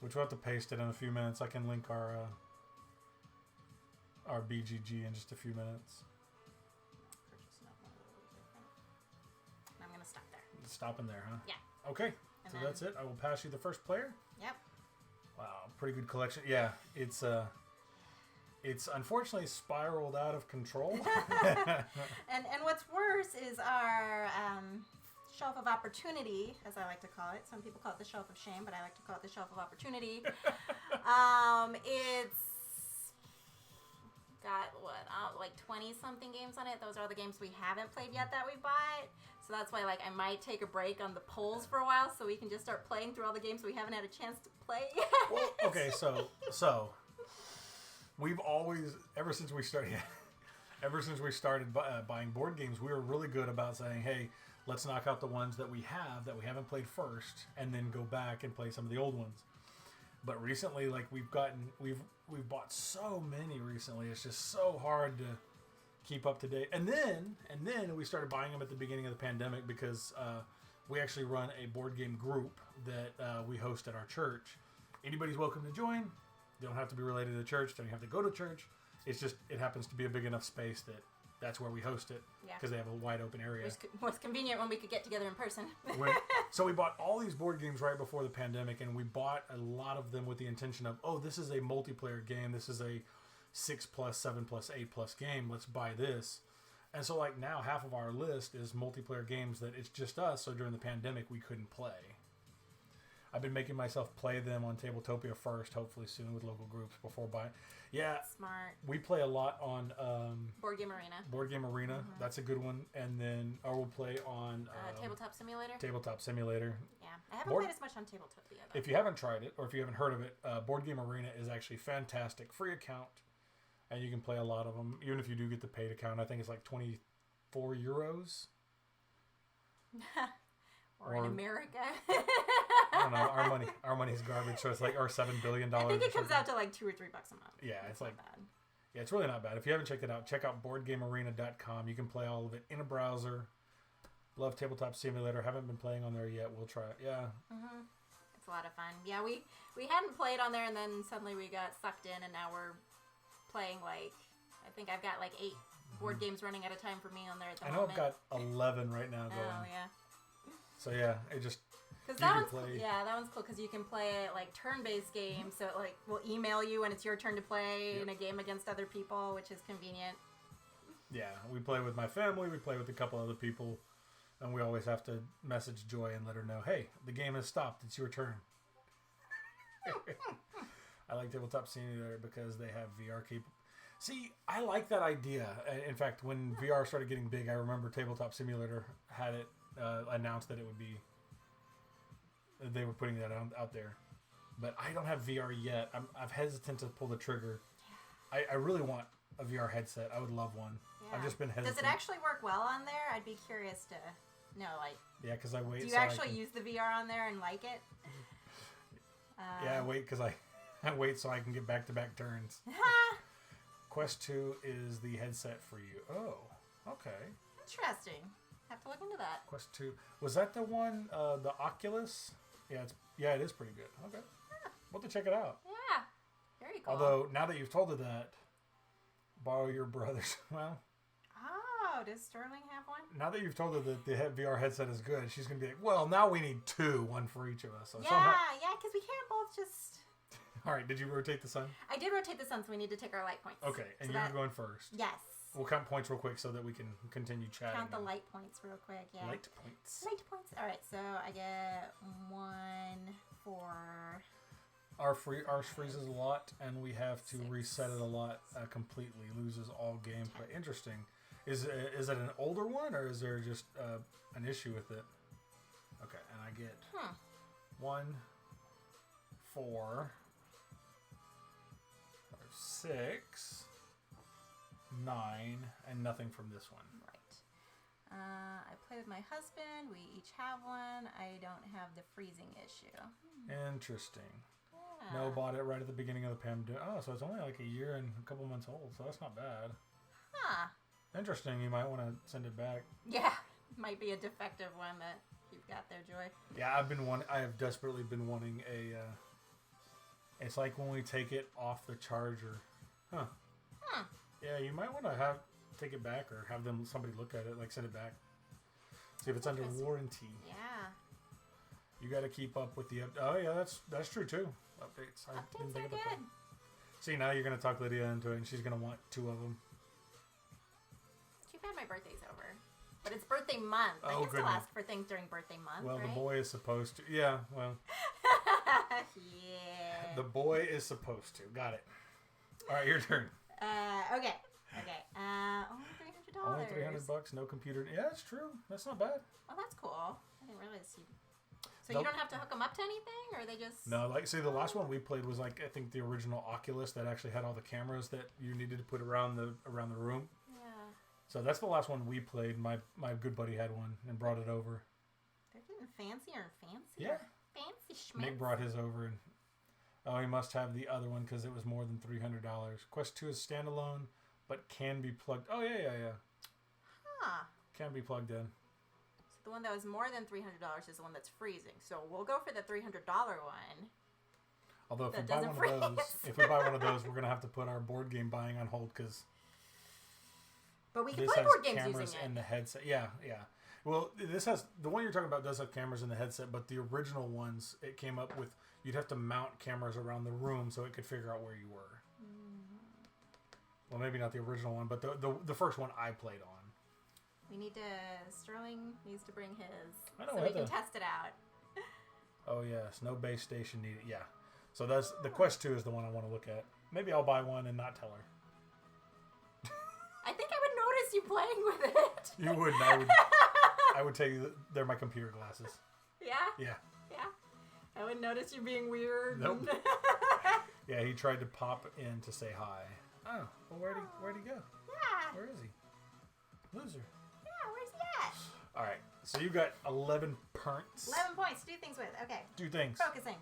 Which we'll have to paste it in a few minutes. I can link our BGG in just a few minutes. I'm going to stop there. Stopping there, huh? Yeah. Okay. So that's it. I will pass you the first player. Yep. Wow, pretty good collection. Yeah, it's unfortunately spiraled out of control. And what's worse is our shelf of opportunity, as I like to call it. Some people call it the shelf of shame, but I like to call it the shelf of opportunity. It's got like 20 something games on it. Those are the games we haven't played yet that we bought. So that's why like I might take a break on the polls for a while so we can just start playing through all the games we haven't had a chance to play yet. Well, okay, so we've always, ever since we started buying board games, we were really good about saying, hey, let's knock out the ones that we haven't played first, and then go back and play some of the old ones. But recently, like we've bought so many recently. It's just so hard to keep up to date. And then we started buying them at the beginning of the pandemic because we actually run a board game group that we host at our church. Anybody's welcome to join. You don't have to be related to the church. Don't have to go to church. It's just it happens to be a big enough space that's where we host it because they have a wide open area. It was convenient when we could get together in person. So we bought all these board games right before the pandemic, and we bought a lot of them with the intention of, oh, this is a multiplayer game. This is a 6+, 7+, 8+ game. Let's buy this. And so like now half of our list is multiplayer games that it's just us. So during the pandemic, we couldn't play. I've been making myself play them on Tabletopia first, hopefully soon with local groups before buying. Yeah. Smart. We play a lot on Board Game Arena. Mm-hmm. That's a good one. And then we'll play on Tabletop Simulator. Tabletop Simulator. Yeah. I haven't played as much on Tabletopia though. If you haven't tried it or if you haven't heard of it, Board Game Arena is actually fantastic. Free account. And you can play a lot of them. Even if you do get the paid account, I think it's like €24. Or in America. I don't know. Our money's garbage, so it's like our $7 billion. I think it comes out to like $2 or $3 a month. Yeah, it's like bad. Yeah, it's really not bad. If you haven't checked it out, check out BoardGameArena.com. You can play all of it in a browser. Love Tabletop Simulator. Haven't been playing on there yet. We'll try it. Yeah. Mm-hmm. It's a lot of fun. Yeah, we hadn't played on there, and then suddenly we got sucked in, and now we're playing like I think I've got like 8 board games running at a time for me on there at the moment. I know I've got 11 right now going. Oh yeah. So yeah, it just because that one's cool. Yeah, that one's cool because you can play like turn-based games. So it like will email you when it's your turn to play in a game against other people, which is convenient. Yeah, we play with my family. We play with a couple other people, and we always have to message Joy and let her know, "Hey, the game has stopped. It's your turn." I like Tabletop Simulator because they have VR capable. See, I like that idea. In fact, when VR started getting big, I remember Tabletop Simulator had it announced that it would be. They were putting that out there, but I don't have VR yet. I'm hesitant to pull the trigger. I really want a VR headset. I would love one. Yeah. I've just been hesitant. Does it actually work well on there? I'd be curious to know. Like, yeah, because I wait. Do you actually use the VR on there and like it? Yeah, I wait because I wait so I can get back-to-back turns. Quest 2 is the headset for you. Oh, okay. Interesting. Have to look into that. Quest 2. Was that the one, the Oculus? Yeah, it is pretty good. Okay. Huh. We'll have to check it out. Yeah. Very cool. Although, now that you've told her that, borrow your brother's. Well. Oh, does Sterling have one? Now that you've told her that the VR headset is good, she's going to be like, well, now we need 2, one for each of us. So yeah, because we can't both just... All right, did you rotate the sun? I did rotate the sun, so we need to take our light points. Okay, and so you're going first. Yes. We'll count points real quick so that we can continue chatting. Count the light points real quick, yeah. Light points. Light points. All right, so I get 1 for... Ours freezes a lot, and we have to 6. reset it a lot completely. Loses all gameplay. 10. Interesting. Is it an older one, or is there just an issue with it? Okay, and I get 1, 4, 6, 9, and nothing from this one. Right. I play with my husband. We each have one. I don't have the freezing issue. Interesting. Yeah. No, bought it right at the beginning of the pandemic. Oh, so it's only like a year and a couple months old, so that's not bad. Huh. Interesting. You might want to send it back. Yeah. Might be a defective one that you've got there, Joy. Yeah, I have desperately been wanting a... it's like when we take it off the charger. Huh. Yeah, you might want to take it back or have somebody look at it, like send it back. See if it's under warranty. Yeah. You got to keep up with the oh yeah, that's true too. Updates. Updates are good. See, now you're gonna talk Lydia into it, and she's gonna want 2 of them. Too bad my birthday's over, but it's birthday month. I can still ask for things during birthday month. Well, right? The boy is supposed to. Yeah. Well. Yeah. The boy is supposed to. Got it. All right, your turn. Okay. Only $300. Only $300. No computer. Yeah, that's true. That's not bad. Oh, that's cool. I didn't realize you. So you don't have to hook them up to anything, or they just... No, like, see, the last one we played was, like, I think the original Oculus that actually had all the cameras that you needed to put around the room. Yeah. So that's the last one we played. My good buddy had one and brought it over. They're getting fancier and fancier. Yeah. Fancy schmancy. Nick brought his over, and he must have the other one because it was more than $300. Quest 2 is standalone, but can be plugged... Oh, yeah. Huh. Can be plugged in. The one that was more than $300 is the one that's freezing. So we'll go for the $300 one. Although if we buy one of those, we're gonna have to put our board game buying on hold because. But we can play board games cameras using it. and the headset. Yeah. Well, this has the one you're talking about does have cameras in the headset, but the original ones it came up with you'd have to mount cameras around the room so it could figure out where you were. Well, maybe not the original one, but the first one I played on. We need to... Sterling needs to bring his so we can test it out. Oh, yes. No base station needed. Yeah. So that's the Quest 2 is the one I want to look at. Maybe I'll buy one and not tell her. I think I would notice you playing with it. You wouldn't. I would tell you that they're my computer glasses. Yeah? Yeah. I would notice you being weird. Nope. Yeah, he tried to pop in to say hi. Oh, well, where'd he go? Yeah. Where is he? Loser. Where's he at? All right, so you got 11 points. 11 points to do things with. Okay. Do things. Focusing.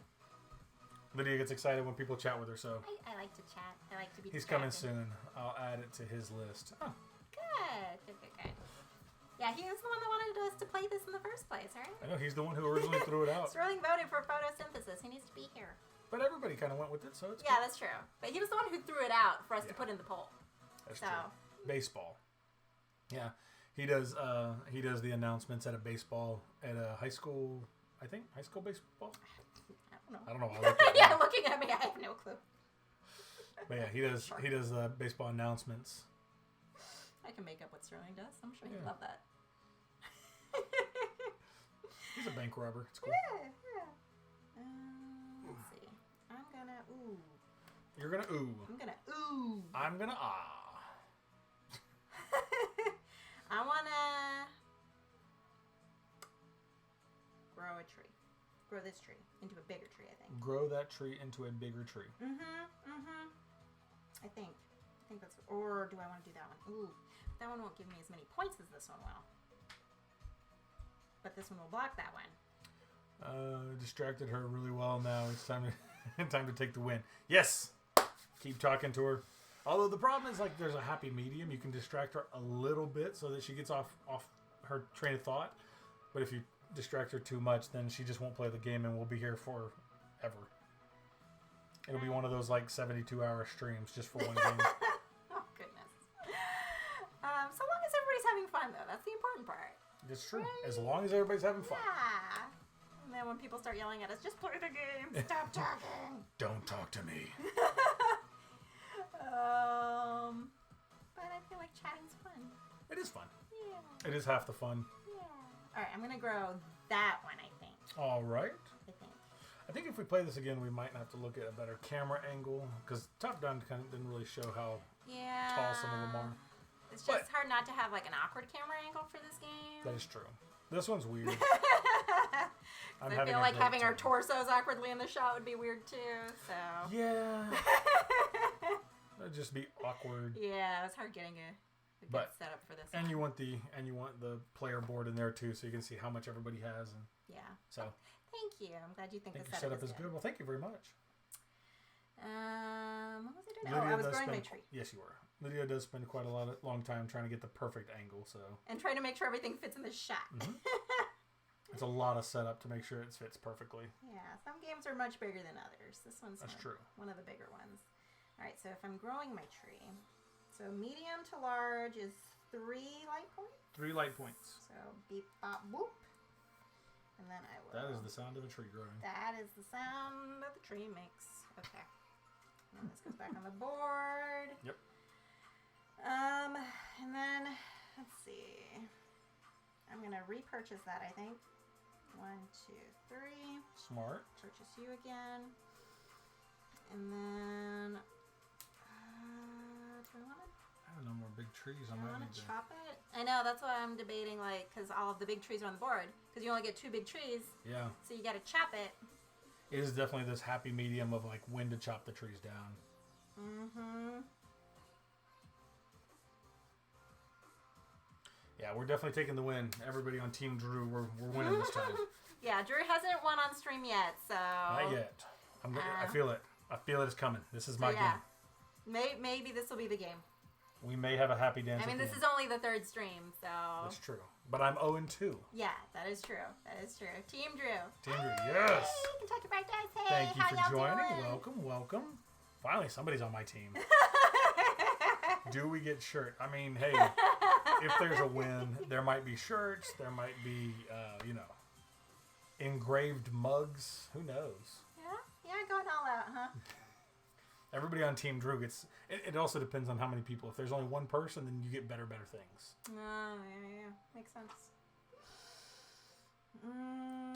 Lydia gets excited when people chat with her, so. I like to chat. I like to be He's distracted. coming soon. I'll add it to his list. Oh. Good. Yeah, he was the one that wanted us to play this in the first place, right? I know, he's the one who originally threw it out. Sterling voted for photosynthesis. He needs to be here. But everybody kind of went with it, so it's Yeah, that's true. But he was the one who threw it out for us to put in the poll. That's true. Baseball. Yeah. He does the announcements at a baseball at a high school, I think. High school baseball? I don't know. Yeah, looking at me, I have no clue. But yeah, he does baseball announcements. I can make up what Sterling does. I'm sure he'd love that. He's a bank robber. It's cool. Yeah. Let's see. I'm gonna ooh. You're gonna ooh. I'm gonna ooh. I'm gonna ah. I wanna grow a tree. Grow this tree into a bigger tree, I think. Grow that tree into a bigger tree. I think that's... Or do I want to do that one? Ooh. That one won't give me as many points as this one will. But this one will block that one. Distracted her really well now. It's time to take the win. Yes! Keep talking to her. Although the problem is, like, there's a happy medium. You can distract her a little bit so that she gets off her train of thought. But if you distract her too much, then she just won't play the game and we'll be here forever. It'll be one of those, like, 72-hour streams just for one game. Oh, goodness. So long as everybody's having fun, though. That's the important part. It's true. Right? As long as everybody's having fun. Yeah. And then when people start yelling at us, just play the game. Stop talking. Don't talk to me. But I feel like chatting's fun. It is fun. Yeah. It is half the fun. Yeah. All right, I'm going to grow that one, I think. All right. I think if we play this again, we might have to look at a better camera angle because top-down kind of didn't really show how tall some of them are. It's just hard not to have like an awkward camera angle for this game. That is true. This one's weird. I feel like having our torsos awkwardly in the shot would be weird too. So yeah, that'd just be awkward. Yeah, it was hard getting a good setup for this. And one. you want the player board in there too, so you can see how much everybody has. And yeah. So. Thank you. I'm glad you think the setup is good. Well, thank you very much. What was I doing? I was growing my tree. Yes, you were. Lydia does spend quite a long time trying to get the perfect angle, so. And trying to make sure everything fits in the shot. Mm-hmm. It's a lot of setup to make sure it fits perfectly. Yeah, some games are much bigger than others. This one's true. One of the bigger ones. All right, so if I'm growing my tree, so medium to large is 3 light points. 3 light points. So beep, bop, boop. And then I will... That is the sound of a tree growing. That is the sound that the tree makes. Okay. And this goes back on the board. Yep. And then, let's see. I'm going to repurchase that, I think. 1, 2, 3. Smart. Purchase you again. And then, do I want to? have no more big trees. I You might want need to to chop it? I know, that's why I'm debating, like, because all of the big trees are on the board. Because you only get 2 big trees. Yeah. So you got to chop it. It is definitely this happy medium of, like, when to chop the trees down. Mm-hmm. Yeah, we're definitely taking the win. Everybody on Team Drew, we're winning this time. Yeah, Drew hasn't won on stream yet, so... Not yet. I feel it. I feel it is coming. This is my game. Maybe this will be the game. We may have a happy dance. I mean, this is only the 3rd stream, so... That's true. But I'm 0-2. Yeah, that is true. That is true. Team Drew. Team Drew, yes! Hey, Kentucky Birthdays. Hey, Thank you how for y'all joining. doing? Welcome. Finally, somebody's on my team. Do we get shirt? I mean, hey, if there's a win, there might be shirts. There might be, engraved mugs. Who knows? Yeah, going all out, huh? Everybody on Team Drew gets... It also depends on how many people. If there's only one person, then you get better things. Oh, yeah. Makes sense.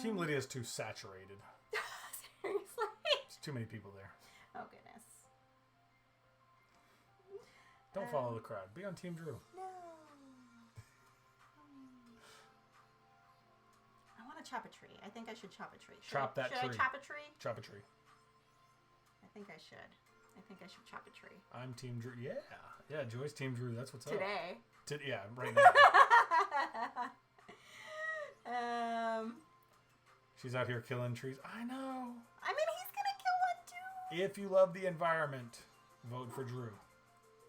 Team Lydia is too saturated. Seriously? There's too many people there. Oh, goodness. Don't follow the crowd. Be on Team Drew. No. I want to chop a tree. I think I should chop a tree. Should I chop a tree? Chop a tree. I think I should. I think I should chop a tree. I'm Team Drew. Yeah. Yeah, Joy's Team Drew. That's what's Today. up. Yeah, right now. She's out here killing trees. I know. I mean, he's going to kill one too. If you love the environment, vote for Drew.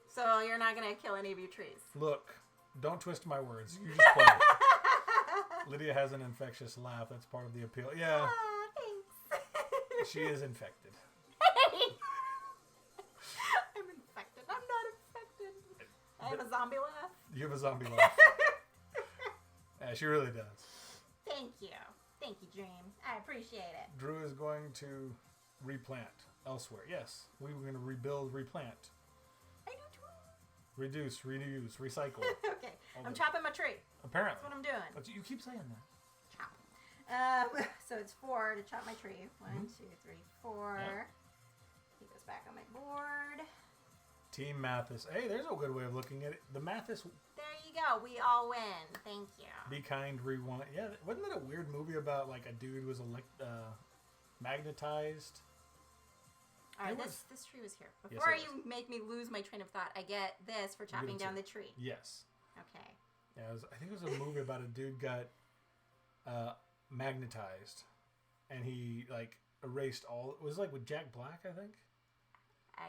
So you're not going to kill any of your trees? Look, don't twist my words. You just play. Lydia has an infectious laugh. That's part of the appeal. Yeah. Aw, thanks. She is infected. Hey! I'm infected. I'm not infected. I have a zombie laugh. You have a zombie laugh. Yeah, she really does. Thank you. Thank you, Dream. I appreciate it. Drew is going to replant elsewhere. Yes, we were going to rebuild, replant. I do too. Reduce, reuse, recycle. Okay, I'm chopping my tree. Apparently. That's what I'm doing. But you keep saying that. Chop. So it's 4 to chop my tree. 1, 2, 3, 4. Yeah. He goes back on my board. Team Mathis. Hey, there's a good way of looking at it. The Mathis. There you go. We all win. Thank you. Be kind, rewind. Yeah, wasn't that a weird movie about like a dude was magnetized? All right, this tree was here. Before you make me lose my train of thought, I get this for chopping down the tree. Yes. Okay. Yeah, I think it was a movie about a dude got magnetized, and he like erased all. It was like with Jack Black, I think.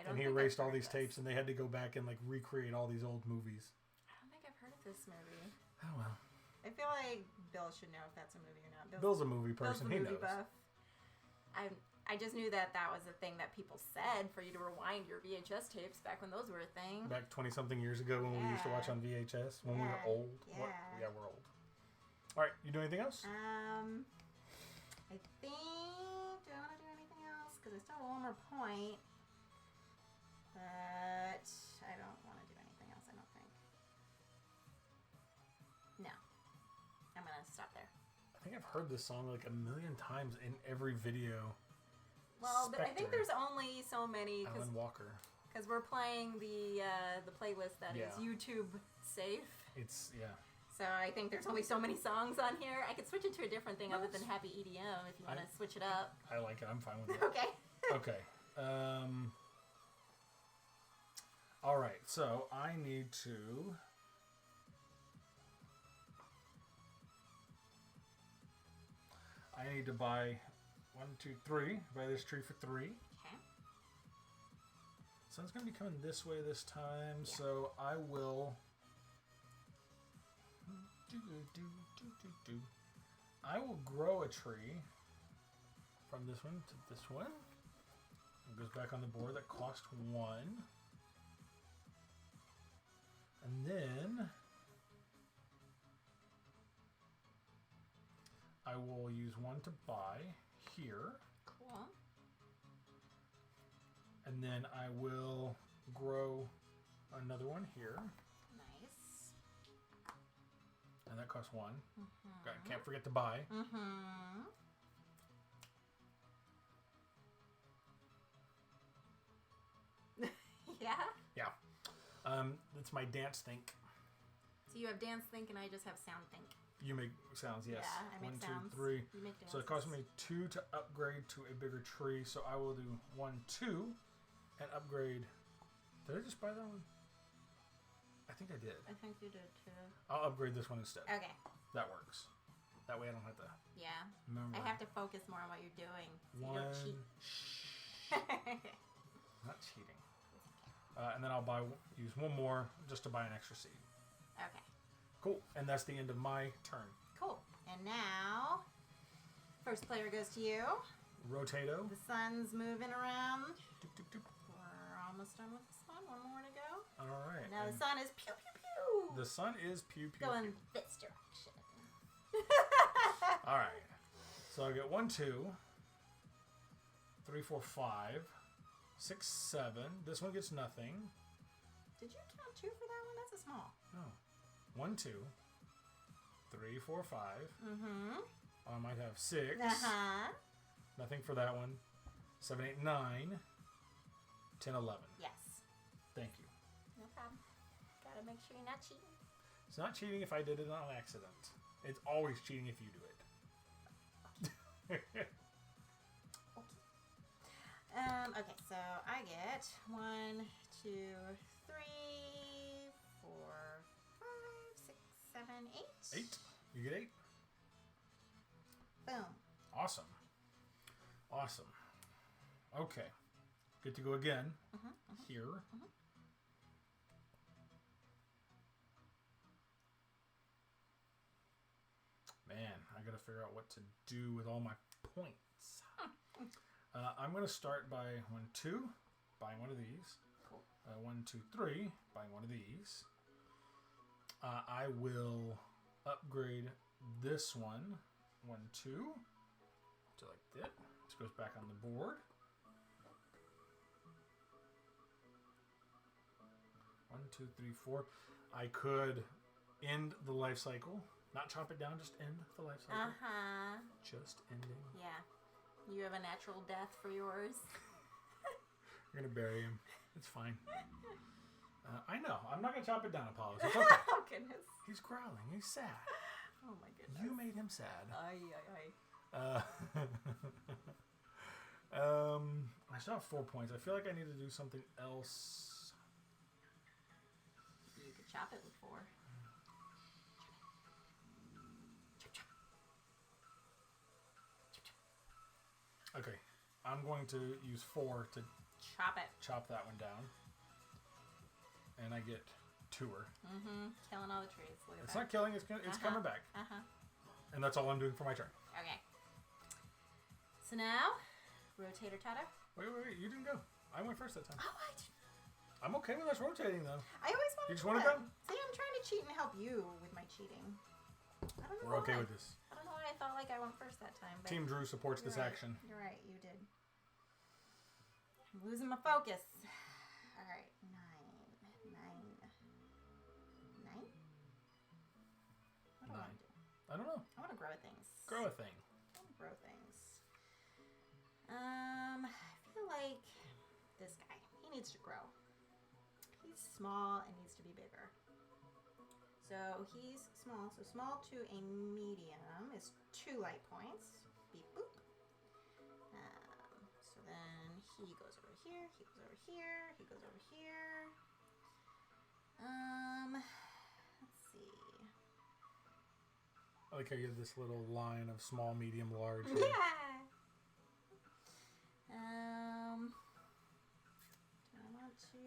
And he erased all these tapes, and they had to go back and like recreate all these old movies. I don't think I've heard of this movie. Oh well. I feel like Bill should know if that's a movie or not. Bill's a movie person. Bill's He movie knows. Buff. I just knew that was a thing that people said for you to rewind your VHS tapes back when those were a thing. Back 20-something years ago when we used to watch on VHS when we were old. Yeah. Yeah, we're old. All right, you do anything else? I think... Do I want to do anything else? Because I still have one more point. But I don't want to do anything else, I don't think. No. I'm going to stop there. I think I've heard this song like a million times in every video. Well, I think there's only so many... Alan Walker. Because we're playing the playlist that is YouTube safe. It's, yeah. So I think there's only so many songs on here. I could switch it to a different thing other than Happy EDM if you want to switch it up. I like it. I'm fine with it. Okay. Okay. All right. So I need to... buy 1, 2, 3. Buy this tree for 3. Okay. Sun's going to be coming this way this time, so I will... I will grow a tree from this one to this one. It goes back on the board. That cost 1. And then I will use 1 to buy here. Cool. And then I will grow another one here. Nice. And that costs 1. Okay, can't forget to buy. Mm-hmm. Yeah. It's my dance think. So you have dance think, and I just have sound think. You make sounds, yes. Yeah, I make sounds. 1, 2, 3. You make dances. So it costs me 2 to upgrade to a bigger tree. So I will do 1, 2, and upgrade. Did I just buy that one? I think I did. I think you did too. I'll upgrade this one instead. Okay. That works. That way I don't have to. Yeah. Remember. I have to focus more on what you're doing. So you don't cheat. Not cheating. And then I'll use one more just to buy an extra seed. Okay. Cool. And that's the end of my turn. Cool. And now, first player goes to you. Rotato. The sun's moving around. Doop, doop, doop. We're almost done with the sun. One more to go. All right. Now the sun is pew pew pew. The sun is pew pew. Going pew. this direction. All right. So I get 1, 2, 3, 4, 5, 6, 7. This one gets nothing. Did you count 2 for that one? That's a small. No. 1, 2, 3, 4, 5. Mm-hmm. I might have 6. Uh-huh. Nothing for that one. 7, 8, 9, 10, 11. Yes. Thank you. No problem. Gotta make sure you're not cheating. It's not cheating if I did it on accident. It's always cheating if you do it. Okay. Okay, so I get 1, 2, 3, 4, 5, 6, 7, 8. 8. You get 8. Boom. Awesome. Awesome. Okay. Good to go again. Here. Man, I gotta figure out what to do with all my points. I'm gonna start by 1, 2, buying one of these. Cool. 1, 2, 3, buying one of these. I will upgrade this one. 1, 2. To like that. This goes back on the board. 1, 2, 3, 4. I could end the life cycle. Not chop it down, just end the life cycle. Uh-huh. Just ending. Yeah. You have a natural death for yours. You're going to bury him. It's fine. I know. I'm not going to chop it down, Apollo. It's okay. Oh, goodness. He's growling. He's sad. Oh, my goodness. You made him sad. Aye, aye, I still have 4 points. I feel like I need to do something else. You could chop it with 4. Okay. I'm going to use 4 to chop that one down. And I get 2-er. Mm-hmm. Killing all the trees. Look at It's that. not killing. It's coming back. Uh-huh. And that's all I'm doing for my turn. Okay. So now, rotator tatter. Wait. You didn't go. I went first that time. Oh, I did. I'm okay with us rotating, though. I always want to. You just want to go? See, I'm trying to cheat and help you with my cheating. I don't know We're okay why. with this. I don't know why I felt like I went first that time. But Team Drew supports this right. action. You're right. You did. I'm losing my focus. All right. 9. What do I want to do? I don't know. I want to grow things. Grow a thing. I want to grow things. I feel like this guy. He needs to grow. He's small and needs to be bigger. So he's small. So small to a medium is 2 light points. Beep boop. So then he goes over here. He goes over here. He goes over here. Let's see. I like how you have this little line of small, medium, large. Yeah. Do I want to?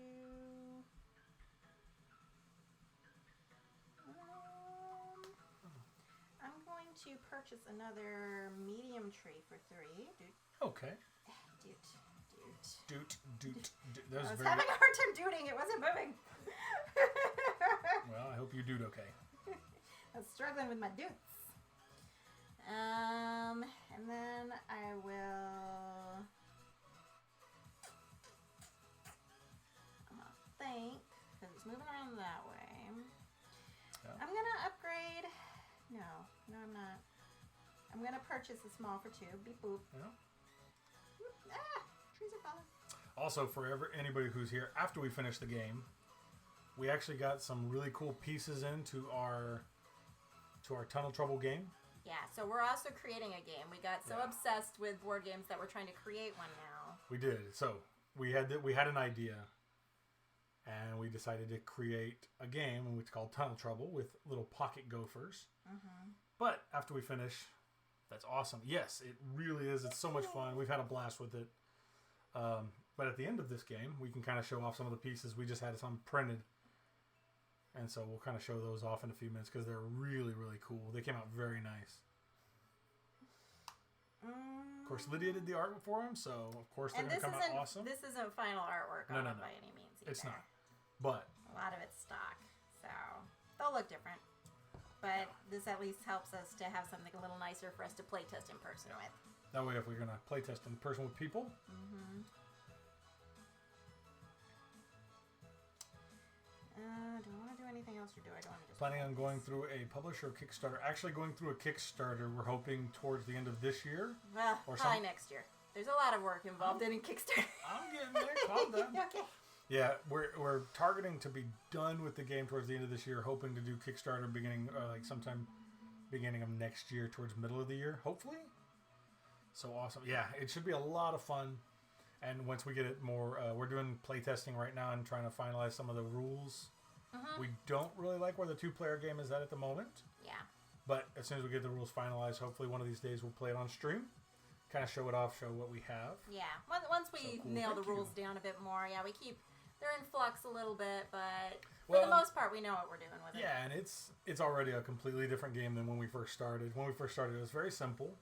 I'm going to purchase another medium tree for 3. Okay. Doot. Doot. I was having a hard time dooting. It wasn't moving. Well, I hope you doot okay. I was struggling with my doots. And then I will. I'm gonna think because it's moving around that way. Yeah. I'm gonna upgrade. No, I'm not. I'm gonna purchase a small for 2. Beep boop. Yeah. Trees are falling. Also, for anybody who's here after we finish the game, We actually got some really cool pieces into our Tunnel Trouble game. Yeah, so we're also creating a game. We got so obsessed with board games that we're trying to create one now. We did. So we had an idea, and we decided to create a game which is called Tunnel Trouble with little pocket gophers. Mm-hmm. But after we finish, that's awesome. Yes, it really is. It's so much fun. We've had a blast with it. But at the end of this game, we can kind of show off some of the pieces. We just had some printed. And so we'll kind of show those off in a few minutes because they're really, really cool. They came out very nice. Of course, Lydia did the art for them, so of course they're going to come out awesome. This isn't final artwork on it by any means either. It's not. But a lot of it's stock, so they'll look different. But this at least helps us to have something a little nicer for us to play test in person with. That way, if we're going to play test in person with people, do I want to do anything else, or do I want to just... Planning on going through a publisher Kickstarter. Actually, going through a Kickstarter, we're hoping towards the end of this year. Well, probably next year. There's a lot of work involved in Kickstarter. I'm getting there. Calm down. Okay. Yeah, we're targeting to be done with the game towards the end of this year, hoping to do Kickstarter beginning, sometime beginning of next year, towards middle of the year, hopefully. So awesome. Yeah, it should be a lot of fun. And once we get it more, we're doing playtesting right now and trying to finalize some of the rules. We don't really like where the 2-player game is at the moment. Yeah. But as soon as we get the rules finalized, hopefully one of these days we'll play it on stream. Kind of show it off, show what we have. Yeah. Once we nail the rules down a bit more, they're in flux a little bit, but for the most part, we know what we're doing with it. Yeah, and it's already a completely different game than when we first started. When we first started, it was very simple.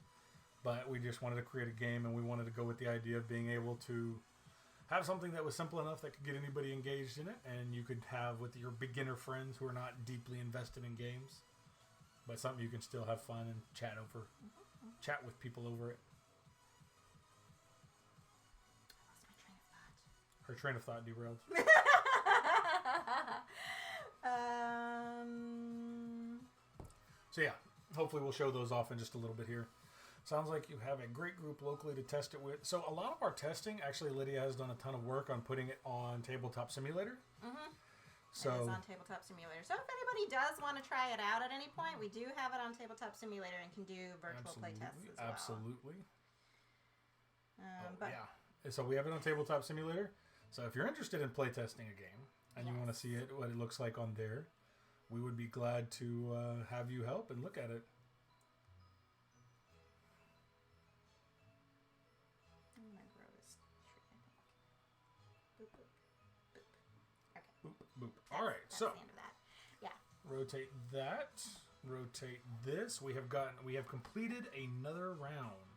But we just wanted to create a game, and we wanted to go with the idea of being able to have something that was simple enough that could get anybody engaged in it, and you could have with your beginner friends who are not deeply invested in games, but something you can still have fun and chat over, chat with people over it. I lost my train of thought. Her train of thought derailed. So yeah, hopefully we'll show those off in just a little bit here. Sounds like you have a great group locally to test it with. So a lot of our testing, actually, Lydia has done a ton of work on putting it on Tabletop Simulator. So it is on Tabletop Simulator. So if anybody does want to try it out at any point, we do have it on Tabletop Simulator and can do virtual play tests as well. Absolutely. But yeah. So we have it on Tabletop Simulator. So if you're interested in playtesting a game and you want to see what it looks like on there, we would be glad to have you help and look at it. Boop. All right, that's so the end of that. Yeah. Rotate that. Rotate this. We have completed another round.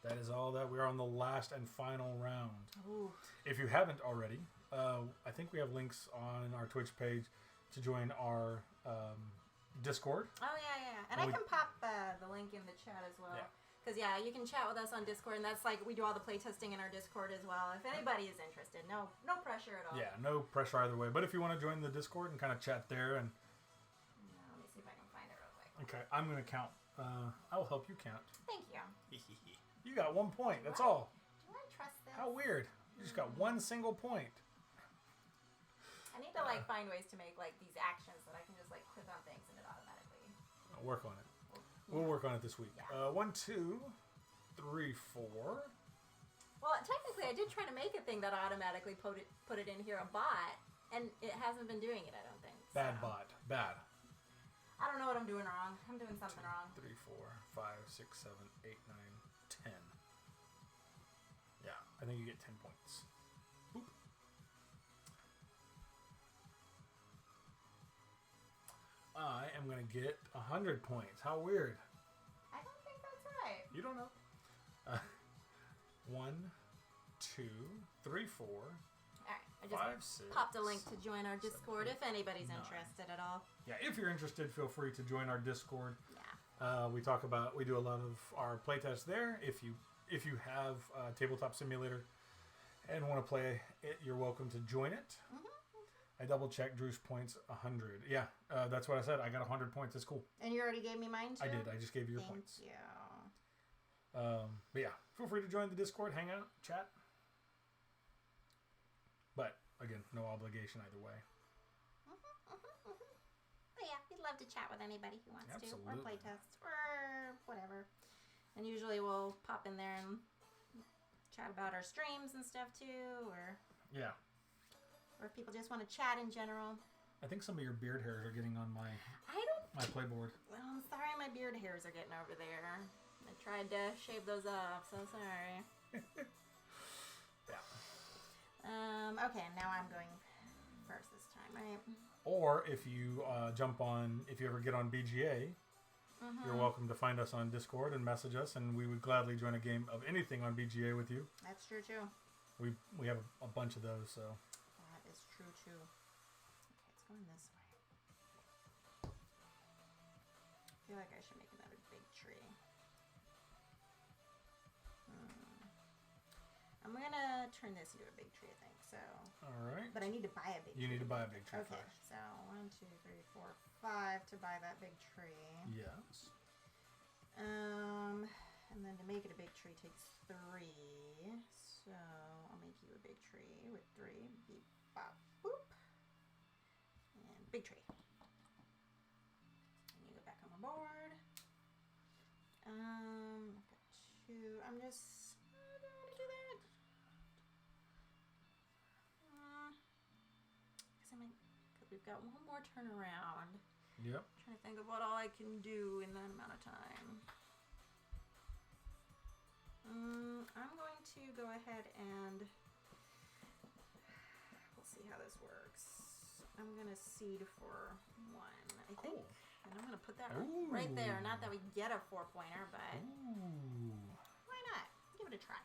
That is all that we are on the last and final round. Ooh. If you haven't already, I think we have links on our Twitch page to join our Discord. Oh yeah. And I can pop the link in the chat as well. Because you can chat with us on Discord, and that's like we do all the playtesting in our Discord as well. If anybody is interested, no pressure at all. Yeah, no pressure either way. But if you want to join the Discord and kind of chat there, and let me see if I can find it real quick. Okay, I'm gonna count. I will help you count. Thank you. You got 1 point. That's all. Do I trust this? How weird! You just got one single point. I need to find ways to make these actions that I can just click on things and it automatically. I'll work on it. We'll work on it this week. Yeah. 1, 2, 3, 4. Well, technically, I did try to make a thing that automatically put it in here, a bot, and it hasn't been doing it, I don't think. Bad bot. Bad. I don't know what I'm doing wrong. I'm doing something wrong. 3, 4, 5, 6, 7, 8, 9, 10. Yeah, I think you get 10 points. Boop. I am going to get 100 points. How weird. I don't think that's right. You don't know. 1, 2, 3, 4, Alright, I just 5, 6, popped a link to join our Discord 7, if anybody's 9. interested at all. Yeah, if you're interested, feel free to join our Discord. Yeah. We do a lot of our playtests there. If you have Tabletop Simulator and want to play it, you're welcome to join it. I double checked Drew's points 100. Yeah, that's what I said. I got 100 points. That's cool. And you already gave me mine too? I did. I just gave you your points. Thank you. But yeah, feel free to join the Discord, hang out, chat. But again, no obligation either way. But yeah, we'd love to chat with anybody who wants Absolutely. to, or play test, or whatever. And usually we'll pop in there and chat about our streams and stuff too, or if people just want to chat in general. I think some of your beard hairs are getting on my playboard. Well, I'm sorry my beard hairs are getting over there. I tried to shave those off, so sorry. Yeah. Okay, now I'm going first this time, right? Or if you if you ever get on BGA, you're welcome to find us on Discord and message us, and we would gladly join a game of anything on BGA with you. That's true too. We have a bunch of those, so. That is true too. Okay, it's going this way. I feel like I should make another big tree. I'm gonna turn this into a big tree, I think. So. All right. But I need to buy a big tree. You need to buy a big tree first. So 1, 2, 3, 4, 5 to buy that big tree. Yes. And then to make it a big tree takes 3. So I'll make you a big tree with 3. Beep, bop, boop. And big tree. And you go back on my board. I've got 2. I don't want to do that. Because we've got one more turnaround. Yep. I'm trying to think of what all I can do in that amount of time. I'm going to go ahead and we'll see how this works. I'm going to seed for 1, I think. And I'm going to put that right there. Not that we get a 4-pointer, but why not? Give it a try.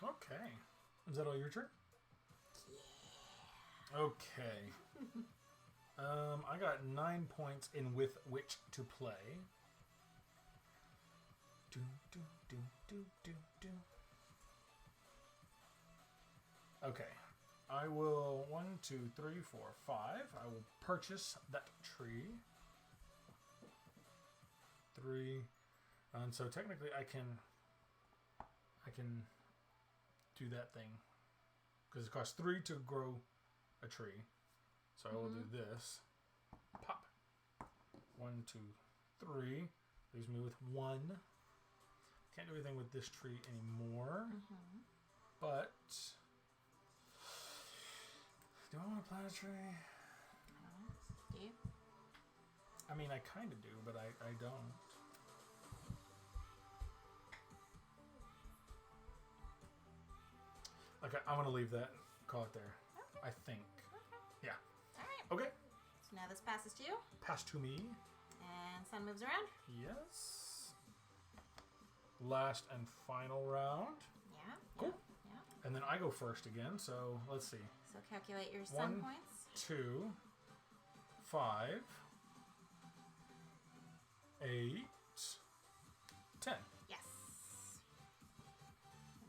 Okay. Is that all your turn? Yeah. Okay. I got 9 points in with which to play. Do, do, do, do, do, do. Okay. I will 1, 2, 3, 4, 5. I will purchase that tree. 3. And so technically I can do that thing. Because it costs 3 to grow a tree. So I will do this. Pop. 1, 2, 3. Leaves me with 1. Can't do anything with this tree anymore. But do I want to plant a tree? Do you? I mean, I kind of do, but I don't. Okay, I'm going to leave that. Call it there. Okay. I think. Okay. Yeah. All right. Okay. So now this passes to you. Pass to me. And sun moves around. Yes. Last and final round. Yeah. Cool. Yeah. And then I go first again, so let's see. So calculate your sun 1, points. 2, 5, 8, 10. Yes.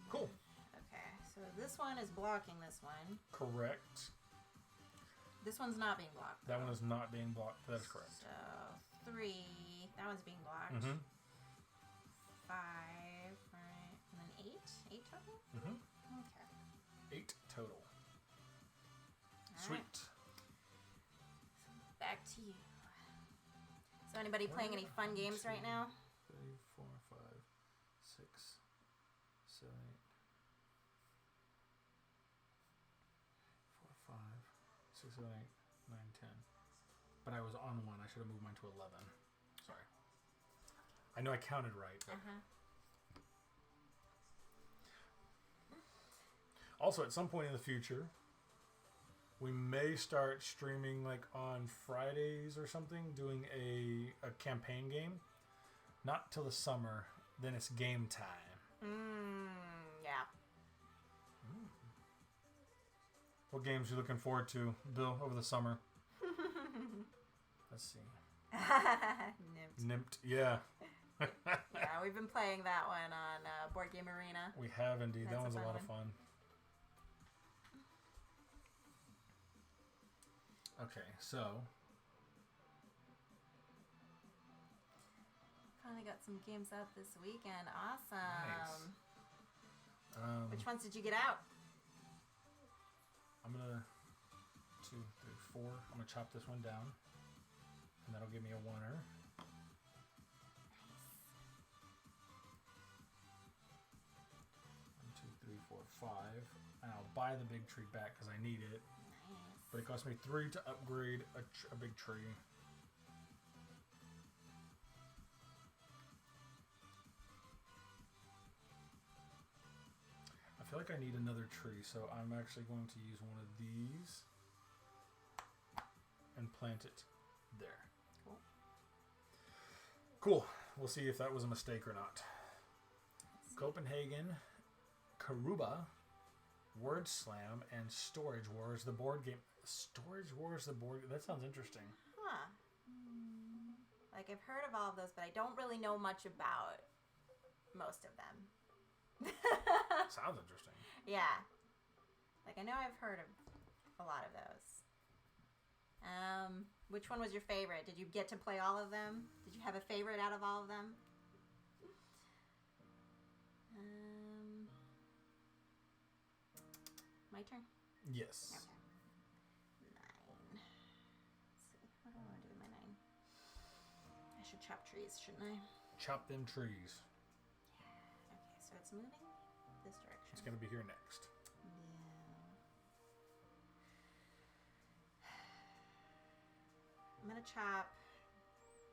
Cool. Okay, so this one is blocking this one. Correct. This one's not being blocked. That one is not being blocked. That is correct. So 3. That one's being blocked. 5, right? And then 8. 8 total? Okay. 8 total. All Sweet. right. Back to you. So anybody playing any fun games right now? 3, 4, 5, 6, 7, 8. 4, 5, 6, 7, 8, 9, 10. But I was on 1. I should have moved mine to 11. Sorry. I know I counted right. But also, at some point in the future, we may start streaming like on Fridays or something, doing a campaign game. Not till the summer. Then it's game time. Yeah. What games are you looking forward to, Bill, over the summer? Let's see. Nimped. Yeah. Yeah, we've been playing that one on Board Game Arena. We have indeed. That's that one's a lot one. of fun. Okay, so Finally got some games out this weekend. Awesome. Nice. Which ones did you get out? I'm gonna 2, 3, 4. I'm going to chop this one down. And that'll give me a 1er. 5. And I'll buy the big tree back because I need it. Nice. But it cost me 3 to upgrade a big tree. I feel like I need another tree, so I'm actually going to use one of these and plant it there. Cool. Cool. We'll see if that was a mistake or not. Copenhagen, Karuba, Word Slam, and Storage Wars, the board game. Storage Wars, the board game. That sounds interesting. Huh. Like, I've heard of all of those, but I don't really know much about most of them. Sounds interesting. Yeah. Like, I know I've heard of a lot of those. Which one was your favorite? Did you get to play all of them? Did you have a favorite out of all of them? My turn? Yes. Okay. 9. Let's see. What do I want to do with my 9? I should chop trees, shouldn't I? Chop them trees. Yeah. Okay, so it's moving this direction. It's going to be here next. Yeah. I'm going to chop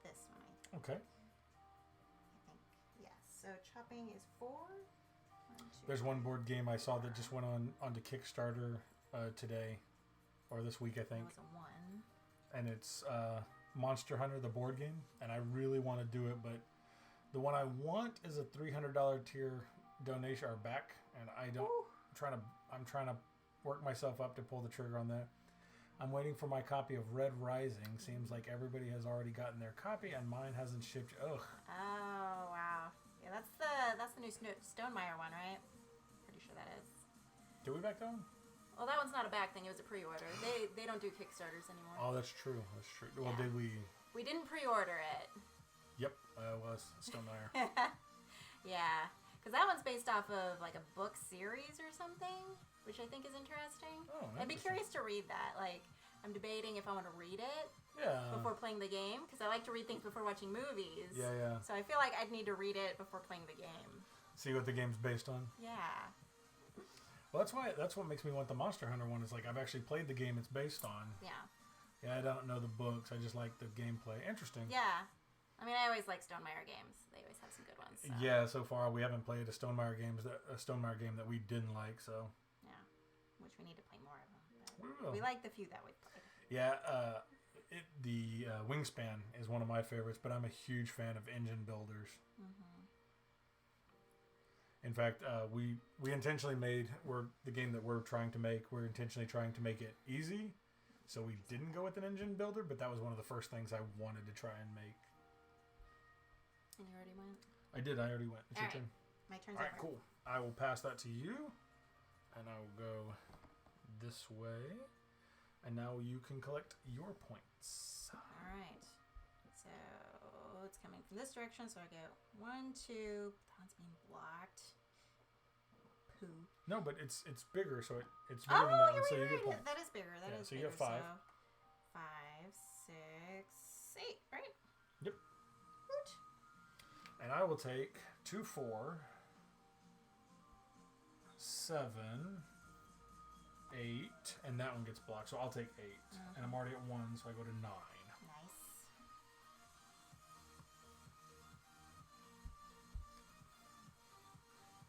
this one, I think. Okay. I think. Yes. So chopping is 4. 1, 2, There's one board game I saw that just went onto Kickstarter today, or this week, I think. That was a 1. And it's Monster Hunter, the board game. And I really want to do it, but the one I want is a $300 tier donation or back, and I don't. Ooh. I'm trying to work myself up to pull the trigger on that. I'm waiting for my copy of Red Rising. Seems like everybody has already gotten their copy, and mine hasn't shipped. Ugh. Oh wow. Yeah, that's the new Stonemeyer one, right? Pretty sure that is. Did we back that one? Well, that one's not a back thing. It was a pre-order. They don't do Kickstarters anymore. Oh, that's true. That's true. Yeah. Well, did we? We didn't pre-order it. Yep, it was Stonemeyer. Yeah, because that one's based off of like a book series or something, which I think is interesting. Oh, I'd be interesting. curious to read that. Like, I'm debating if I want to read it Yeah. before playing the game, because I like to read things before watching movies. Yeah. So I feel like I'd need to read it before playing the game. See what the game's based on. Yeah. Well, that's what makes me want the Monster Hunter one. Is like I've actually played the game it's based on. Yeah. Yeah, I don't know the books. I just like the gameplay. Interesting. Yeah. I mean, I always like Stonemeyer games. They always have some good ones. So. Yeah, so far we haven't played a Stonemeyer game that we didn't like. So. Yeah. Which we need to play more of them. We But will. we like the few that we've played. Yeah, the Wingspan is one of my favorites, but I'm a huge fan of engine builders. Mm-hmm. In fact, we intentionally made the game that we're trying to make. We're intentionally trying to make it easy, so we didn't go with an engine builder. But that was one of the first things I wanted to try and make. And you already went? I did. I already went. It's your All right. turn. My turn's All right, over. cool. I will pass that to you, and I will go this way. And now you can collect your points. All right. So it's coming from this direction. So I go 1, 2. That one's being blocked. Poo. No, but it's bigger, so it's bigger than that one, so you get points. That is bigger. That Yeah, is so you bigger. get 5. So 5, 6, 8, right? Yep. Woot. And I will take 2, 4, 7, 8, and that one gets blocked, so I'll take 8. Mm-hmm. And I'm already at 1, so I go to 9. Nice.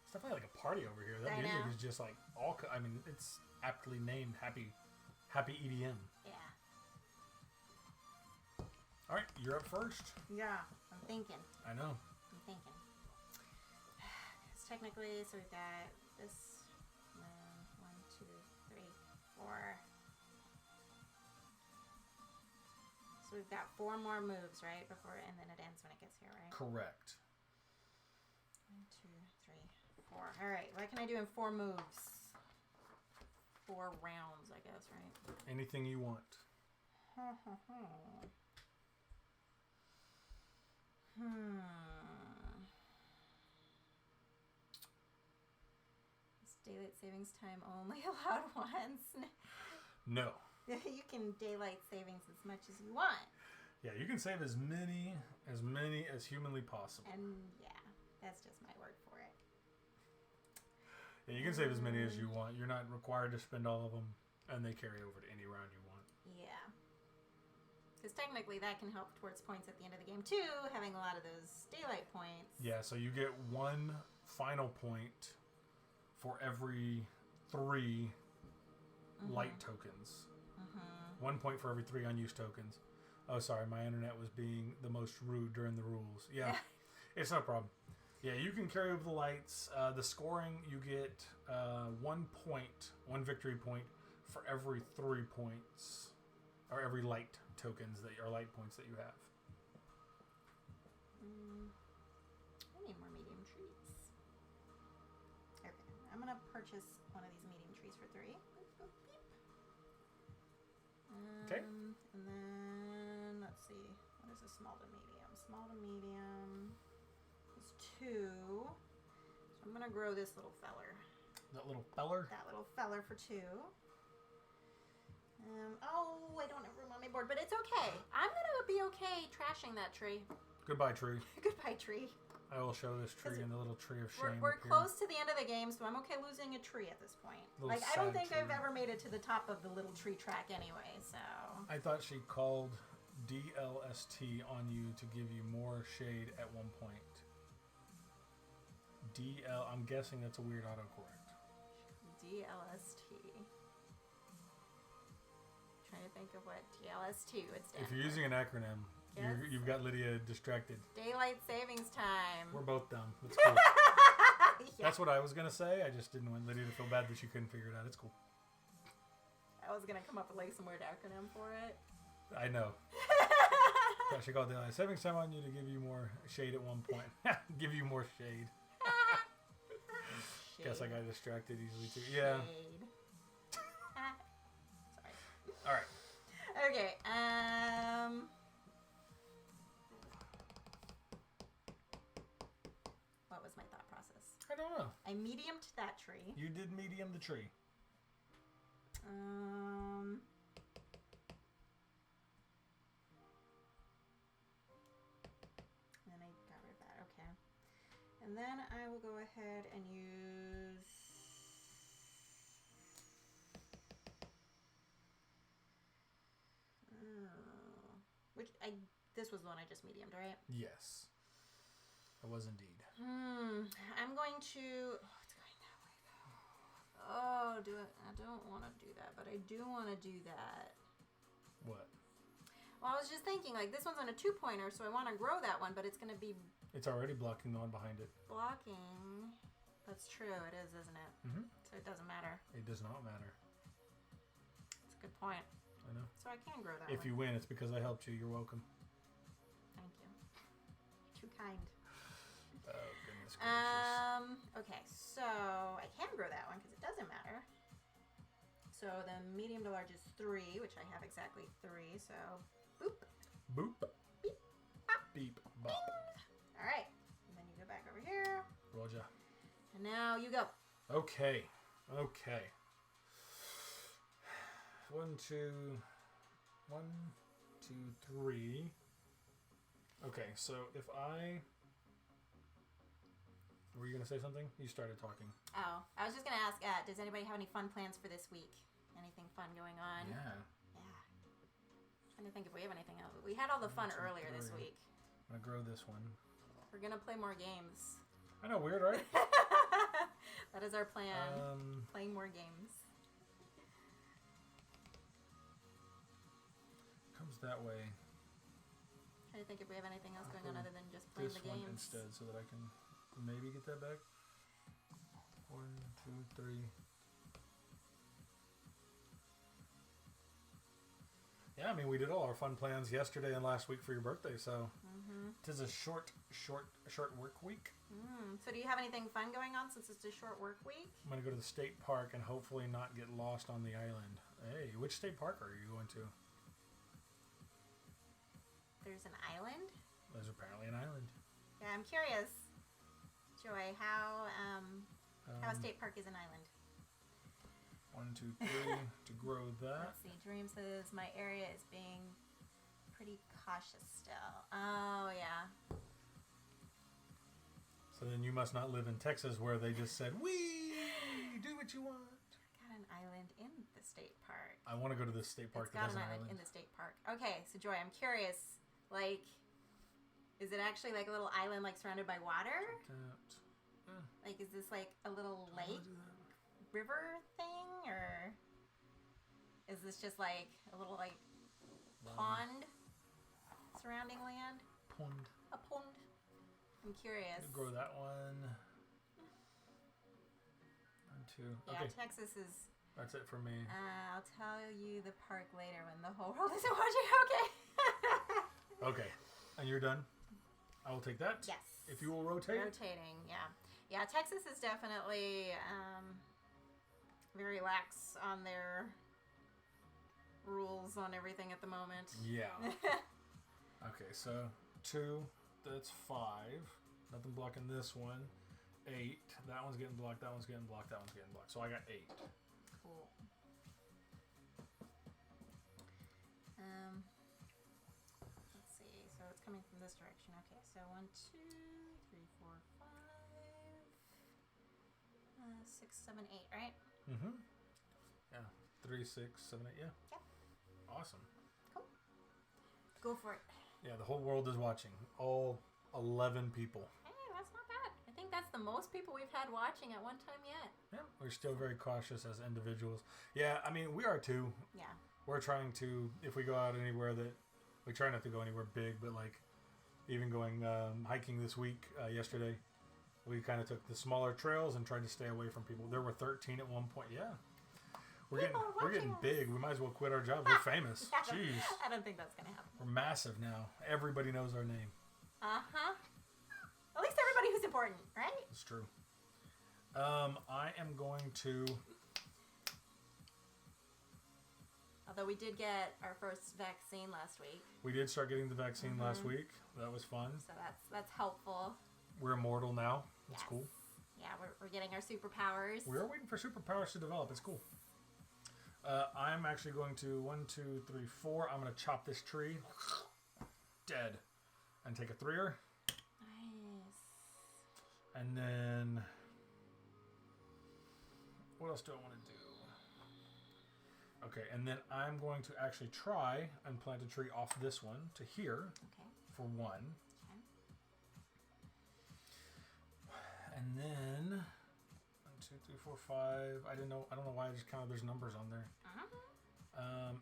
It's definitely like a party over here. That I music know. is just like it's aptly named Happy EDM. Yeah. All right, you're up first. Yeah. I'm thinking. I know. I'm thinking. It's technically, so we've got this 1, 2, 3, 4. So we've got 4 more moves, right? Before, and then it ends when it gets here, right? Correct. 1, 2, 3, 4. All right. What can I do in 4 moves? 4 rounds, I guess, right? Anything you want. Is daylight savings time only allowed once? No. You can daylight savings as much as you want. Yeah, you can save as many as humanly possible. And yeah, that's just my word for it. Yeah, you can save as many as you want. You're not required to spend all of them, and they carry over to any round you want. Yeah. Because technically that can help towards points at the end of the game too, having a lot of those daylight points. Yeah, so you get 1 final point for every 3 light tokens. 1 point for every 3 unused tokens. Oh, sorry, my internet was being the most rude during the rules. Yeah, it's no problem. Yeah, you can carry over the lights. The scoring, you get 1 point, 1 victory point for every 3 points, or every light tokens that are light points that you have. I need more medium trees. Okay, I'm gonna purchase one of these medium trees for 3. Boop, boop, beep. Okay. And then let's see, what is a small to medium? Small to medium is 2. So I'm gonna grow this little feller. That little feller? That little feller for 2. I don't have room on my board, but it's okay. I'm gonna be okay trashing that tree. Goodbye, tree. Goodbye, tree. I will show this tree in the little tree of shame. We're close to the end of the game, so I'm okay losing a tree at this point. Little I don't sad think tree. I've ever made it to the top of the little tree track anyway, so... I thought she called DLST on you to give you more shade at one point. I'm guessing that's a weird autocorrect. DLST. Trying to think of what DLST would stand If you're using an acronym, Yes. you've got Lydia distracted. Daylight savings time. We're both dumb. That's cool. Yeah. That's what I was going to say. I just didn't want Lydia to feel bad that she couldn't figure it out. It's cool. I was going to come up with like some weird acronym for it. I know. I should call daylight savings time on you to give you more shade at one point. Give you more shade. Guess I got distracted easily too. Yeah. Shade. Sorry. All right. Okay. What was my thought process? I don't know. I mediumed that tree. You did medium the tree. And then I got rid of that. Okay. And then I will go ahead and use... This was the one I just mediumed, right? Yes. It was indeed. I'm going to... Oh, it's going that way, though. Oh, I don't want to do that, but I do want to do that. What? Well, I was just thinking, like, this one's on a 2-pointer, so I want to grow that one, but it's going to be It's already blocking the one behind it. blocking. That's true, it is, isn't it? Mm-hmm. So it doesn't matter. It does not matter. It's a good point. I know. So I can grow that If one. you win, it's because I helped you. You're welcome. Thank you. You're too kind. Oh, goodness gracious. Okay, so I can grow that one because it doesn't matter. So the medium to large is 3, which I have exactly 3, so boop. Boop. Beep. Bop. Beep. Bop. All right, and then you go back over here, Roger. and now you go. Okay. 1, 2, 3. Okay, so if I... Were you going to say something? You started talking. Oh, I was just going to ask, does anybody have any fun plans for this week? Anything fun going on? Yeah. Trying to think if we have anything else. We had all the fun 1, 2, earlier this 3. week. I'm going to grow this one. We're going to play more games. I know, weird, right? That is our plan. Playing more games. Comes that way. Trying to think if we have anything else I'll going on go other than just playing This the one games. instead so that I can maybe get that back. 1, 2, 3. Yeah, I mean, we did all our fun plans yesterday and last week for your birthday, so it is a short work week. So do you have anything fun going on since it's a short work week? I'm going to go to the state park and hopefully not get lost on the island. Hey, which state park are you going to? There's an island? There's apparently an island. Yeah, I'm curious, Joy, how a state park is an island. 1, 2, 3 to grow that. Let's see. Dream says my area is being pretty cautious still. Oh, yeah. So then you must not live in Texas where they just said, "Wee, do what you want." Got an island in the state park. I want to go to the state park. It's got an island in the state park. Okay, so Joy, I'm curious. Like, is it actually like a little island, like surrounded by water? Like, is this like a little lake, river thing, or is this just like a little like pond surrounding land? Pond. A pond. I'm curious. Grow that one. 1, 2. Yeah, Okay. Texas is. That's it for me. I'll tell you the park later when the whole world isn't watching. Okay. Okay. And you're done? I will take that. Yes. If you will rotate. Rotating, yeah. Yeah, Texas is definitely very lax on their rules on everything at the moment. Yeah. Okay, so 2, that's 5. Nothing blocking this one. 8. That one's getting blocked, that one's getting blocked, that one's getting blocked. So I got 8. Cool. Let's see. So it's coming from this direction. Okay, so 1, 2, 3, 4, 5, 6, 7, 8, right? Mm-hmm. Yeah. 3, 6, 7, 8, yeah. Yep. Awesome. Cool. Go for it. Yeah, the whole world is watching. All 11 people. Hey, that's not bad. I think that's the most people we've had watching at one time yet. Yeah, we're still very cautious as individuals. Yeah, I mean, we are too. Yeah. We're trying to, if we go out anywhere that, we try not to go anywhere big, but like, even going hiking this week, yesterday, we kind of took the smaller trails and tried to stay away from people. There were 13 at one point. Yeah. We're getting big. We might as well quit our jobs. We're famous. Jeez. I don't think that's going to happen. We're massive now. Everybody knows our name. Uh-huh. At least everybody who's important, right? It's true. I am going to... Although we did get our first vaccine last week. We did start getting the vaccine last week. That was fun. So that's helpful. We're immortal now. That's Yes. cool. Yeah, we're getting our superpowers. We are waiting for superpowers to develop. It's cool. I'm actually going to 1, 2, 3, 4. I'm going to chop this tree. Dead. And take a 3-er. Nice. And then... What else do I want to do? Okay, and then I'm going to actually try and plant a tree off this one to here. Okay. For 1. Okay. And then 1, 2, 3, 4, 5. I don't know why I just counted. There's numbers on there.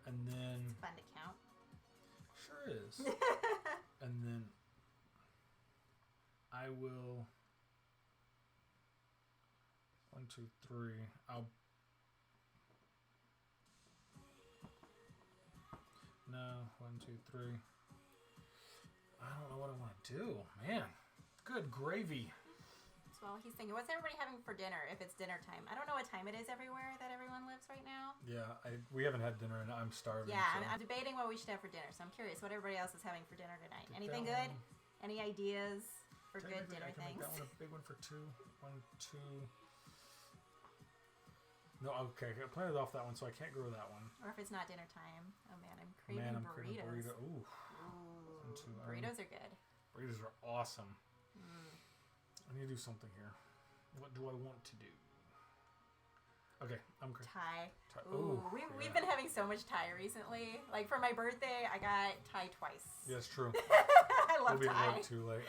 And then It's fun to count. sure is. And then I will 1, 2, 3. No, 1, 2, 3. I don't know what I want to do, man. Good gravy. So while he's thinking, what's everybody having for dinner if it's dinner time? I don't know what time it is everywhere that everyone lives right now. Yeah, we haven't had dinner and I'm starving. Yeah, so. I'm debating what we should have for dinner. So I'm curious what everybody else is having for dinner tonight. Get Anything that good? one. Any ideas for good Technically, dinner I can things? make that one a big one for 2. 1, 2. No, okay, I planted off that one, so I can't grow that one. Or if it's not dinner time. Oh man, I'm craving Man, I'm burritos. craving burrito. Ooh, Ooh, 2, burritos are good. burritos are awesome. I need to do something here. What do I want to do? Okay, I'm great. Thai. Ooh, Ooh, yeah. we've been having so much Thai recently. Like for my birthday, I got Thai twice. Yeah, it's true. I love We'll be at Thai. work too late.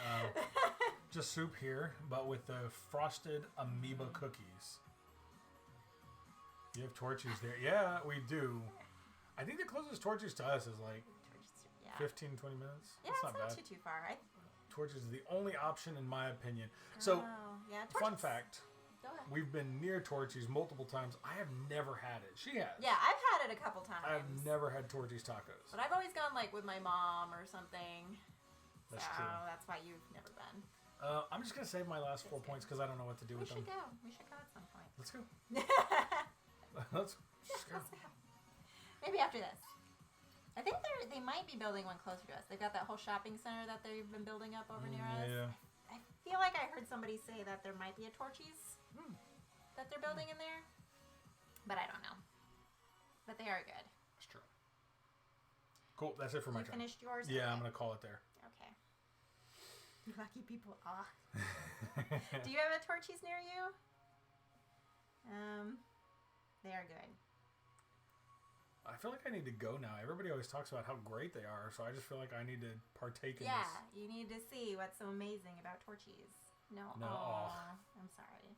Just soup here, but with the frosted amoeba cookies. You have Torchy's there. Yeah, we do. I think the closest Torchy's to us is like Yeah. 15, 20 minutes. Yeah, That's it's not not bad. too far. Torchy's is the only option in my opinion. So, yeah, fun Torchy's- fact. Go ahead. We've been near Torchy's multiple times. I have never had it. She has. Yeah, I've had it a couple times. I've never had Torchy's tacos. But I've always gone like with my mom or something. That's so true. that's why you've never been. I'm just going to save my last 4 points because I don't know what to do We with them. should go. We should go at some point. Let's go. Let's go. Maybe after this. I think they might be building one closer to us. They've got that whole shopping center that they've been building up over near us. Yeah. I feel like I heard somebody say that there might be a Torchy's that they're building in there. But I don't know. But they are good. That's true. Cool. That's it for my turn. You finished yours? Yeah, okay. I'm going to call it there. Okay. Lucky people. Ah. Do you have a Torchies near you? They are good. I feel like I need to go now. Everybody always talks about how great they are, so I just feel like I need to partake in this. Yeah, you need to see what's so amazing about Torchies. No. I'm sorry.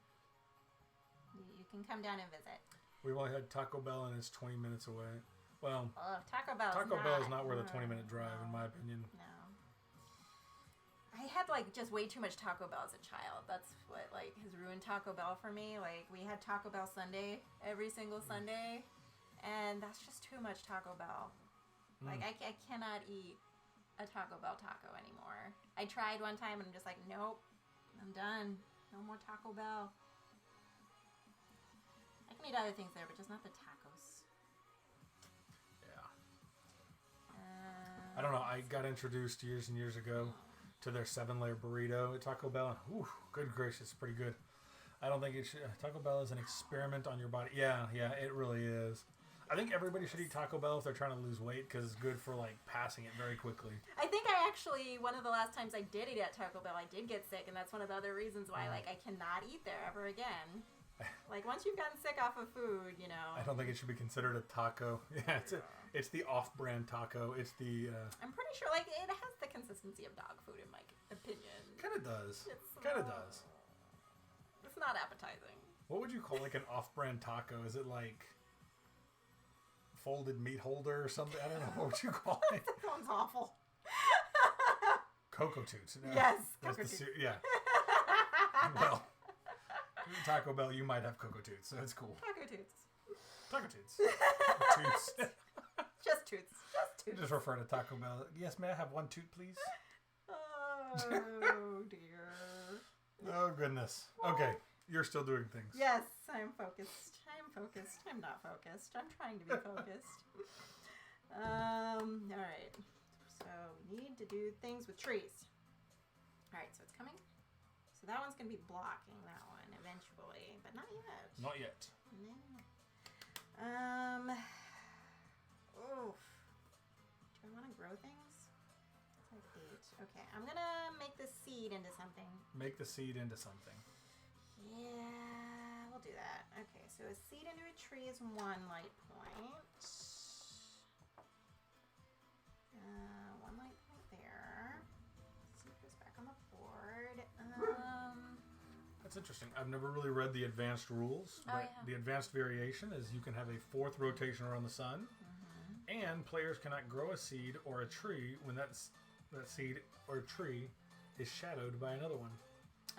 You can come down and visit. We've only had Taco Bell and it's 20 minutes away. Well, Taco Bell is not worth a 20-minute drive, in my opinion. No. I had, just way too much Taco Bell as a child. That's what, has ruined Taco Bell for me. We had Taco Bell Sunday every single Sunday, and that's just too much Taco Bell. I cannot eat a Taco Bell taco anymore. I tried one time, and I'm just like, nope, I'm done. No more Taco Bell. I can eat other things there, but just not the tacos. Yeah. I don't know. I got introduced years and years ago to their 7-layer burrito at Taco Bell. And, good gracious, pretty good. I don't think it should. Taco Bell is an experiment on your body. Yeah, it really is. I think everybody should eat Taco Bell if they're trying to lose weight because it's good for passing it very quickly. I think I actually, one of the last times I did eat at Taco Bell, I did get sick, and that's one of the other reasons why I cannot eat there ever again. Once you've gotten sick off of food, I don't think it should be considered a taco. Yeah, it's the off-brand taco. It's the... I'm pretty sure, it has the consistency of dog food, in my opinion. Kind of does. Does. It's not appetizing. What would you call, an off-brand taco? Is it, folded meat holder or something? I don't know. What would you call it? That sounds awful. Cocoa Toots. No, yes, Cocoa Toots. Yeah. Well... Taco Bell, you might have Cocoa Toots, so that's cool. Taco Toots. Taco Toots. Toots. Just Toots. Just refer to Taco Bell. Yes, may I have one toot, please? Oh, dear. Oh, goodness. Okay, you're still doing things. Yes, I'm focused. I'm not focused. I'm trying to be focused. All right. So we need to do things with trees. All right, so it's coming. So that one's going to be blocking that one eventually, but not yet. Not yet. No. Oof. Do I want to grow things? It's 8. Okay, I'm going to make this seed into something. Make the seed into something. Yeah, we'll do that. Okay, so a seed into a tree is 1 light point. 1 light point there. Seed goes back on the board. That's interesting. I've never really read the advanced rules, but the advanced variation is you can have a 4th rotation around the sun, and players cannot grow a seed or a tree when that seed or tree is shadowed by another one.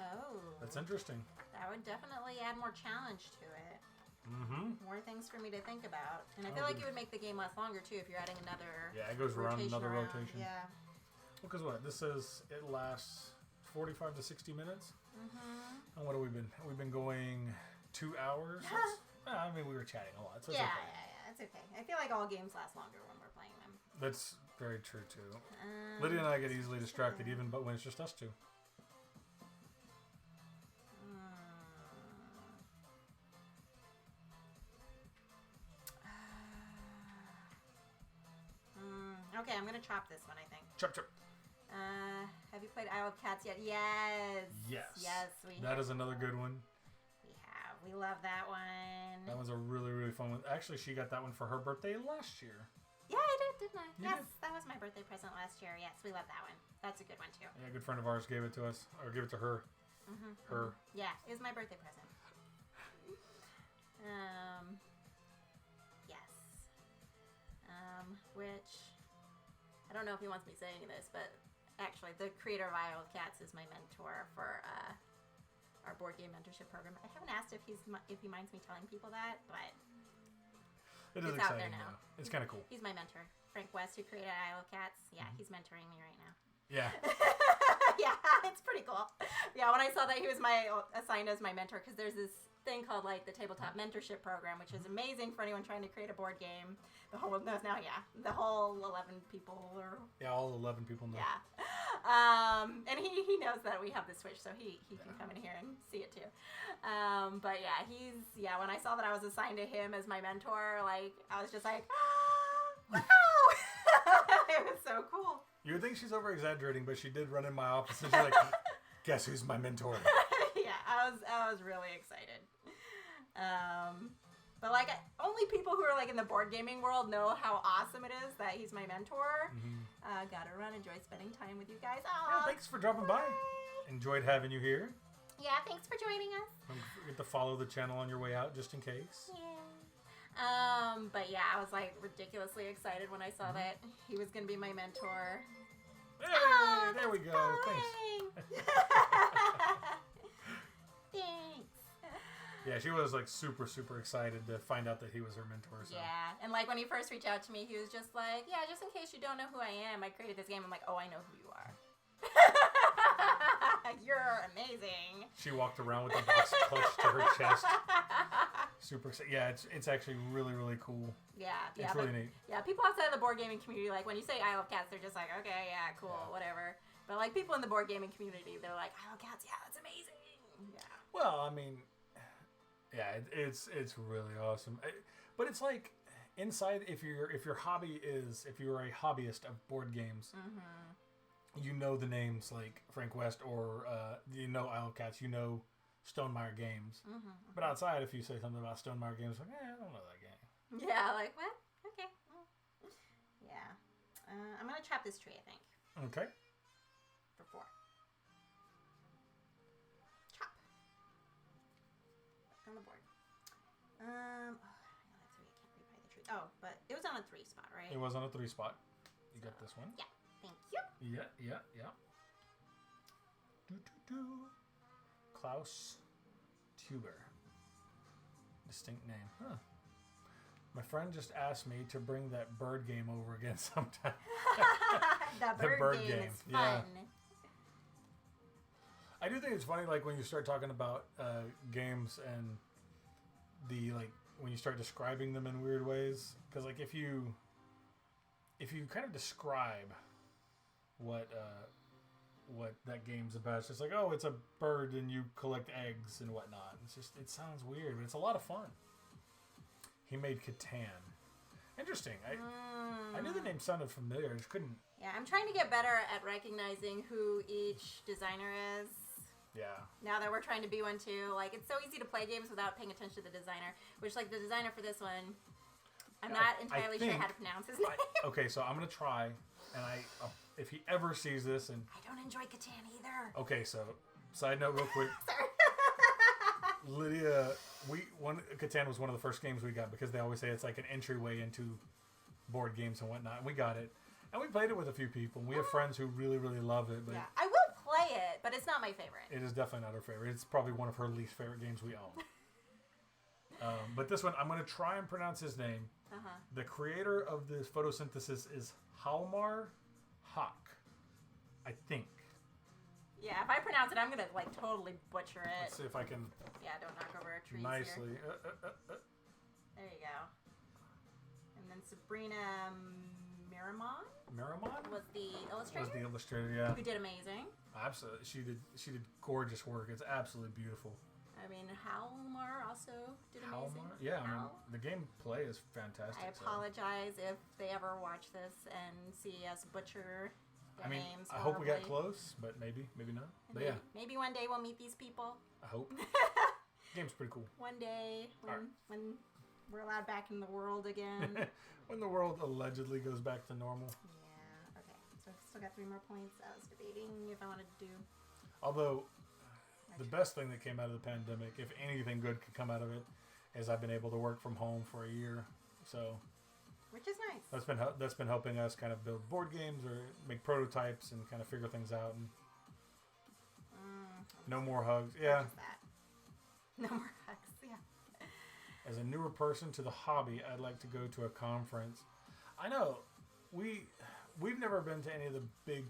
Oh. That's interesting. That would definitely add more challenge to it. Mm-hmm. More things for me to think about. And I feel like it would make the game less longer, too, if you're adding another Yeah, it goes around another rotation. Yeah. Well, because what? This says it lasts 45 to 60 minutes. And what have we been? We've been going 2 hours. I mean, we were chatting a lot. So it's okay. It's okay. I feel like all games last longer when we're playing them. That's very true, too. Lydia and I get easily distracted, even but when it's just us two. Okay, I'm going to chop this one, I think. Chop, chop. Have you played Isle of Cats yet? Yes. Yes, we have. That is another good one. We have. We love that one. That was a really, really fun one. Actually, she got that one for her birthday last year. Yeah, I did, didn't I? You did. That was my birthday present last year. Yes, we love that one. That's a good one, too. Yeah, a good friend of ours gave it to us. Or gave it to her. Her. Yeah, it was my birthday present. Yes. Which... I don't know if he wants me saying this, but actually, the creator of Isle of Cats is my mentor for our board game mentorship program. I haven't asked if he minds me telling people that, but it is it's exciting, out there now. Though. It's kind of cool. He's my mentor. Frank West, who created Isle of Cats. Yeah, he's mentoring me right now. Yeah. Yeah, it's pretty cool. Yeah, when I saw that he was assigned as my mentor, because there's this thing called like the Tabletop Mentorship Program, which is amazing for anyone trying to create a board game. The whole 11 people or all 11 people know. Yeah. And he knows that we have the Switch, so he can come in here and see it too. But yeah, when I saw that I was assigned to him as my mentor, like I was just like, wow. It was so cool. You would think she's over exaggerating, but she did run in my office and she's like, guess who's my mentor? Yeah, I was really excited. But like only people who are like in the board gaming world know how awesome it is that he's my mentor. Mm-hmm. Gotta run. Enjoy spending time with you guys. Yeah, thanks for dropping by. Enjoyed having you here. Yeah, thanks for joining us. Don't forget to follow the channel on your way out, just in case. Yeah. But yeah, I was like ridiculously excited when I saw that he was gonna be my mentor. Hey, there we go. Thanks. Thanks. Yeah, she was like super, super excited to find out that he was her mentor. So. Yeah, and like when he first reached out to me, he was just like, yeah, just in case you don't know who I am, I created this game. I'm like, oh, I know who you are. You're amazing. She walked around with the box clutched to her chest. Super excited. Yeah, it's actually really, really cool. Yeah. It's really neat. Yeah, people outside of the board gaming community, like when you say Isle of Cats, they're just like, okay, yeah, cool, whatever. But like people in the board gaming community, they're like, Isle of Cats, yeah, that's amazing. Yeah. Well, I mean, yeah, it's really awesome. But it's like inside, if you're a hobbyist of board games, you know the names like Frank West or you know Isle of Cats, you know Stonemaier Games. But outside, if you say something about Stonemaier Games, like, I don't know that game. Yeah, like what? Okay. Yeah. I'm gonna trap this tree, I think. Okay. For 4. Chop. On the board. I got 3. I can't read by the tree. Oh, but it was on a 3 spot, right? It was on a 3 spot. You got this one. Yeah. Thank you. Yeah. Klaus Tuber. Distinct name. Huh. My friend just asked me to bring that bird game over again sometime. The bird game is fun. Yeah. I do think it's funny, like when you start talking about games and when you start describing them in weird ways, because like if you kind of describe what that game's about, it's just like, oh, it's a bird and you collect eggs and whatnot. It sounds weird, but it's a lot of fun. He made Catan. Interesting. I knew the name sounded familiar. I just couldn't. Yeah, I'm trying to get better at recognizing who each designer is. Yeah. Now that we're trying to be one too, like it's so easy to play games without paying attention to the designer. Which, like the designer for this one, I'm not entirely sure how to pronounce his name. Okay, so I'm gonna try, and if he ever sees this, and I don't enjoy Catan either. Okay, so side note, real quick. Sorry. Lydia, Catan was one of the first games we got because they always say it's like an entryway into board games and whatnot. And we got it, and we played it with a few people. And we have friends who really, really love it. But yeah, I will play it, but it's not my favorite. It is definitely not her favorite. It's probably one of her least favorite games we own. But this one, I'm going to try and pronounce his name. The creator of this photosynthesis is Halmar Hawk, I think. Yeah, if I pronounce it, I'm going to like totally butcher it. Let's see if I can. Yeah, don't knock over a tree. Nicely. There you go. And then Sabrina Miramon was the illustrator. Was the illustrator, yeah. Who did amazing. Absolutely, she did gorgeous work. It's absolutely beautiful. I mean, Halmar also did amazing. Halmar? Yeah, I mean, the gameplay is fantastic. I apologize if they ever watch this and see us butcher their names. I hope we got close, but maybe not. But yeah. Maybe one day we'll meet these people. I hope. Game's pretty cool. One day, when we're allowed back in the world again. When the world allegedly goes back to normal. Yeah, okay. So I've still got 3 more points. I was debating if I wanted to do... Although... The best thing that came out of the pandemic, if anything good could come out of it, is I've been able to work from home for a year. So, which is nice. That's been helping us kind of build board games or make prototypes and kind of figure things out. And no more hugs. Yeah. No more hugs. Yeah. As a newer person to the hobby, I'd like to go to a conference. I know we we've never been to any of the big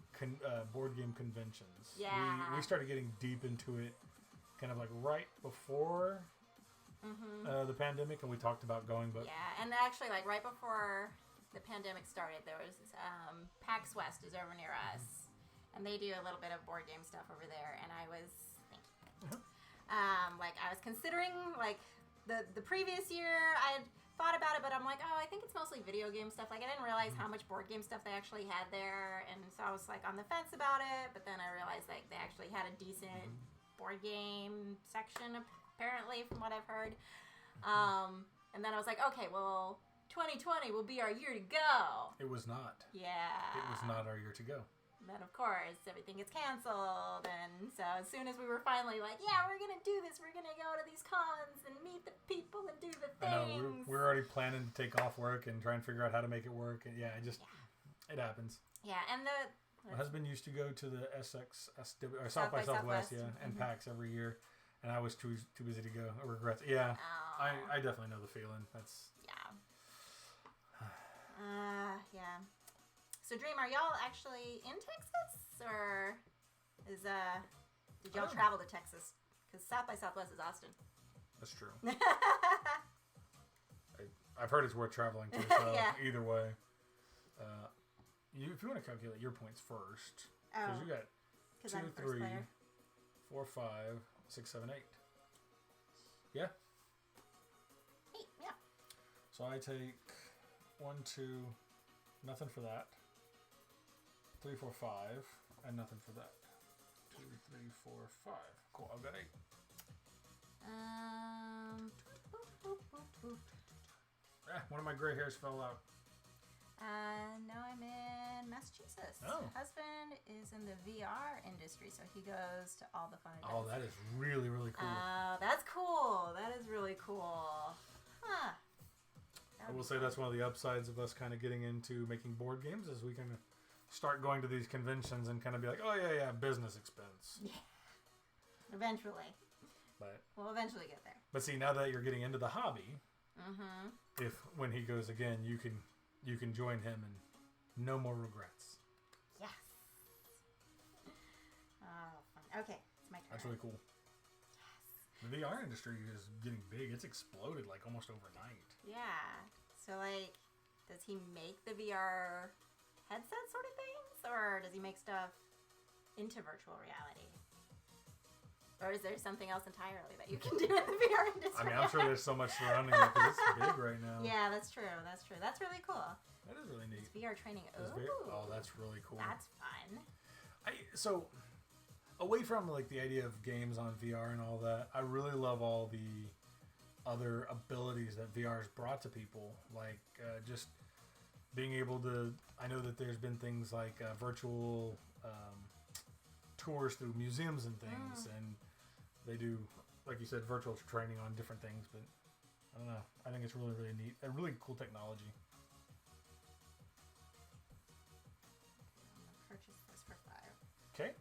board game conventions. Yeah. We started getting deep into it kind of like right before the pandemic, and we talked about going, but... Yeah, and actually, like, right before the pandemic started, there was PAX West is over near us, and they do a little bit of board game stuff over there, and I was... Thank you. Like, I was considering, like, the previous year, I had thought about it, but I'm like, oh, I think it's mostly video game stuff. Like, I didn't realize how much board game stuff they actually had there, and so I was, like, on the fence about it, but then I realized, like, they actually had a decent board game section, apparently, from what I've heard. And then I was like, okay, well, 2020 will be our year to go. It was not. Yeah. It was not our year to go. And then, of course, everything gets canceled, and so as soon as we were finally like, yeah, we're going to do this, we're going to go to these cons and meet the people and do the things. I know, we're already planning to take off work and try and figure out how to make it work, and it happens. Yeah, and my husband used to go to the South by Southwest, and PAX every year, and I was too busy to go. I regret it. Yeah, I definitely know the feeling. That's... Yeah. So, Dream, are y'all actually in Texas, or did y'all travel to Texas? Because South by Southwest is Austin. That's true. I've heard it's worth traveling to, so either way. If you want to calculate your points first, because you got 2, 3, 4, 5, 6, 7, 8. Yeah? 8, yeah. So I take 1, 2, nothing for that. 3, 4, 5, and nothing for that. 2, 3, 4, 5. Cool, I've got 8. One of my gray hairs fell out. No, I'm in Massachusetts. Oh. Husband is in the VR industry, so he goes to all the fun events. Oh, that is really, really cool. That's cool. That is really cool. Huh. I will say that's one of the upsides of us kind of getting into making board games is we can start going to these conventions and kind of be like, oh, yeah, business expense. Yeah. Eventually. But we'll eventually get there. But see, now that you're getting into the hobby, when he goes again, you can join him and no more regrets. Yes. Oh, fun. Okay, it's my turn. That's really cool. Yes. The VR industry is getting big. It's exploded like almost overnight. Yeah. So, like, does he make the VR headset sort of things? Or does he make stuff into virtual reality? Or is there something else entirely that you can do in the VR industry? I mean, I'm sure there's so much surrounding it because it's big right now. Yeah, that's true. That's really cool. That is really neat. It's VR training. Oh, that's really cool. That's fun. So, away from like the idea of games on VR and all that, I really love all the other abilities that VR has brought to people. Like just being able to. I know that there's been things like virtual tours through museums and things, and they do, like you said, virtual training on different things. But I don't know. I think it's really, really neat. A really cool technology. Purchase this for 5. Okay.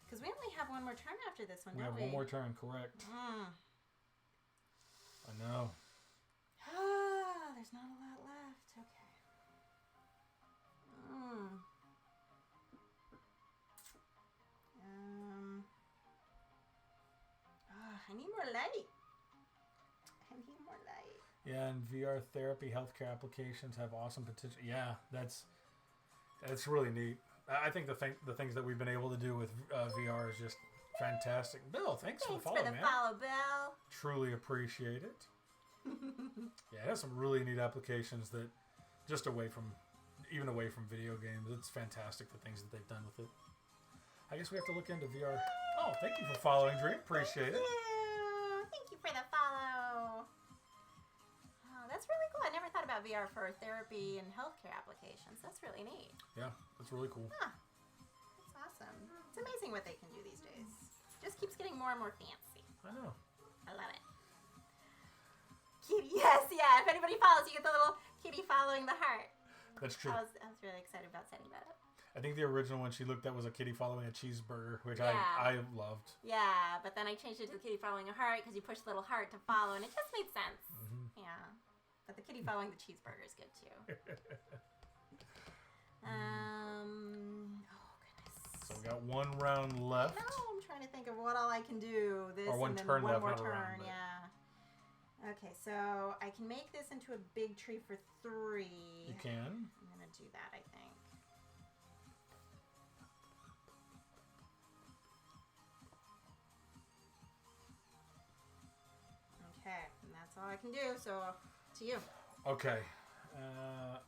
Because we only have one more turn after this one, We have one more turn, correct. I know. There's not a lot left. Okay. I need more light. Yeah, and VR therapy, healthcare applications have awesome potential. Yeah, that's really neat. I think the things that we've been able to do with VR is just fantastic. Bill, thanks for the follow, man. Thanks for the follow, Bill. Truly appreciate it. Yeah, it has some really neat applications that just away from video games. It's fantastic the things that they've done with it. I guess we have to look into VR. Oh, thank you for following, Dream. Appreciate it. Thank you for the follow. Oh, that's really cool. I never thought about VR for therapy and healthcare applications. That's really neat. Yeah, that's really cool. Huh. That's awesome. It's amazing what they can do these days. Just keeps getting more and more fancy. I know. I love it. Kitty, yes, yeah. If anybody follows, you get the little kitty following the heart. That's true. I was really excited about setting that up. I think the original one she looked at was a kitty following a cheeseburger, which I loved. Yeah, but then I changed it to the kitty following a heart because you push the little heart to follow, and it just made sense. Yeah. But the kitty following the cheeseburger is good, too. Oh goodness. So we got one round left. No, I'm trying to think of what all I can do. This Or one and then turn one left, more not a turn. round, but- Yeah. Okay, so I can make this into a big tree for 3. You can. I'm gonna do that, I think. Okay, and that's all I can do. So to you. Okay. About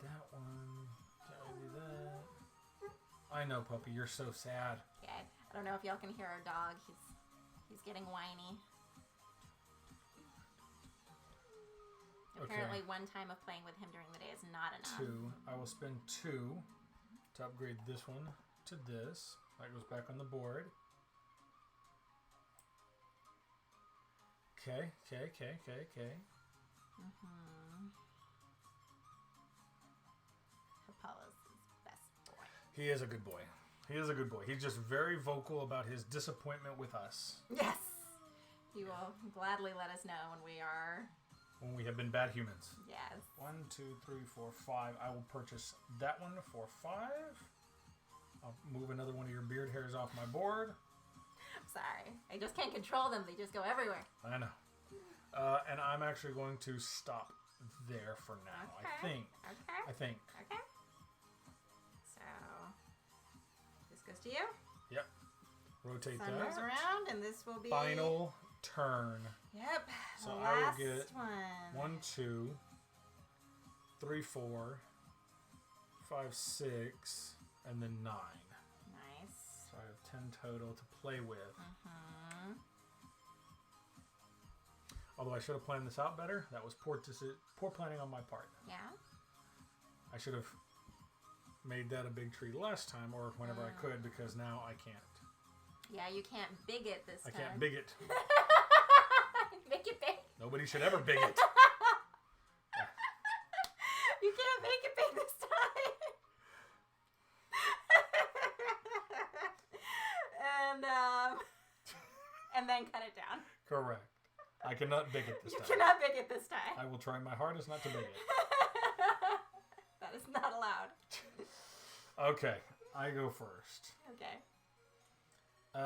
that one. Can I do that? I know, puppy. You're so sad. Yeah, I don't know if y'all can hear our dog. He's getting whiny. Okay. Apparently, one time of playing with him during the day is not enough. 2. I will spend 2 to upgrade this one to this. That goes back on the board. Okay. Apollo's best boy. He is a good boy. He's just very vocal about his disappointment with us. Yes! He will gladly let us know when we have been bad humans. Yes. 1, 2, 3, 4, 5. I will purchase that one for 5. I'll move another one of your beard hairs off my board. I'm sorry. I just can't control them. They just go everywhere. I know. And I'm actually going to stop there for now. Okay. I think. Okay. So, this goes to you. Yep. Rotate Sun that. moves around, and this will be... Final turn. Yep. So the I will last get one. 1, 2, 3, 4, 5, 6, and then 9. Nice. So I have 10 total to play with. Mm-hmm. Although I should have planned this out better. That was poor planning on my part. Yeah. I should have made that a big tree last time or whenever I could, because now I can't. Yeah, you can't big it this time. I can't big it. Make it big. Nobody should ever big it. You can't make it big this time. And then cut it down. Correct. I cannot big it this time. You cannot big it this time. I will try my hardest not to big it. That is not allowed. Okay, I go first. Okay. So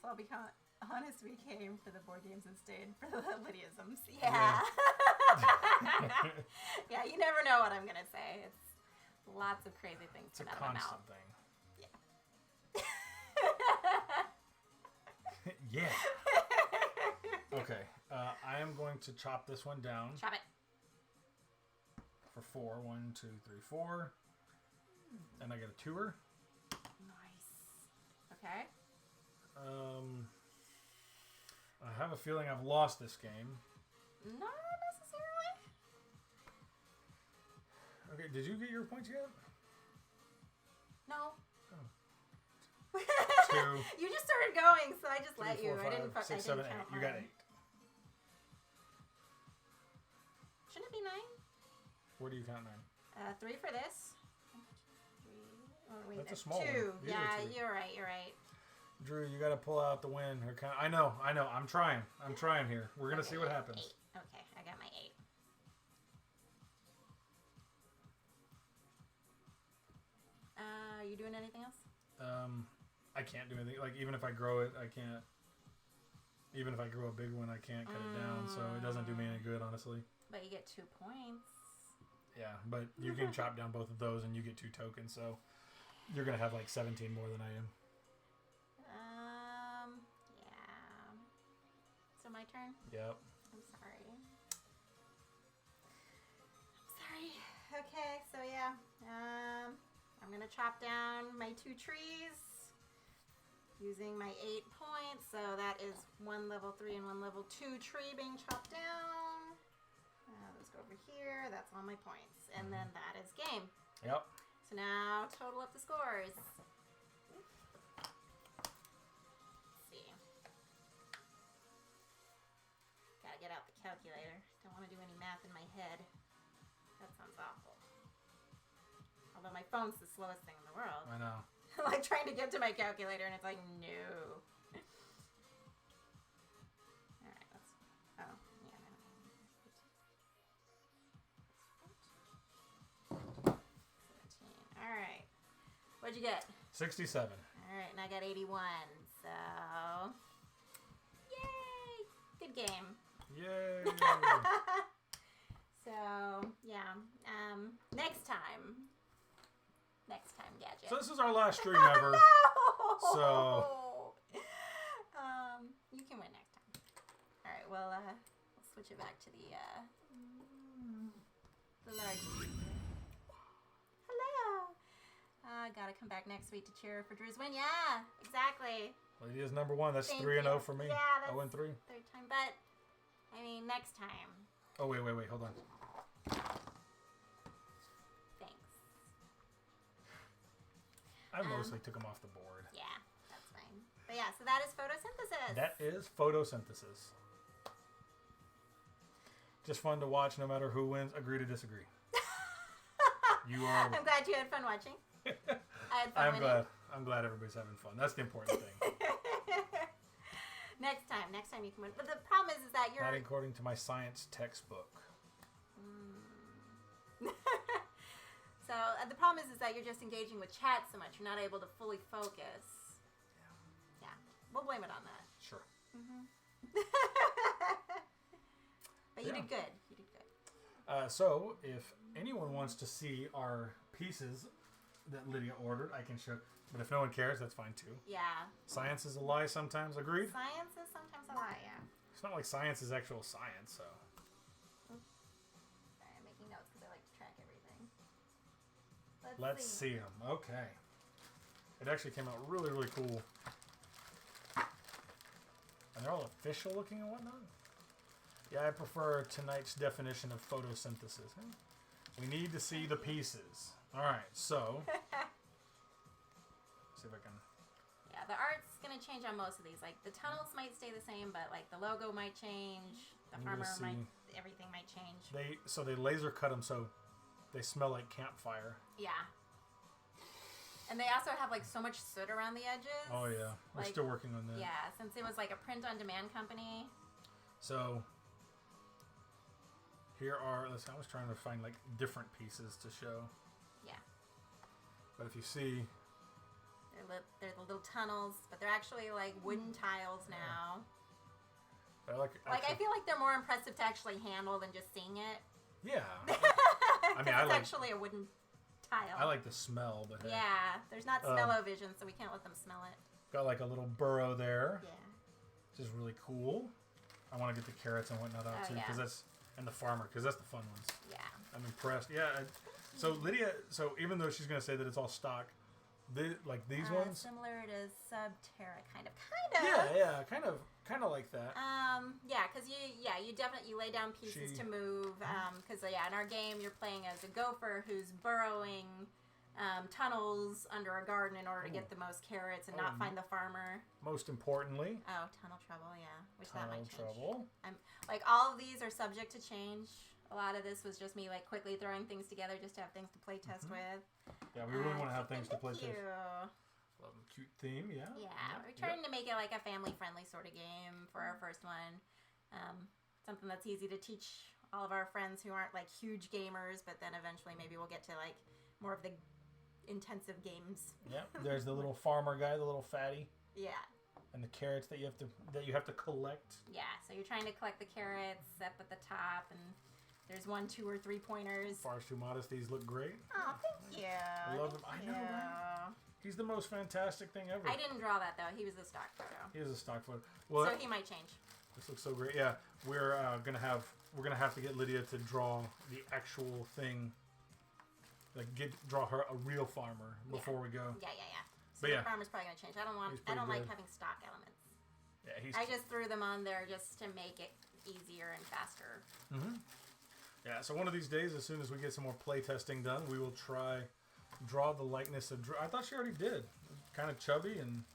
I'll be honest, we came for the board games and stayed for the Lydiaisms. Yeah. Yeah, you never know what I'm going to say. It's lots of crazy things It's a come out of my mouth. constant thing. Yeah. Yeah. Okay, I am going to chop this one down. Chop it. For 4. 1, 2, 3, 4. And I get a 2er. Nice. Okay. I have a feeling I've lost this game. Not necessarily. Okay, did you get your points yet? No. Oh. 2. You just started going, so I just 3, let 4, you. 5, I didn't 6, I 7, didn't 8. count You got mine. 8. Shouldn't it be 9? Where do you count 9? 3 for this. 3. Oh, wait, That's a small 2. one. These are Yeah, 2. you're right. Drew, you got to pull out the win. Or count. I know. I'm trying here. We're gonna see what happens. 8. Okay, I got my 8. You doing anything else? I can't do anything. Like, even if I grow it, I can't. Even if I grow a big one, I can't cut it down. So it doesn't do me any good, honestly. But you get 2 points. Yeah, but you can chop down both of those, and you get 2 tokens. So you're gonna have like 17 more than I am. Yeah. So my turn? Yep. I'm sorry. Okay, so yeah. I'm gonna chop down my 2 trees using my 8 points. So that is 1 level 3 and 1 level 2 tree being chopped down. Those go over here. That's all my points. And then that is game. Yep. So now total up the scores. Gotta get out the calculator. Don't want to do any math in my head. That sounds awful. Although my phone's the slowest thing in the world. I know. I'm like trying to get to my calculator and it's like, no. Alright, let's... Oh, yeah. 17. Alright. What'd you get? 67. Alright, and I got 81. So... Yay! Good game. Yay! So, yeah. Next time, Gadget. So this is our last stream ever. No! So... You can win next time. Alright, well, we'll switch it back to the large. Hello! Gotta come back next week to cheer for Drew's win. Yeah, exactly. Lydia's number 1. That's Thank 3-0 you. for me. Yeah, that's 0-3. third time, but, I mean, next time. Oh, wait, hold on. Thanks. I mostly took them off the board. Yeah, that's fine. But yeah, so that is photosynthesis. That is photosynthesis. Just fun to watch no matter who wins. Agree to disagree. You are... I'm glad you had fun watching. I had fun winning. I'm glad everybody's having fun. That's the important thing. Next time you can win. But the problem is that you're... Not according to my science textbook. So the problem is that you're just engaging with chat so much. You're not able to fully focus. Yeah. We'll blame it on that. Sure. But you did good. You did good. So, if anyone wants to see our pieces that Lydia ordered, I can show. But if no one cares, that's fine too. Yeah. Science is a lie sometimes, agreed? Science is sometimes a lie, yeah. It's not like science is actual science, so. Sorry, I'm making notes because I like to track everything. Let's see them. Okay. It actually came out really, really cool. And they're all official looking and whatnot. Yeah, I prefer tonight's definition of photosynthesis. We need to see the pieces. Alright, so. See if I can. Yeah, the art's going to change on most of these. Like, the tunnels might stay the same, but, like, the logo might change. The farmer might... Everything might change. They laser cut them so they smell like campfire. Yeah. And they also have, like, so much soot around the edges. Oh, yeah. We're like, still working on that. Yeah, since it was, like, a print-on-demand company. So, here are... I was trying to find, like, different pieces to show. Yeah. But if you see... They're the little tunnels, but they're actually, like, wooden tiles now. I I feel like they're more impressive to actually handle than just seeing it. Yeah. I mean, it's actually a wooden tile. I like the smell, but... Yeah, there's not smell-o-vision, so we can't let them smell it. Got, like, a little burrow there. Yeah. Which is really cool. I want to get the carrots and whatnot out, too, because that's... And the farmer, because that's the fun ones. Yeah. I'm impressed. Yeah. So, Lydia... So, even though she's going to say that it's all stock... these ones? Similar to Subterra, kind of. Yeah, kind of like that. Yeah, because you definitely lay down pieces to move. Because in our game you're playing as a gopher who's burrowing tunnels under a garden in order to get the most carrots and not find the farmer. Most importantly. Oh, tunnel trouble, yeah. Which that might change. Trouble. Like all of these are subject to change. A lot of this was just me like quickly throwing things together just to have things to play test with. Yeah, we really want to have things to play test. Love cute theme, yeah. Yeah, we're trying to make it like a family-friendly sort of game for our first one. Something that's easy to teach all of our friends who aren't like huge gamers, but then eventually maybe we'll get to like more of the intensive games. Yeah, there's the little farmer guy, the little fatty. Yeah. And the carrots that you have to collect. Yeah, so you're trying to collect the carrots up at the top, and there's 1, 2, or 3 pointers. Far too modest. These look great. Oh, thank you. I love them. I know, right? He's the most fantastic thing ever. I didn't draw that though. He was a stock photo. He is a stock photo. Well, so he might change. This looks so great. Yeah, we're gonna have to get Lydia to draw the actual thing. Like draw her a real farmer before we go. Yeah. So the farmer's probably gonna change. I don't like having stock elements. Yeah, I just threw them on there just to make it easier and faster. Mm-hmm. Yeah, so one of these days, as soon as we get some more play testing done, we will try draw the likeness of Drew. I thought she already did. Kind of chubby and...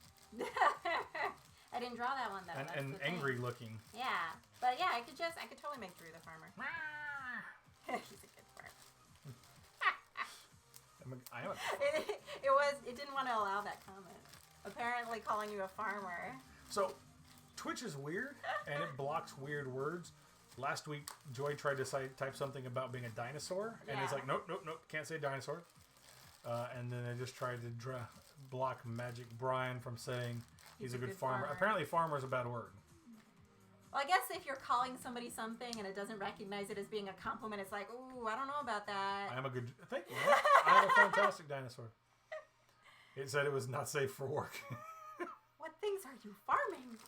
I didn't draw that one, though. And angry looking. Yeah. But yeah, I could totally make Drew the farmer. He's a good farmer. I am a good farmer. It didn't want to allow that comment. Apparently calling you a farmer. So, Twitch is weird, and it blocks weird words. Last week, Joy tried to type something about being a dinosaur, and it's like, nope, can't say dinosaur. And then I just tried to block Magic Brian from saying he's a good farmer. Apparently, farmer is a bad word. Well, I guess if you're calling somebody something and it doesn't recognize it as being a compliment, it's like, ooh, I don't know about that. Thank you. I am a fantastic dinosaur. It said it was not safe for work. What things are you farming?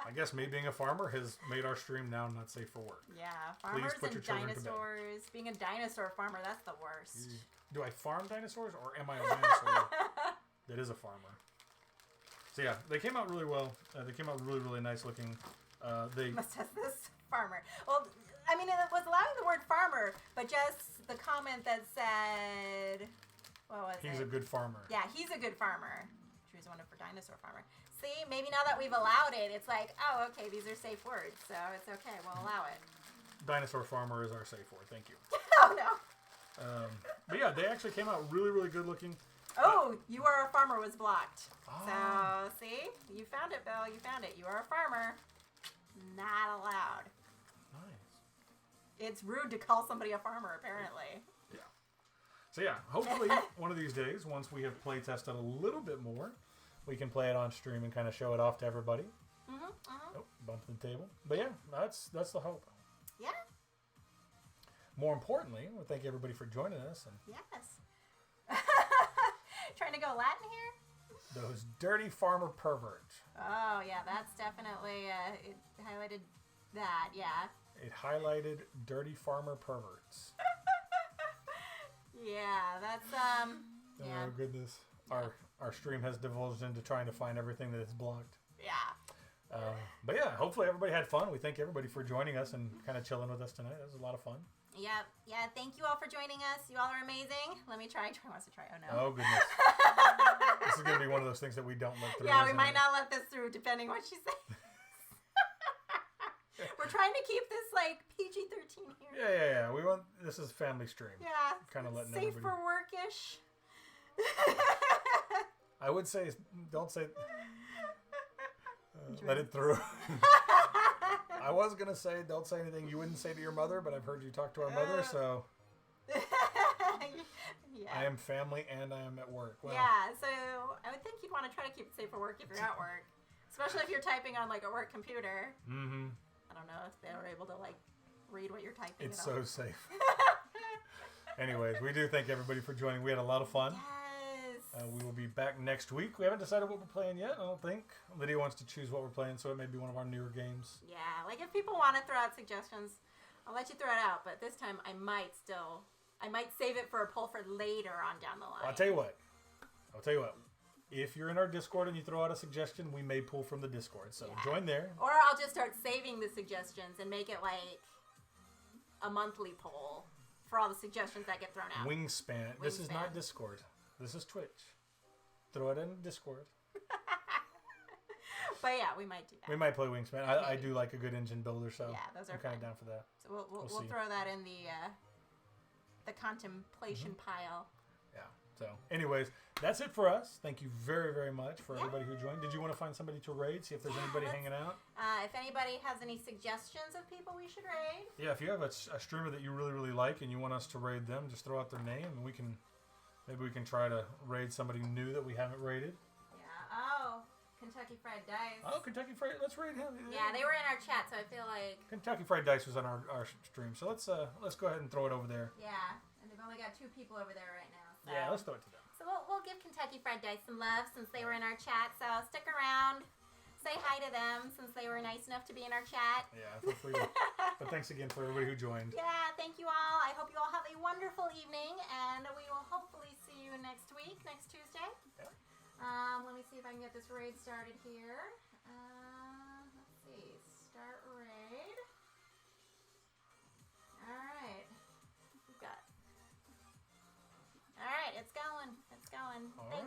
I guess me being a farmer has made our stream now not safe for work. Yeah, farmers put your and children to bed. dinosaurs. Being a dinosaur farmer, that's the worst. Do I farm dinosaurs, or am I a dinosaur that is a farmer? So yeah, they came out really well. They came out really, really nice looking. They must have this farmer. Well, I mean, it was allowing the word farmer, but just the comment that said, what was it? He's a good farmer. Yeah, he's a good farmer. Choose one for dinosaur farmer. See, maybe now that we've allowed it, it's like, oh, okay, these are safe words, so it's okay. We'll allow it. Dinosaur farmer is our safe word. Thank you. Oh no. But yeah, they actually came out really, really good looking. Oh, you are a farmer was blocked. Oh. So, see? You found it, Bill. You found it. You are a farmer. Not allowed. Nice. It's rude to call somebody a farmer, apparently. Yeah. So yeah, hopefully one of these days, once we have play tested a little bit more, we can play it on stream and kind of show it off to everybody. Oh, bumped the table. But yeah, that's the hope. Yeah. More importantly, we thank everybody for joining us. And yes. Trying to go Latin here? Those dirty farmer perverts. Oh, yeah, that's definitely, it highlighted that, yeah. It highlighted dirty farmer perverts. Yeah, that's, yeah. Oh, goodness. Our stream has divulged into trying to find everything that is blocked. Yeah. But yeah, hopefully everybody had fun. We thank everybody for joining us and kind of chilling with us tonight. That was a lot of fun. Yep. Yeah, thank you all for joining us. You all are amazing. Let me try. Troy wants to try. Oh, no. Oh, goodness. This is going to be one of those things that we don't let through. Yeah, we might not let this through, depending what she says. We're trying to keep this, like, PG-13 here. Yeah. We want, this is family stream. Yeah. Kind of letting safe everybody... for work-ish. I would say, don't say... let it through. I was going to say, don't say anything you wouldn't say to your mother, but I've heard you talk to our mother, so... Yeah. I am family and I am at work. Well, yeah, so I would think you'd want to try to keep it safe for work if you're at work. Especially if you're typing on, like, a work computer. Mm-hmm. I don't know if they were able to, like, read what you're typing. It's so safe. Anyways, we do thank everybody for joining. We had a lot of fun. Yes. We will be back next week. We haven't decided what we're playing yet, I don't think. Lydia wants to choose what we're playing, so it may be one of our newer games. Yeah, like if people want to throw out suggestions, I'll let you throw it out. But this time I might save it for a poll for later on down the line. Well, I'll tell you what. If you're in our Discord and you throw out a suggestion, we may pull from the Discord. So join there. Or I'll just start saving the suggestions and make it like a monthly poll for all the suggestions that get thrown out. Wingspan. This is not Discord. This is Twitch. Throw it in Discord. But yeah, we might do that. We might play Wingspan. I do like a good engine builder, so yeah, those are I'm kind of down for that. So we'll throw that in the contemplation pile. Yeah. So, anyways, that's it for us. Thank you very, very much for everybody who joined. Did you want to find somebody to raid? See if there's anybody hanging out? If anybody has any suggestions of people we should raid. Yeah, if you have a streamer that you really, really like and you want us to raid them, just throw out their name and maybe we can try to raid somebody new that we haven't raided. Yeah. Oh, Kentucky Fried Dice. Oh, Kentucky Fried. Let's raid him. Yeah, they were in our chat, so I feel like Kentucky Fried Dice was on our stream, so let's go ahead and throw it over there. Yeah, and they've only got 2 people over there right now. So. Yeah, let's throw it to them. So we'll give Kentucky Fried Dice some love since they were in our chat. So stick around, say hi to them since they were nice enough to be in our chat. Yeah, feel free to. But thanks again for everybody who joined. Yeah, thank you all. I hope you all have a wonderful evening, and we will hopefully see you next week, next Tuesday. Yeah. Let me see if I can get this raid started here. Let's see. Start raid. All right. We've got. All right, it's going. It's going. Thank